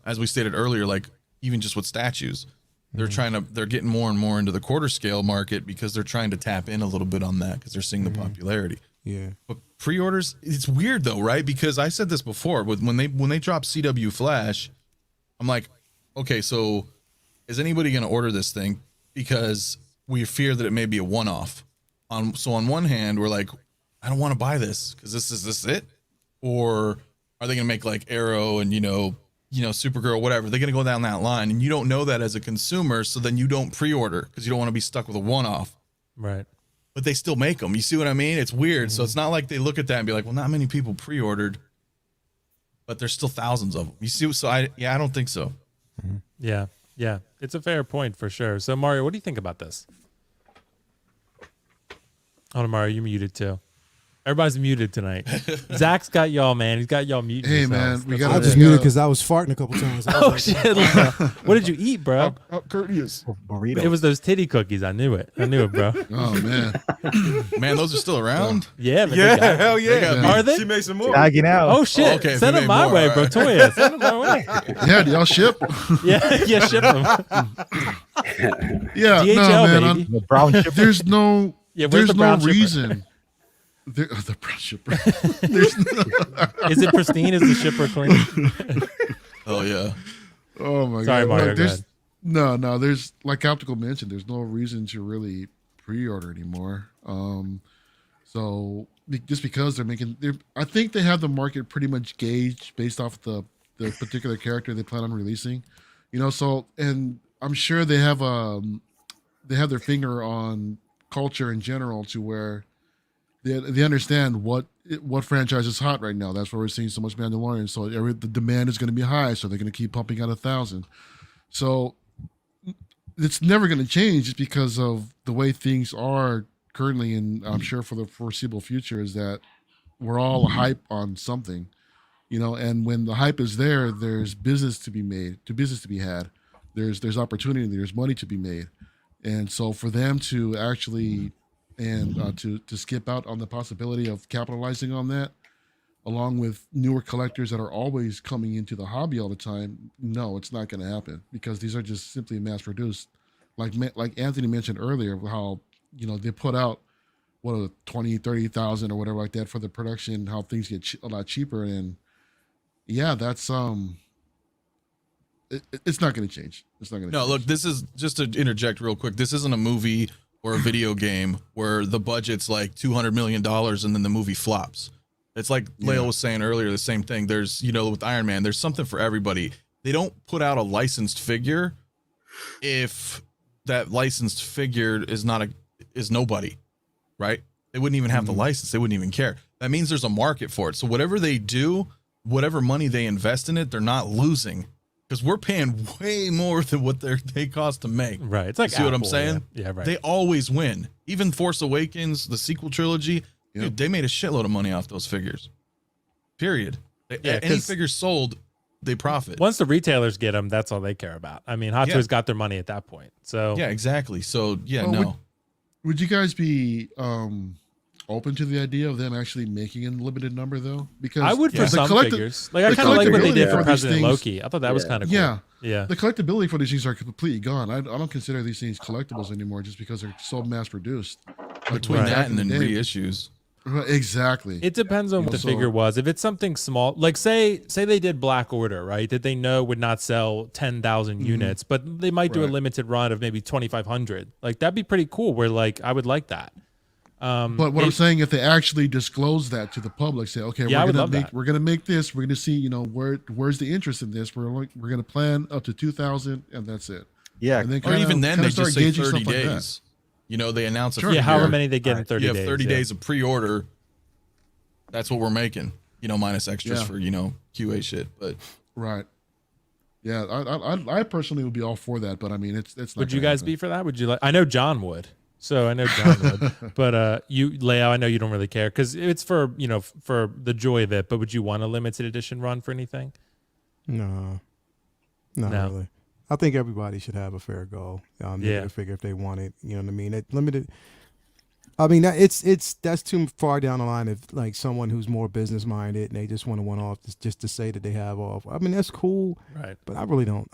As we stated earlier, like, even just with statues, they're getting more and more into the quarter scale market because they're trying to tap in a little bit on that because they're seeing the popularity. Yeah. But pre-orders, it's weird though, right? Because I said this before with when they drop CW Flash, I'm like, okay, so is anybody going to order this thing? Because we fear that it may be a one-off. So on one hand, we're like, I don't want to buy this because this it? Or are they going to make like Arrow and, Supergirl, whatever? They're going to go down that line, and you don't know that as a consumer, so then you don't pre-order because you don't want to be stuck with a one-off. Right. But they still make them. You see what I mean? It's weird. So it's not like they look at that and be like, well, not many people pre-ordered, but there's still thousands of them. You see? So I don't think so. Yeah. Yeah. It's a fair point for sure. So Mario, what do you think about this? Oh, Mario, you're muted too. Everybody's muted tonight. Zach's got y'all, man. He's got y'all muted. Hey, man, we got. I just muted because I was farting a couple times. Oh shit! What did you eat, bro? How courteous. Burrito. It was those titty cookies. I knew it, bro. Oh man, Man, those are still around. Yeah, man. Yeah, hell yeah. Are they? She made some more. Tagging out. Oh shit! Oh, okay, Send if them you my made way, more, bro. all right. Toya, send them my way. yeah, do y'all ship? Yeah, ship them. Yeah, DHL, no, man. baby. The brown chip. There's no, Yeah, where's there's the no brown shipper? reason. The brown shipper. There's no, Is it pristine? Is the shipper clean? Oh yeah. oh my Sorry, god. Mario, Look, go there's ahead. no. There's like Optical mentioned. There's no reason to really pre-order anymore. So just because I think they have the market pretty much gauged based off the particular character they plan on releasing. So and I'm sure they have their finger on culture in general to where they understand what franchise is hot right now. That's why we're seeing so much Mandalorian. So the demand is going to be high. So they're going to keep pumping out 1,000. So it's never going to change just because of the way things are currently, and I'm sure for the foreseeable future, is that we're all hype on something, and when the hype is there, there's business to be had. There's opportunity, there's money to be made. And so for them to actually to skip out on the possibility of capitalizing on that, along with newer collectors that are always coming into the hobby all the time, no, it's not going to happen because these are just simply mass produced. Like Anthony mentioned earlier, how they put out 20,000-30,000 or whatever like that for the production, how things get a lot cheaper, and yeah, that's it's not going to change. It's not going to. No, look, this is just to interject real quick. This isn't a movie or a video game where the budget's like $200 million and then the movie flops. It's like Leo was saying earlier, the same thing. There's, with Iron Man, there's something for everybody. They don't put out a licensed figure if that licensed figure is nobody, right? They wouldn't even have the license. They wouldn't even care. That means there's a market for it. So whatever they do, whatever money they invest in it, they're not losing. Because we're paying way more than what they cost to make. Right. It's like see what I'm Apple, saying? Yeah, right. They always win. Even Force Awakens, the sequel trilogy, dude, they made a shitload of money off those figures. Period. Any figures sold, they profit. Once the retailers get them, that's all they care about. I mean, Hot Toys got their money at that point. So yeah, exactly. So Would you guys be open to the idea of them actually making a limited number though? Because I would for some figures. Like I kind of like what they did for President Loki. I thought that was kind of cool. Yeah. The collectability for these things are completely gone. I don't consider these things collectibles anymore just because they're so mass produced. Between that and then reissues. Exactly. It depends on what the figure was. If it's something small, like say they did Black Order, right? That they know would not sell 10,000 units, but they might do a limited run of maybe 2,500. Like that'd be pretty cool. Where like I would like that. But what I'm saying, if they actually disclose that to the public, say, okay, we're gonna make this. We're gonna see, where's the interest in this. We're gonna plan up to 2,000, and that's it. Yeah. And then or even then they just say 30 days. They announce however many they get in 30 days. You have 30 days of pre-order. That's what we're making. Minus extras for QA shit. But right. Yeah, I personally would be all for that, but I mean, it's not. Would you guys be for that? Would you like? I know John would. So I know John would, but you, Leo, I know you don't really care because it's for for the joy of it. But would you want a limited edition run for anything? No, not really. I think everybody should have a fair go. To figure if they want it. You know what I mean? It limited. I mean that's too far down the line. If like someone who's more business minded and they just want to one off just to say that they have off. I mean that's cool, right? But I really don't.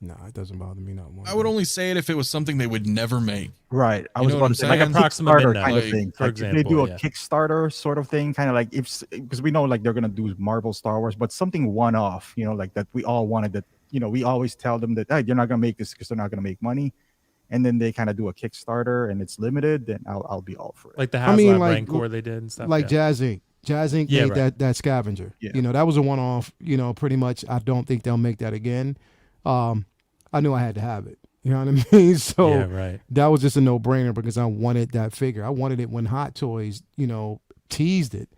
No, it doesn't bother me not one. I would only say it if it was something they would never make. Right. I You was know about what to I'm say like a saying? Approximate Kickstarter Midnight, kind of like, thing. for Like if they do a example, Kickstarter sort of thing, kind of like if because we know like they're gonna do Marvel, Star Wars, but something one-off, you know, like that we all wanted. That you know, we always tell them that hey, you're not gonna make this because they're not gonna make money, and then they kind of do a Kickstarter and it's limited. Then I'll be all for it. Like the I mean, HasLab like- Rancor they did and stuff. like yeah. Jazz Inc. Jazz Inc. Yeah, made right. that scavenger. Yeah. You know, that was a one-off. You know, pretty much. I don't think they'll make that again. I knew I had to have it. You know what I mean? So Yeah, right. that was just a no-brainer because I wanted that figure. I wanted it when Hot Toys, you know, teased it.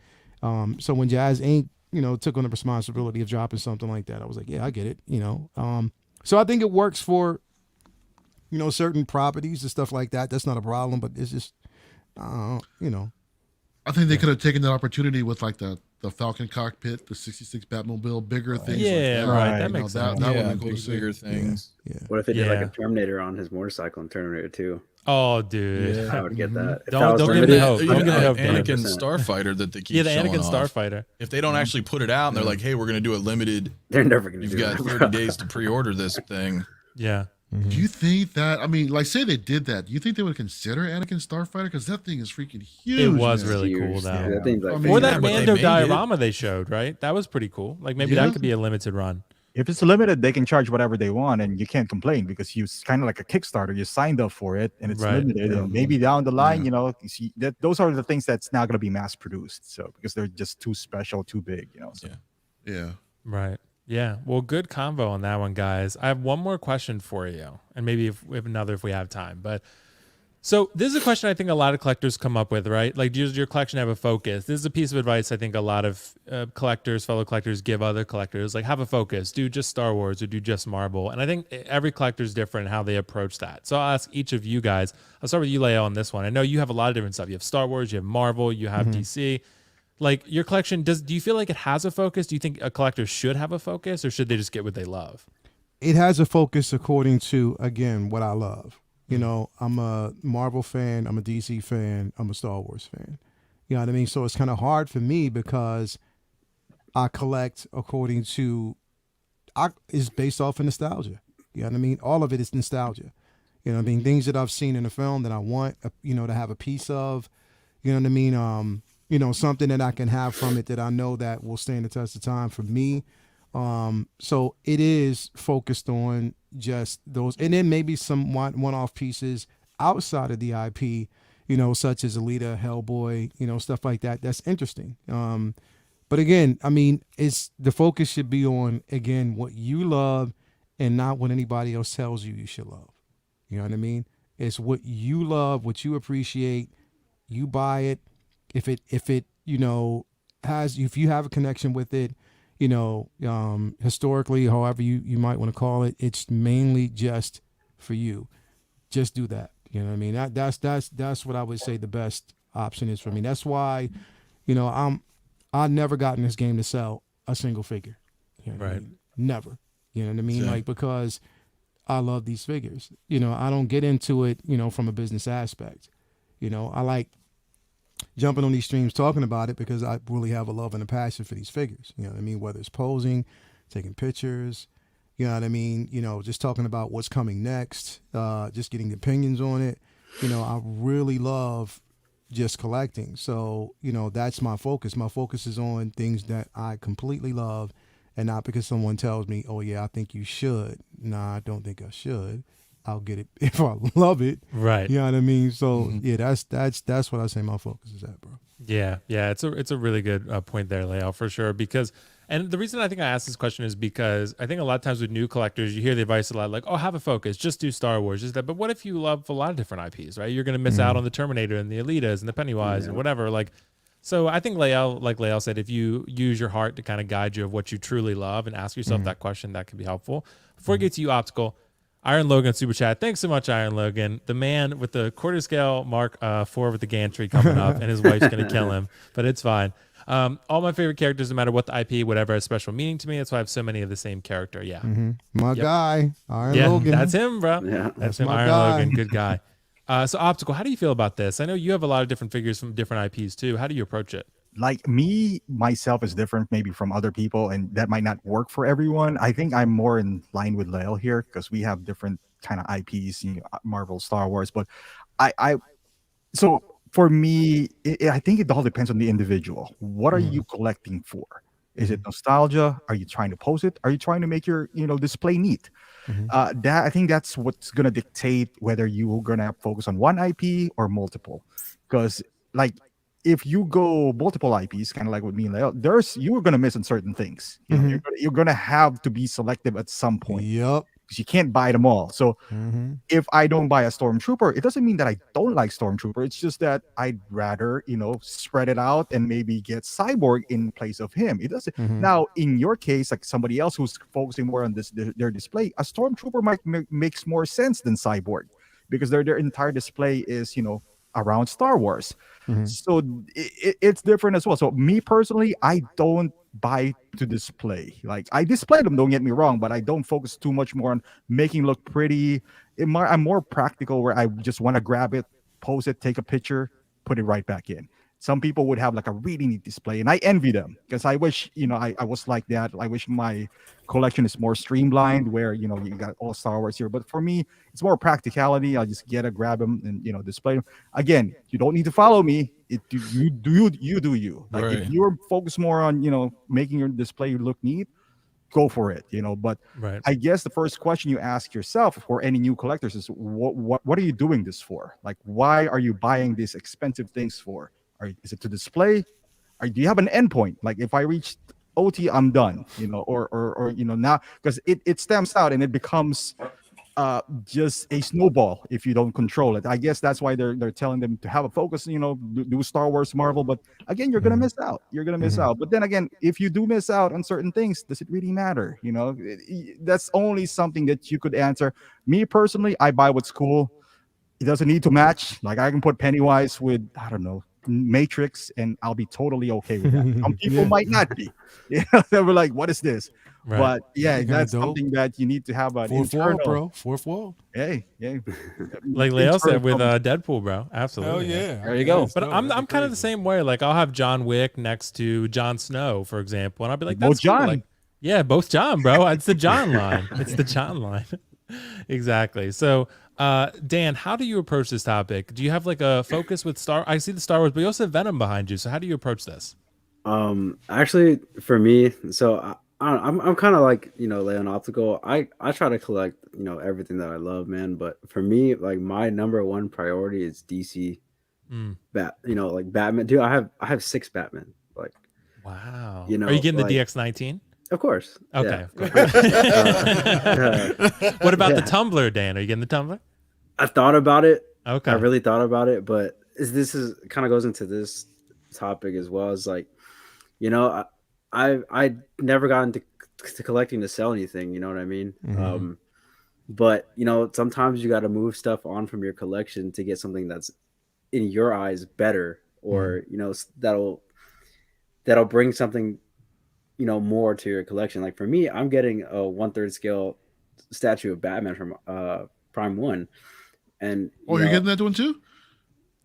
So when Jazz Inc., you know, took on the responsibility of dropping something like that, I was like, yeah, I get it. You know, so I think it works for, you know, certain properties and stuff like that. That's not a problem, but it's just, you know. I think they could have taken that opportunity with like the Falcon cockpit, the 66 Batmobile, bigger things. Yeah, like that. right. Right. That You know, makes sense. That would Yeah, be cool to see. bigger things. Yeah. What if they did like Yeah. a Terminator on his motorcycle in Terminator 2? Oh, dude. I would get that. If Don't- that was don't the give video- me hope. Don't give me hope, Dan. Anakin Starfighter that they keep Yeah, the showing Anakin off. Starfighter. If they don't actually put it out and they're like, hey, we're going to do it limited, They're never gonna you've do got that. 30 days to pre-order this thing. Yeah. Do you think that? I mean, like, say they did that. Do you think they would consider Anakin Starfighter? Because that thing is freaking huge. It was man. really Huge. cool, though. Yeah, that thing's like I mean, Or Yeah, that but they Mando made it. diorama they showed, right? That was pretty cool. Like maybe Yeah. that could be a limited run. If it's limited, they can charge whatever they want, and you can't complain because you kind of like a Kickstarter. You signed up for it, and it's Right. limited. And maybe down the line, you know, you see that those are the things that's not going to be mass produced. So because they're just too special, too big, you know. So. Yeah. Yeah. Right. Yeah. Well, good convo on that one, guys. I have one more question for you, and maybe if we have another if we have time. But so this is a question I think a lot of collectors come up with, right? Like, does your collection have a focus? This is a piece of advice I think a lot of collectors, fellow collectors, give other collectors. Like, have a focus. Do just Star Wars or do just Marvel. And I think every collector is different in how they approach that. So I'll ask each of you guys. I'll start with you, Leo, on this one. I know you have a lot of different stuff. You have Star Wars, you have Marvel, you have DC. Like, your collection, do you feel like it has a focus? Do you think a collector should have a focus, or should they just get what they love? It has a focus according to, again, what I love. You know, I'm a Marvel fan, I'm a DC fan, I'm a Star Wars fan. You know what I mean? So it's kind of hard for me because I collect according to, it's based off of nostalgia. You know what I mean? All of it is nostalgia. You know what I mean? Things that I've seen in the film that I want, you know, to have a piece of. You know what I mean? You know, something that I can have from it that I know that will stand the test of time for me. So it is focused on just those, and then maybe some one-off pieces outside of the IP, you know, such as Alita, Hellboy, you know, stuff like that. That's interesting. But again, I mean, it's the focus should be on, again, what you love and not what anybody else tells you should love. You know what I mean? It's what you love, what you appreciate. You buy it. If it, you know, if you have a connection with it, you know, historically, however you might want to call it, it's mainly just for you. Just do that. You know what I mean? That's what I would say the best option is for me. That's why, you know, I never got in this game to sell a single figure. You know what I Right. mean? Never. You know what I mean? Same. Like, because I love these figures. You know, I don't get into it, you know, from a business aspect. You know, I like jumping on these streams talking about it because I really have a love and a passion for these figures. You know what I mean? Whether it's posing, taking pictures, you know what I mean? You know, just talking about what's coming next, just getting opinions on it. You know, I really love just collecting. So, you know, that's my focus. My focus is on things that I completely love and not because someone tells me, oh yeah, I think you should. Nah, I don't think I should. I'll get it if I love it. Right. You know what I mean? So yeah, that's what I say my focus is at, bro. Yeah, it's a really good point there, Leo, for sure. Because, and the reason I think I asked this question is because I think a lot of times with new collectors, you hear the advice a lot like, oh, have a focus, just do Star Wars, just that. But what if you love a lot of different IPs, right? You're going to miss out on the Terminator and the Alitas and the Pennywise and whatever. Like, so I think Leo, like Leo said, if you use your heart to kind of guide you of what you truly love and ask yourself that question, that can be helpful. Before I get to you, Optical, Iron Logan Super Chat. Thanks so much, Iron Logan. The man with the quarter scale Mark 4 with the Gantry coming up, and his wife's going to kill him, but it's fine. All my favorite characters, no matter what the IP, whatever, has special meaning to me. That's why I have so many of the same character. Yeah. My guy, Iron Yeah, Logan. that's him, bro. Yeah. That's him, my Iron guy. Logan. Good guy. So, Optical, how do you feel about this? I know you have a lot of different figures from different IPs, too. How do you approach it? like me myself is different maybe from other people, and that might not work for everyone. I think I'm more in line with Lale here because we have different kind of IPs, Marvel, Star Wars. But I so for me, I think it all depends on the individual. What are you collecting for? Is it nostalgia? Are you trying to pose it? Are you trying to make your display neat? That I think that's what's gonna dictate whether you're gonna focus on one IP or multiple. Because like if you go multiple IPs, kind of like with me and Leo, you're gonna miss on certain things. You're gonna have to be selective at some point. Yep. Because you can't buy them all. So if I don't buy a Stormtrooper, it doesn't mean that I don't like Stormtrooper. It's just that I'd rather, spread it out and maybe get Cyborg in place of him. It doesn't. Now, in your case, like somebody else who's focusing more on their display, a Stormtrooper might makes more sense than Cyborg because their entire display is, around Star Wars. So it's different as well. So me personally, I don't buy to display. Like I display them, don't get me wrong, but I don't focus too much more on making look pretty. I'm more practical where I just want to grab it, pose it, take a picture, put it right back in. Some people would have like a really neat display, and I envy them because I wish, I was like that. I wish my collection is more streamlined where, you got all Star Wars here. But for me, it's more practicality. I'll just grab them and, display them. Again, you don't need to follow me. You do you. Like if you're focused more on, making your display look neat, go for it, But I guess the first question you ask yourself for any new collectors is what are you doing this for? Like, why are you buying these expensive things for? Is it to display? Or do you have an endpoint? Like if I reach OT, I'm done, or now because it stems out and it becomes just a snowball if you don't control it. I guess that's why they're telling them to have a focus, do Star Wars, Marvel. But again, you're gonna miss out. You're gonna miss out. But then again, if you do miss out on certain things, does it really matter? That's only something that you could answer. Me personally, I buy what's cool. It doesn't need to match. Like I can put Pennywise with, I don't know, Matrix, and I'll be totally okay with that. Some people might not be. They were like, "What is this?" Right. But yeah, Kinda that's dope. something that you need to have an Fourth internal. wall, bro. Fourth wall. Hey, Like Leo said with internal- Deadpool, bro. Absolutely. Hell yeah. There you go. But I'm kind of the same way. Like I'll have John Wick next to Jon Snow, for example, and I'll be like, Both "That's cool." John. Like, yeah, both John, bro. It's the John line. It's the John line. Exactly. So, Dan, how do you approach this topic? Do you have like a focus with I see the Star Wars, but you also have Venom behind you. So how do you approach this? Actually, for me, so I'm kind of like Leon Optical. I try to collect everything that I love, man. But for me, like my number one priority is DC. Like Batman. Dude, I have 6 Batman. Like, Wow. Are you getting like, the DX19? Of course. Okay. Yeah. Of course. What about the Tumblr, Dan? Are you getting the Tumblr? I've thought about it. Okay. I really thought about it, but this is kind of goes into this topic as well. As like, I never got into collecting to sell anything. You know what I mean? But sometimes you got to move stuff on from your collection to get something that's in your eyes better, or that'll bring something more to your collection. Like for me, I'm getting a 1/3 scale statue of Batman from Prime 1, and you're getting that one too?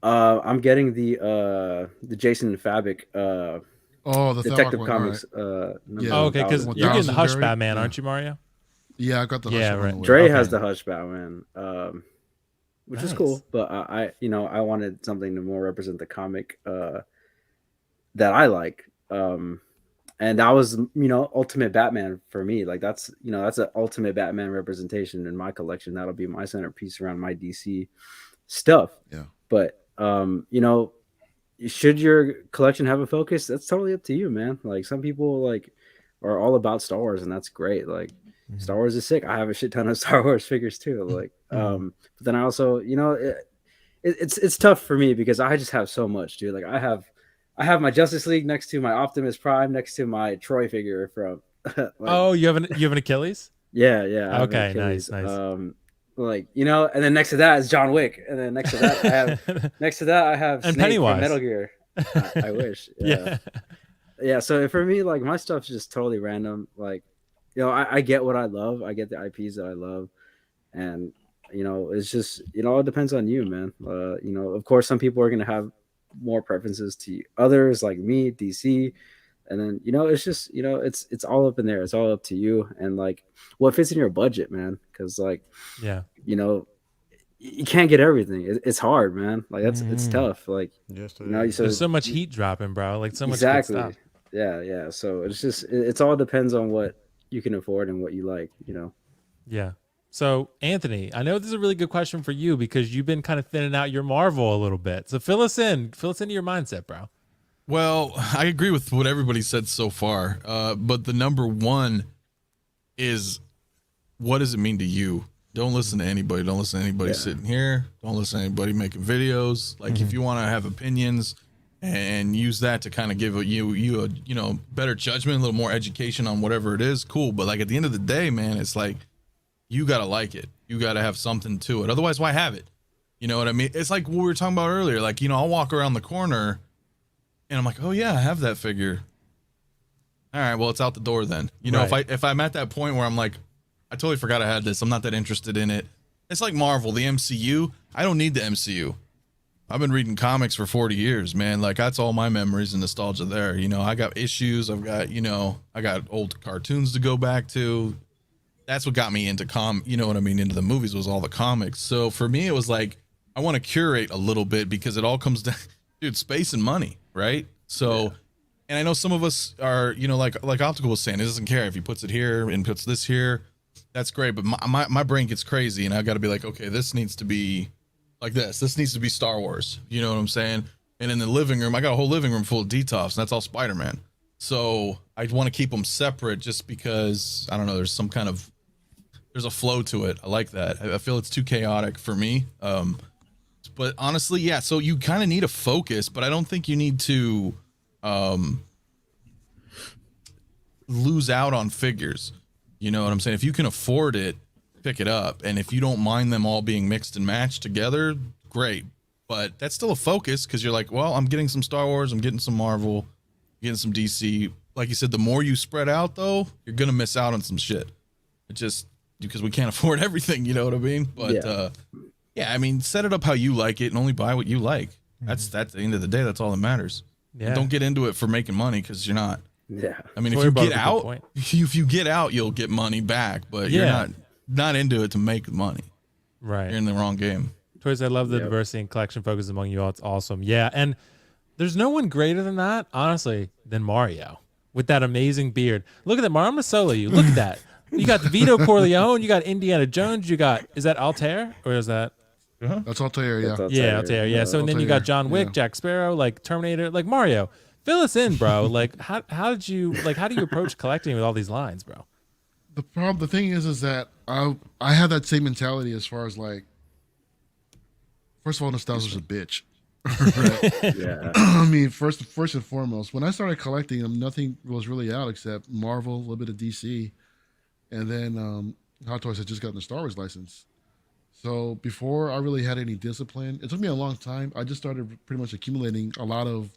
I'm getting the Jason Fabok The Detective Fabok Comics. One, Yeah. Oh, okay, because you're getting the Hush Barry? Batman, Yeah. aren't you, Mario? Yeah, I got the Yeah, Hush right. one. Dre Okay. has the Hush Batman, which is Nice. cool, but I wanted something to more represent the comic that I like. And that was, Ultimate Batman for me. Like that's an Ultimate Batman representation in my collection. That'll be my centerpiece around my DC stuff. Yeah. But should your collection have a focus? That's totally up to you, man. Like some people like are all about Star Wars, and that's great. Like Star Wars is sick. I have a shit ton of Star Wars figures too. Like, but then I also, it's tough for me because I just have so much, dude. Like I have my Justice League next to my Optimus Prime next to my Troy figure from. Oh, you have an Achilles? Yeah. I have an Okay, Achilles. nice. And then next to that is John Wick, and then next to that I have And Snake Pennywise from Metal Gear. I wish. Yeah. Yeah. So for me, like my stuff's just totally random. Like, I get what I love. I get the IPs that I love, and it's just it depends on you, man. Of course, some people are gonna have more preferences to others like me, DC. And then, it's just, it's all up in there. It's all up to you. And like what fits in your budget, man. Cause like, Yeah. You can't get everything. It's hard, man. Like it's tough. Like, Yes, so There's so much heat dropping, bro. Like so much good exactly. stuff. Yeah. So it's just, it's all depends on what you can afford and what you like. Yeah. So Anthony, I know this is a really good question for you because you've been kind of thinning out your Marvel a little bit. So fill us into your mindset, bro. Well, I agree with what everybody said so far. But the number one is, what does it mean to you? Don't listen to anybody. Don't listen to anybody sitting here. Don't listen to anybody making videos. Like if you want to have opinions and use that to kind of give you a better judgment, a little more education on whatever it is, cool. But like at the end of the day, man, it's like you gotta like it. You gotta have something to it. Otherwise, why have it? You know what I mean? It's like what we were talking about earlier. Like, I'll walk around the corner and I'm like, oh yeah, I have that figure. All right, well, it's out the door then. If I'm at that point where I'm like, I totally forgot I had this, I'm not that interested in it. It's like Marvel, the MCU. I don't need the MCU. I've been reading comics for 40 years, man. Like that's all my memories and nostalgia there. I got issues. I've got, I got old cartoons to go back to. That's what got me into into the movies was all the comics. So for me, it was like, I want to curate a little bit because it all comes down, dude, space and money, right? So, and I know some of us are, like Optical was saying, it doesn't care if he puts it here and puts this here. That's great. But my brain gets crazy and I got to be like, okay, this needs to be like this. This needs to be Star Wars. You know what I'm saying? And in the living room, I got a whole living room full of Detox, and that's all Spider-Man. So I want to keep them separate just because, I don't know, there's a flow to it. I like that. I feel it's too chaotic for me. But honestly, yeah, so you kind of need a focus, but I don't think you need to lose out on figures. You know what I'm saying? If you can afford it, pick it up. And if you don't mind them all being mixed and matched together, great. But that's still a focus because you're like, well, I'm getting some Star Wars, I'm getting some Marvel, getting some DC. Like you said, the more you spread out, though, you're going to miss out on some shit. It just, because we can't afford everything, you know what I mean? But yeah, I mean, set it up how you like it and only buy what you like. That's at the end of the day, that's all that matters. Yeah. And don't get into it for making money because you're not. Yeah. I mean, if you get out, you'll get money back, but you're not into it to make money. Right. You're in the wrong game. Toys, I love the diversity and collection focus among you all. It's awesome. Yeah, and there's no one greater than that, honestly, than Mario with that amazing beard. Look at that, Mario. I'm gonna solo you. Look at that. You got Vito Corleone. You got Indiana Jones. You got, is that Altair or is that? That's Altair, yeah. Yeah, Altair. Yeah. So and then you got John Wick, Jack Sparrow, like Terminator, like Mario. Fill us in, bro. Like how do you approach collecting with all these lines, bro? The thing is that I have that same mentality as far as like, first of all, nostalgia's a bitch. Right? Yeah. I mean, first and foremost, when I started collecting them, nothing was really out except Marvel, a little bit of DC, and then Hot Toys had just gotten the Star Wars license. So before I really had any discipline, it took me a long time. I just started pretty much accumulating a lot of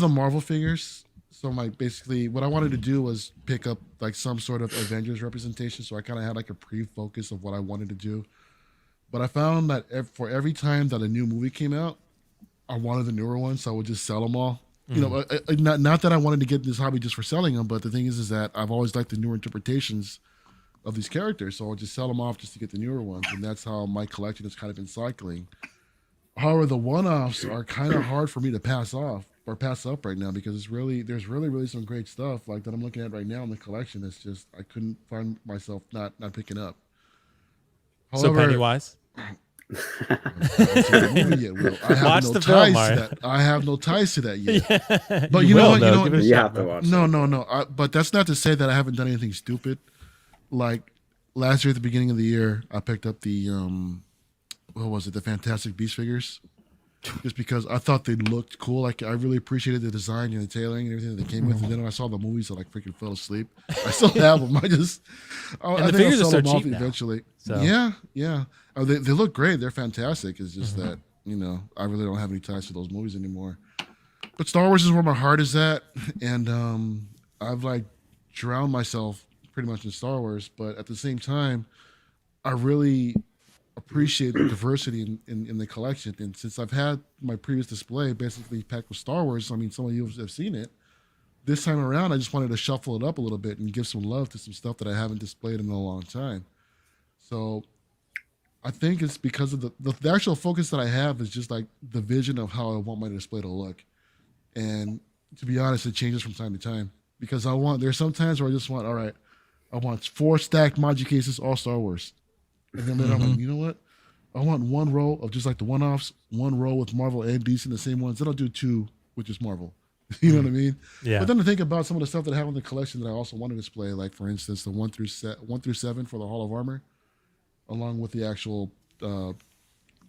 the Marvel figures. So basically what I wanted to do was pick up like some sort of Avengers representation. So I kind of had like a pre-focus of what I wanted to do. But I found that for every time that a new movie came out, I wanted the newer ones. So I would just sell them all. You know, not that I wanted to get this hobby just for selling them, but the thing is that I've always liked the newer interpretations of these characters. So I'll just sell them off just to get the newer ones. And that's how my collection has kind of been cycling. However, the one-offs are kind of hard for me to pass up right now because there's really some great stuff like that I'm looking at right now in the collection. It's just I couldn't find myself not picking up. However, so Pennywise. I have no ties to that yet. Yeah. But you know what? You have to watch. No. But that's not to say that I haven't done anything stupid. Like last year at the beginning of the year, I picked up the what was it? The Fantastic Beast figures. Just because I thought they looked cool. Like I really appreciated the design and the tailoring and everything that they came with. And then when I saw the movies, I like freaking fell asleep. I still have them. I think I'll sell them off eventually. So. Yeah. Oh, they look great. They're fantastic. It's just that, I really don't have any ties to those movies anymore. But Star Wars is where my heart is at. And I've like drowned myself pretty much in Star Wars. But at the same time, I really appreciate the diversity in the collection. And since I've had my previous display basically packed with Star Wars, I mean, some of you have seen it. This time around, I just wanted to shuffle it up a little bit and give some love to some stuff that I haven't displayed in a long time. So I think it's because of the actual focus that I have is just like the vision of how I want my display to look. And to be honest, it changes from time to time because there's some times where I just want, all right, I want 4 stacked Maji cases, all Star Wars. And then later I'm like, you know what? I want 1 row of just like the one-offs, 1 row with Marvel and DC, the same ones. Then I'll do 2 with just Marvel. You know what I mean? Yeah. But then to think about some of the stuff that I have in the collection that I also want to display, like for instance, the 1 through 7 for the Hall of Armor, along with the actual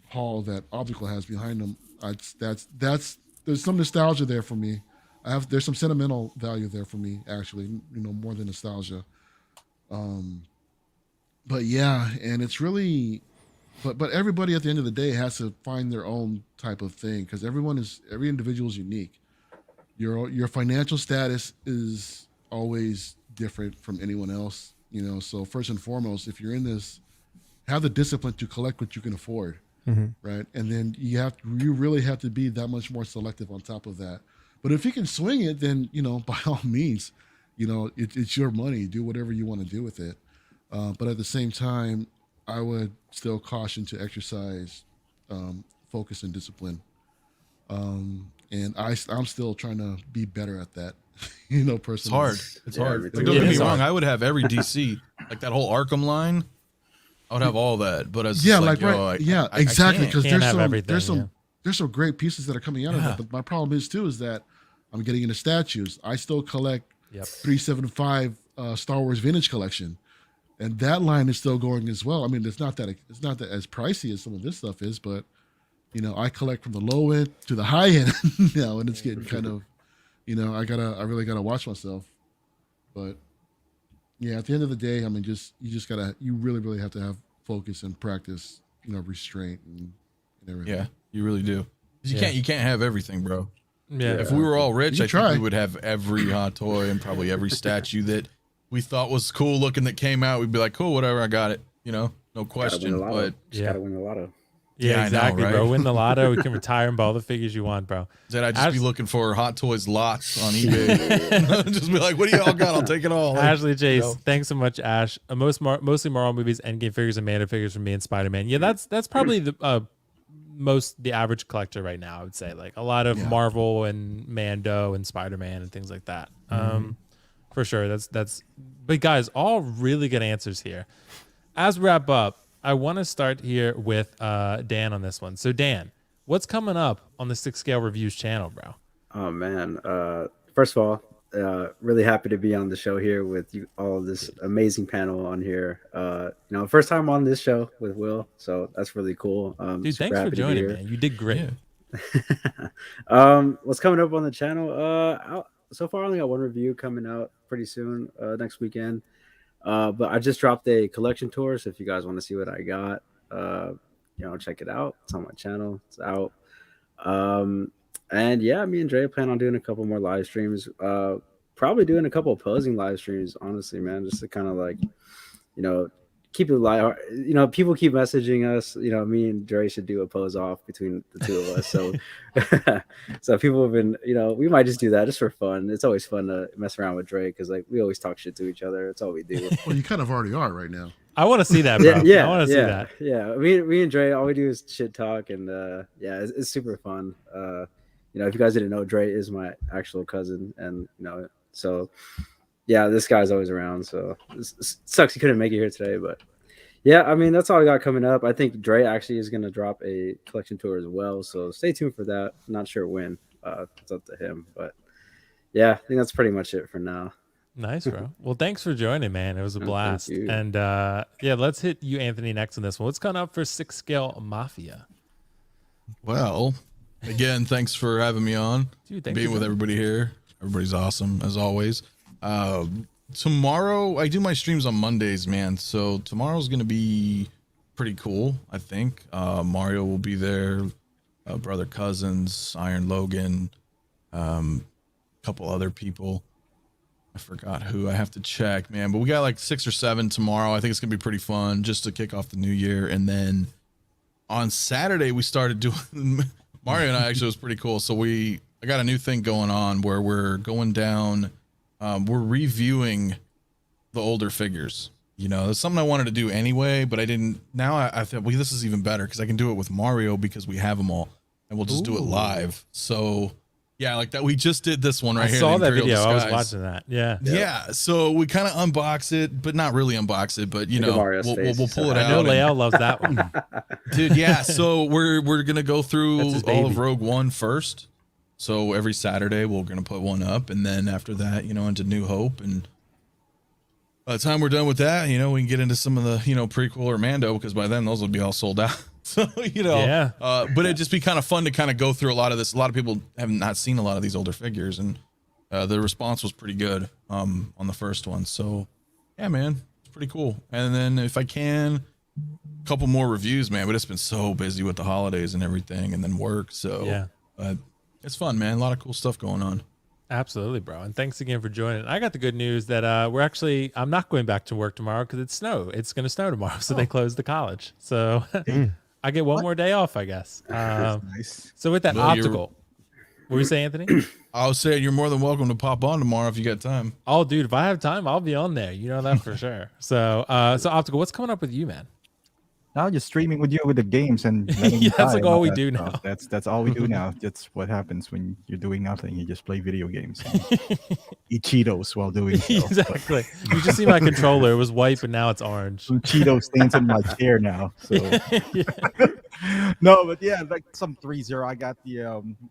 hall that Optical has behind them. There's some nostalgia there for me. There's some sentimental value there for me, actually, you know, more than nostalgia. But yeah, and it's really, but everybody at the end of the day has to find their own type of thing because every individual is unique. Your financial status is always different from anyone else, you know. So first and foremost, if you're in this, have the discipline to collect what you can afford, right? And then you really have to be that much more selective on top of that. But if you can swing it, then, you know, by all means, you know, it's your money. Do whatever you want to do with it. But at the same time, I would still caution to exercise focus and discipline. And I'm still trying to be better at that, you know, personally. It's hard. Like, don't get me wrong. I would have every DC, like that whole Arkham line. I would have all that, but it's exactly. Because there's some great pieces that are coming out of that. But my problem is that I'm getting into statues. I still collect 375 Star Wars Vintage Collection, and that line is still going as well. I mean, it's not that as pricey as some of this stuff is, but you know, I collect from the low end to the high end now, and it's getting kind of, you know, I really gotta watch myself. But yeah, at the end of the day, I mean, you really, really have to have focus and practice, you know, restraint and everything. Yeah, you really do. You can't have everything, bro. Yeah. If we were all rich, I think we would have every hot toy and probably every statue that we thought was cool looking that came out. We'd be like, cool, whatever, I got it. You know, no question. But gotta win the lotto. Yeah, exactly, I know, right? bro. Win the lotto. We can retire and buy all the figures you want, bro. I'd just be looking for Hot Toys lots on eBay. Just be like, what do y'all got? I'll take it all. Like, Ashley Chase, thanks so much, Ash. Mostly Marvel movies, Endgame figures, and Mando figures from me and Spider-Man. Yeah, that's probably the average collector right now, I would say. Like a lot of Marvel and Mando and Spider-Man and things like that. For sure. That's but guys, all really good answers here. As we wrap up, I want to start here with Dan on this one. So Dan, what's coming up on the 6 Scale Reviews channel, bro? Oh man. First of all, really happy to be on the show here with you, all of this amazing panel on here. You know, first time on this show with Will, so that's really cool. Dude, thanks for joining, man. You did great. What's coming up on the channel? So far, I only got 1 review coming out pretty soon, next weekend. But I just dropped a collection tour, so if you guys want to see what I got, you know, check it out. It's on my channel. It's out. And yeah, me and Dre plan on doing a couple more live streams. Probably doing a couple of posing live streams, honestly, man, just to kind of like, you know, keep it light. You know, people keep messaging us, you know, me and Dre should do a pose off between the two of us. So, so people have been, you know, we might just do that just for fun. It's always fun to mess around with Dre because like we always talk shit to each other. That's all we do. Well, you kind of already are right now. I want to see that, bro. I want to see that. Yeah, me and Dre, all we do is shit talk, and yeah, it's super fun. You know, if you guys didn't know, Dre is my actual cousin, and you know, so yeah, this guy's always around. So it sucks he couldn't make it here today, but yeah, I mean, that's all I got coming up. I think Dre actually is gonna drop a collection tour as well, so stay tuned for that. I'm not sure when. It's up to him, but yeah, I think that's pretty much it for now. Nice, bro. Well, thanks for joining, man. It was a blast. And yeah, let's hit you, Anthony, next on this one. What's coming up for 6 Scale Mafia? Well, again, thanks for having me on. Dude, being with everybody here. Everybody's awesome as always. Tomorrow I do my streams on Mondays, man. So tomorrow's gonna be pretty cool. I think Mario will be there, Brother Cousins, Iron Logan, couple other people. I forgot who. I have to check, man. But we got like 6 or 7 tomorrow. I think it's gonna be pretty fun just to kick off the new year. And then on Saturday we started doing Mario and I actually was pretty cool. So I got a new thing going on where we're going down, we're reviewing the older figures. You know, that's something I wanted to do anyway, but I didn't. Now I thought, well, this is even better because I can do it with Mario because we have them all, and we'll just do it live. So yeah, like that. We just did this one right here. I saw that Imperial video. I was Disguise. watching that. Yeah. Yeah. So we kind of unbox it, but not really unbox it. But you Look at know, Mario's we'll face. pull it I out. know and- Lael loves that one. Dude, yeah. So we're gonna go That's through his all of baby. Rogue One first. So every Saturday we're gonna put one up, and then after that, you know, into New Hope. And by the time we're done with that, you know, we can get into some of the, you know, prequel or Mando, because by then those will be all sold out. So you know, Yeah. But it'd just be kind of fun to kind of go through a lot of this. A lot of people have not seen a lot of these older figures, and the response was pretty good on the first one. So yeah, man, it's pretty cool. And then if I can, a couple more reviews, man. But it's been so busy with the holidays and everything, and then work. So Yeah. it's fun, man. A lot of cool stuff going on. Absolutely, bro. And thanks again for joining. I got the good news that I'm not going back to work tomorrow because it's going to snow tomorrow. So they closed the college. So I get one more day off, I guess. Nice. So with that Well, you're- optical, what were you saying, Anthony? I was saying you're more than welcome to pop on tomorrow if you got time. Oh, dude, if I have time, I'll be on there. You know that for sure. So optical, what's coming up with you, man? Now just streaming with you with the games and letting you Yeah, that's like die and all we that do stuff. now. That's all we do now. That's what happens when you're doing nothing. You just play video games, and eat Cheetos while doing so. Exactly. You just see my controller. It was white, but now it's orange. Some Cheeto stains in my chair now. So no, but yeah, like some 3-0. I got the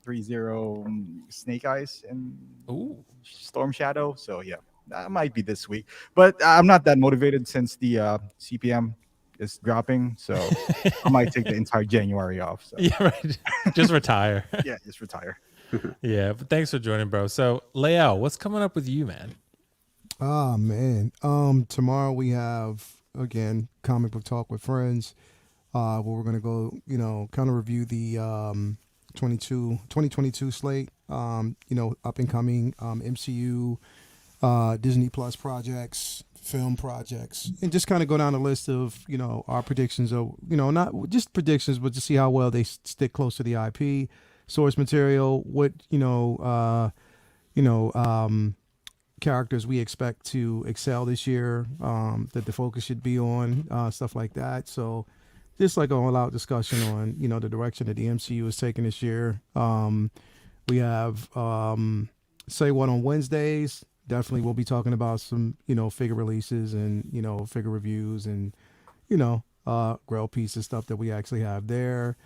3-0 Snake Eyes and Ooh. Storm Shadow. So yeah, that might be this week. But I'm not that motivated since the CPM is dropping. So I might take the entire January off. So Yeah, right. Just retire. yeah, just retire. Yeah, but thanks for joining, bro. So, Lael, what's coming up with you, man? Ah man. Tomorrow we have again comic book talk with friends. Where we're gonna go, you know, kind of review the 2022 slate. You know, up and coming MCU, Disney Plus projects, film projects, and just kind of go down the list of, you know, our predictions of, you know, not just predictions, but to see how well they stick close to the IP, source material, what, characters we expect to excel this year, that the focus should be on, stuff like that. So just like an all-out discussion on, you know, the direction that the MCU is taking this year. We have Say What on Wednesdays. Definitely we'll be talking about some, you know, figure releases and, you know, figure reviews and, you know, grail pieces, stuff that we actually have there.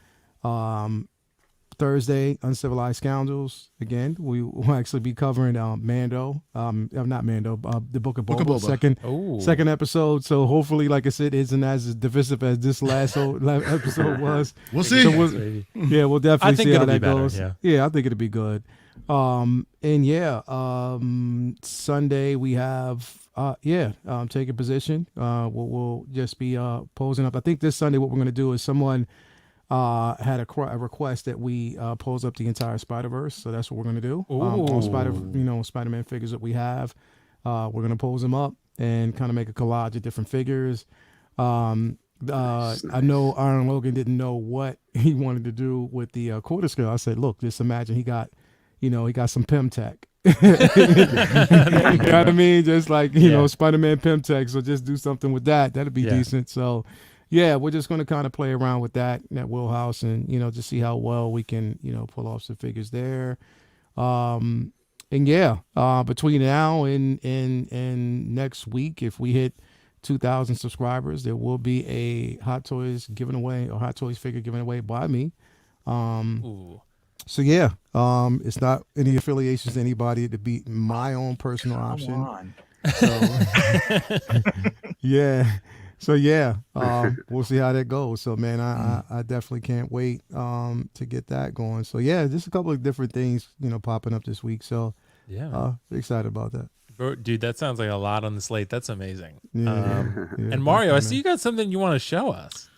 Thursday, Uncivilized Scoundrels. Again, we will actually be covering Mando, not Mando, the Book of Boba, Boba. second episode. So hopefully, like I said, isn't as divisive as this last episode was. We'll see. So Maybe. yeah, we'll definitely I think see how it'll be that better, goes. yeah. I think it'll be good. And yeah, Sunday we have taking position. We'll just be posing up. I think this Sunday what we're gonna do is someone had a request that we pose up the entire Spider-Verse, so that's what we're gonna do. All Ooh. Spider-Man figures that we have, we're gonna pose them up and kind of make a collage of different figures. I know Iron Logan didn't know what he wanted to do with the quarter scale. I said, look, just imagine he got some Pym tech. You know what I mean? Just like, you know, Spider-Man Pym tech. So just do something with that. That'd be decent. So yeah, we're just going to kind of play around with that wheelhouse and, you know, just see how well we can, you know, pull off some figures there. And yeah, between now and next week, if we hit 2,000 subscribers, there will be a Hot Toys given away or Hot Toys figure given away by me. Ooh. So yeah, it's not any affiliations to anybody, to be my own personal option. Come on. So yeah. So yeah, we'll see how that goes. So man, I definitely can't wait to get that going. So yeah, just a couple of different things, you know, popping up this week. So Yeah. excited about that. Bro, dude, that sounds like a lot on the slate. That's amazing. Yeah, And Mario, I see you got something you want to show us.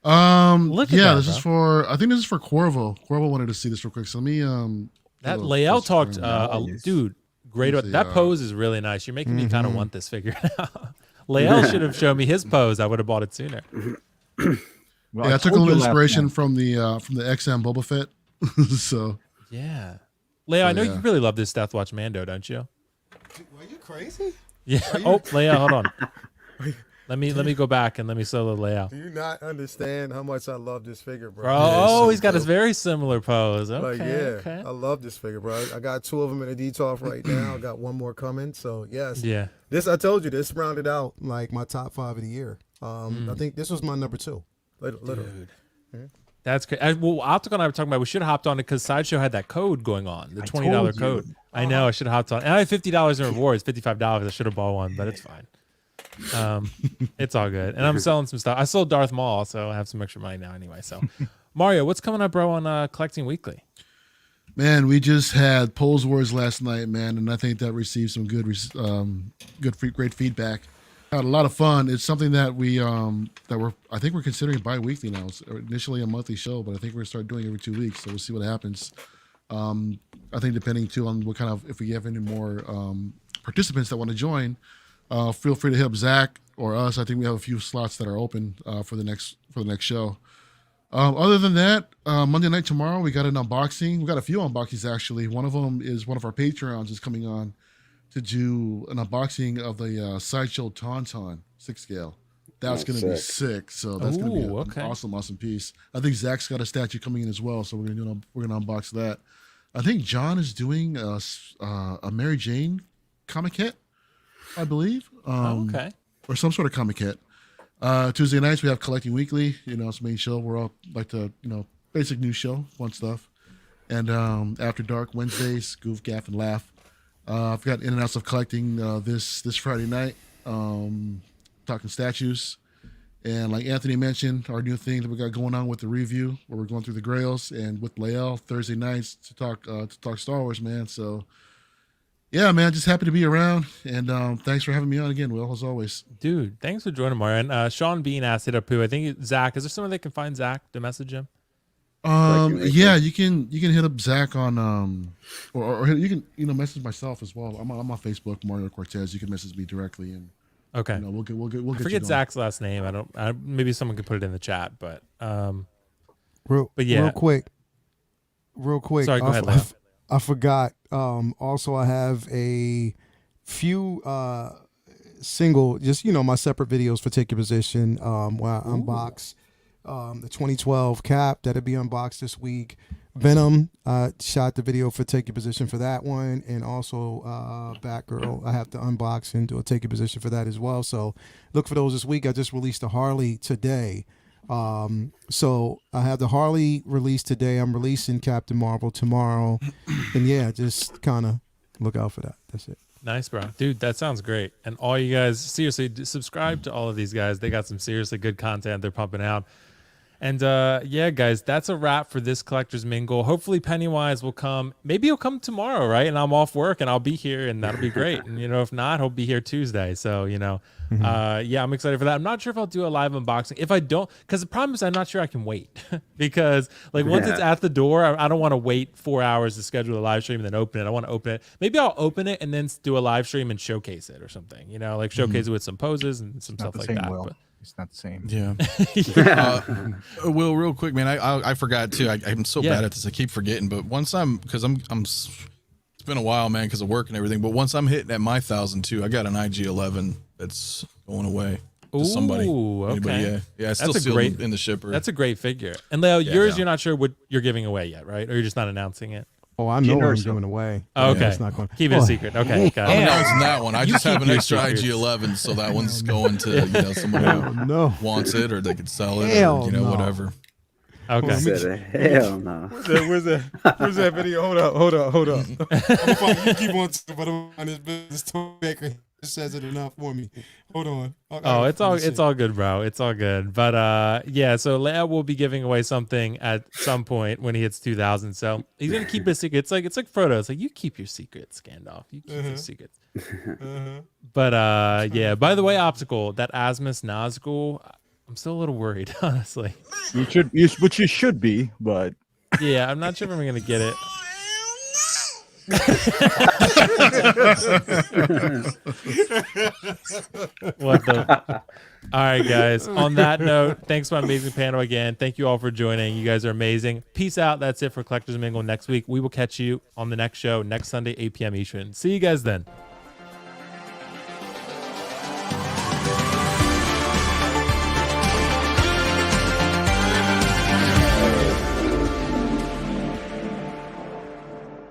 Look at Yeah, that, this is for, I think this is for Corvo. Corvo wanted to see this real quick. So let me That pull up layout this talked, screen. Nice. dude, great. Let me see, That pose is really nice. You're making me kind of want this figure now. Lael should have shown me his pose. I would have bought it sooner. Well, Yeah, I took a told little you last inspiration night. from the XM Boba Fett. So Yeah. Leia, I know yeah. you really love this Death Watch Mando, don't you? Are you crazy? Yeah. Oh, Leia, hold on. Let me go back and let me solo Leia. Do you not understand how much I love this figure, bro? Bro, Yeah, oh, so he's got his dope. very similar pose. Okay, Like, yeah, okay. I love this figure, bro. I got 2 of them in a DTOF right now. I got 1 more coming. So yes, Yeah. this I told you, this rounded out like my top 5 of the year. I think this was my number 2, literally. Dude. That's crazy. Well, Optical and I were talking about we should have hopped on it because Sideshow had that code going on, the $20 told you. code. I know I should have hopped on. And I had $50 in rewards, $55. I should have bought one, but it's fine. It's all good. And I'm selling some stuff. I sold Darth Maul, so I have some extra money now anyway. So, Mario, what's coming up, bro, on Collecting Weekly? Man, we just had Polls Wars last night, man, and I think that received some great feedback. Had a lot of fun. It's something that I think we're considering bi-weekly now. It's initially a monthly show, but I think we're gonna start doing it every 2 weeks. So we'll see what happens. I think depending too on what kind of, if we have any more participants that want to join, feel free to hit up Zach or us. I think we have a few slots that are open for the next show. Other than that, Monday night tomorrow we got an unboxing. We got a few unboxings actually. One of them is one of our Patreons is coming on to do an unboxing of the Sideshow Tauntaun 6 scale. That's going to be sick. So that's going to be an awesome piece. I think Zach's got a statue coming in as well, so we're going to unbox that. I think John is doing a Mary Jane comic kit, I believe. Okay. Or some sort of comic kit. Tuesday nights we have Collecting Weekly. It's main show. We're all like the basic news show, fun stuff. And After Dark Wednesdays, Goof, Gaff, and Laugh. I've got in and outs of collecting this Friday night, talking statues, and like Anthony mentioned, our new thing that we got going on with the review, where we're going through the Grails, and with Lael Thursday nights to talk Star Wars, man. So yeah, man, just happy to be around, and thanks for having me on again, Will, as always. Dude, thanks for joining, Mario. And Sean Bean asked it up too. I think Zach. Is there someone that can find Zach to message him? Yeah, you can hit up Zach on or you can message myself as well. I'm on Facebook, Mario Cortez. You can message me directly, and Okay. we'll get I forget Zach's last name. Maybe someone could put it in the chat, but Real quick. Sorry, go ahead, Leo. I forgot. Also, I have a few single, just my separate videos for Take Your Position. Where I unbox the 2012 cap that'll be unboxed this week. Venom, shot the video for Take Your Position for that one, and also Batgirl. I have to unbox and do a Take Your Position for that as well. So look for those this week. I just released a Harley today. So I have the Harley released today. I'm releasing Captain Marvel tomorrow. And yeah, just kind of look out for that. That's it. Nice, bro. Dude, that sounds great. And all you guys, seriously, subscribe to all of these guys. They got some seriously good content they're pumping out. And yeah, guys, that's a wrap for this Collector's Mingle. Hopefully Pennywise will come. Maybe he'll come tomorrow, right? And I'm off work and I'll be here and that'll be great. And, if not, he'll be here Tuesday. So, yeah, I'm excited for that. I'm not sure if I'll do a live unboxing. If I don't, because the problem is I'm not sure I can wait. Because once it's at the door, I don't want to wait 4 hours to schedule a live stream and then open it. I want to open it. Maybe I'll open it and then do a live stream and showcase it or something, showcase it with some poses and some stuff like that. But it's not the same. Yeah. Will, real quick, man, I forgot too. I'm so bad at this. I keep forgetting, but once because I'm it's been a while, man, because of work and everything. But once I'm hitting at my 1,000 too, I got an IG-11 that's going away to somebody. Okay. Yeah. It's still sealed in the shipper. That's a great figure. And Leo, yours, you're not sure what you're giving away yet, right? Or you're just not announcing it? Oh, I know what I'm giving away. Oh, okay. It's not going. Keep it a secret. Okay. Got it. I'm announcing that one. I just have an keep extra your secrets. IG-11, so that one's going to someone who wants it, or they could sell it, or whatever. Okay. Hell no. Where's that video? Hold up. You keep on talking about this business toy maker. It says it enough for me. Hold on. Oh, it's all good, bro. It's all good. But yeah, so Leo will be giving away something at some point when he hits 2,000. So he's gonna keep it a secret. It's like Frodo. It's like you keep your secrets, Gandalf. You keep your secrets. But yeah. By the way, Optical, that Asmus Nazgul, I'm still a little worried, honestly. Which you should be, but Yeah, I'm not sure if I'm gonna get it. What the? All right, guys. On that note, thanks to my amazing panel again. Thank you all for joining. You guys are amazing. Peace out. That's it for Collectors Mingle next week. We will catch you on the next show next Sunday, 8 p.m. Eastern. See you guys then.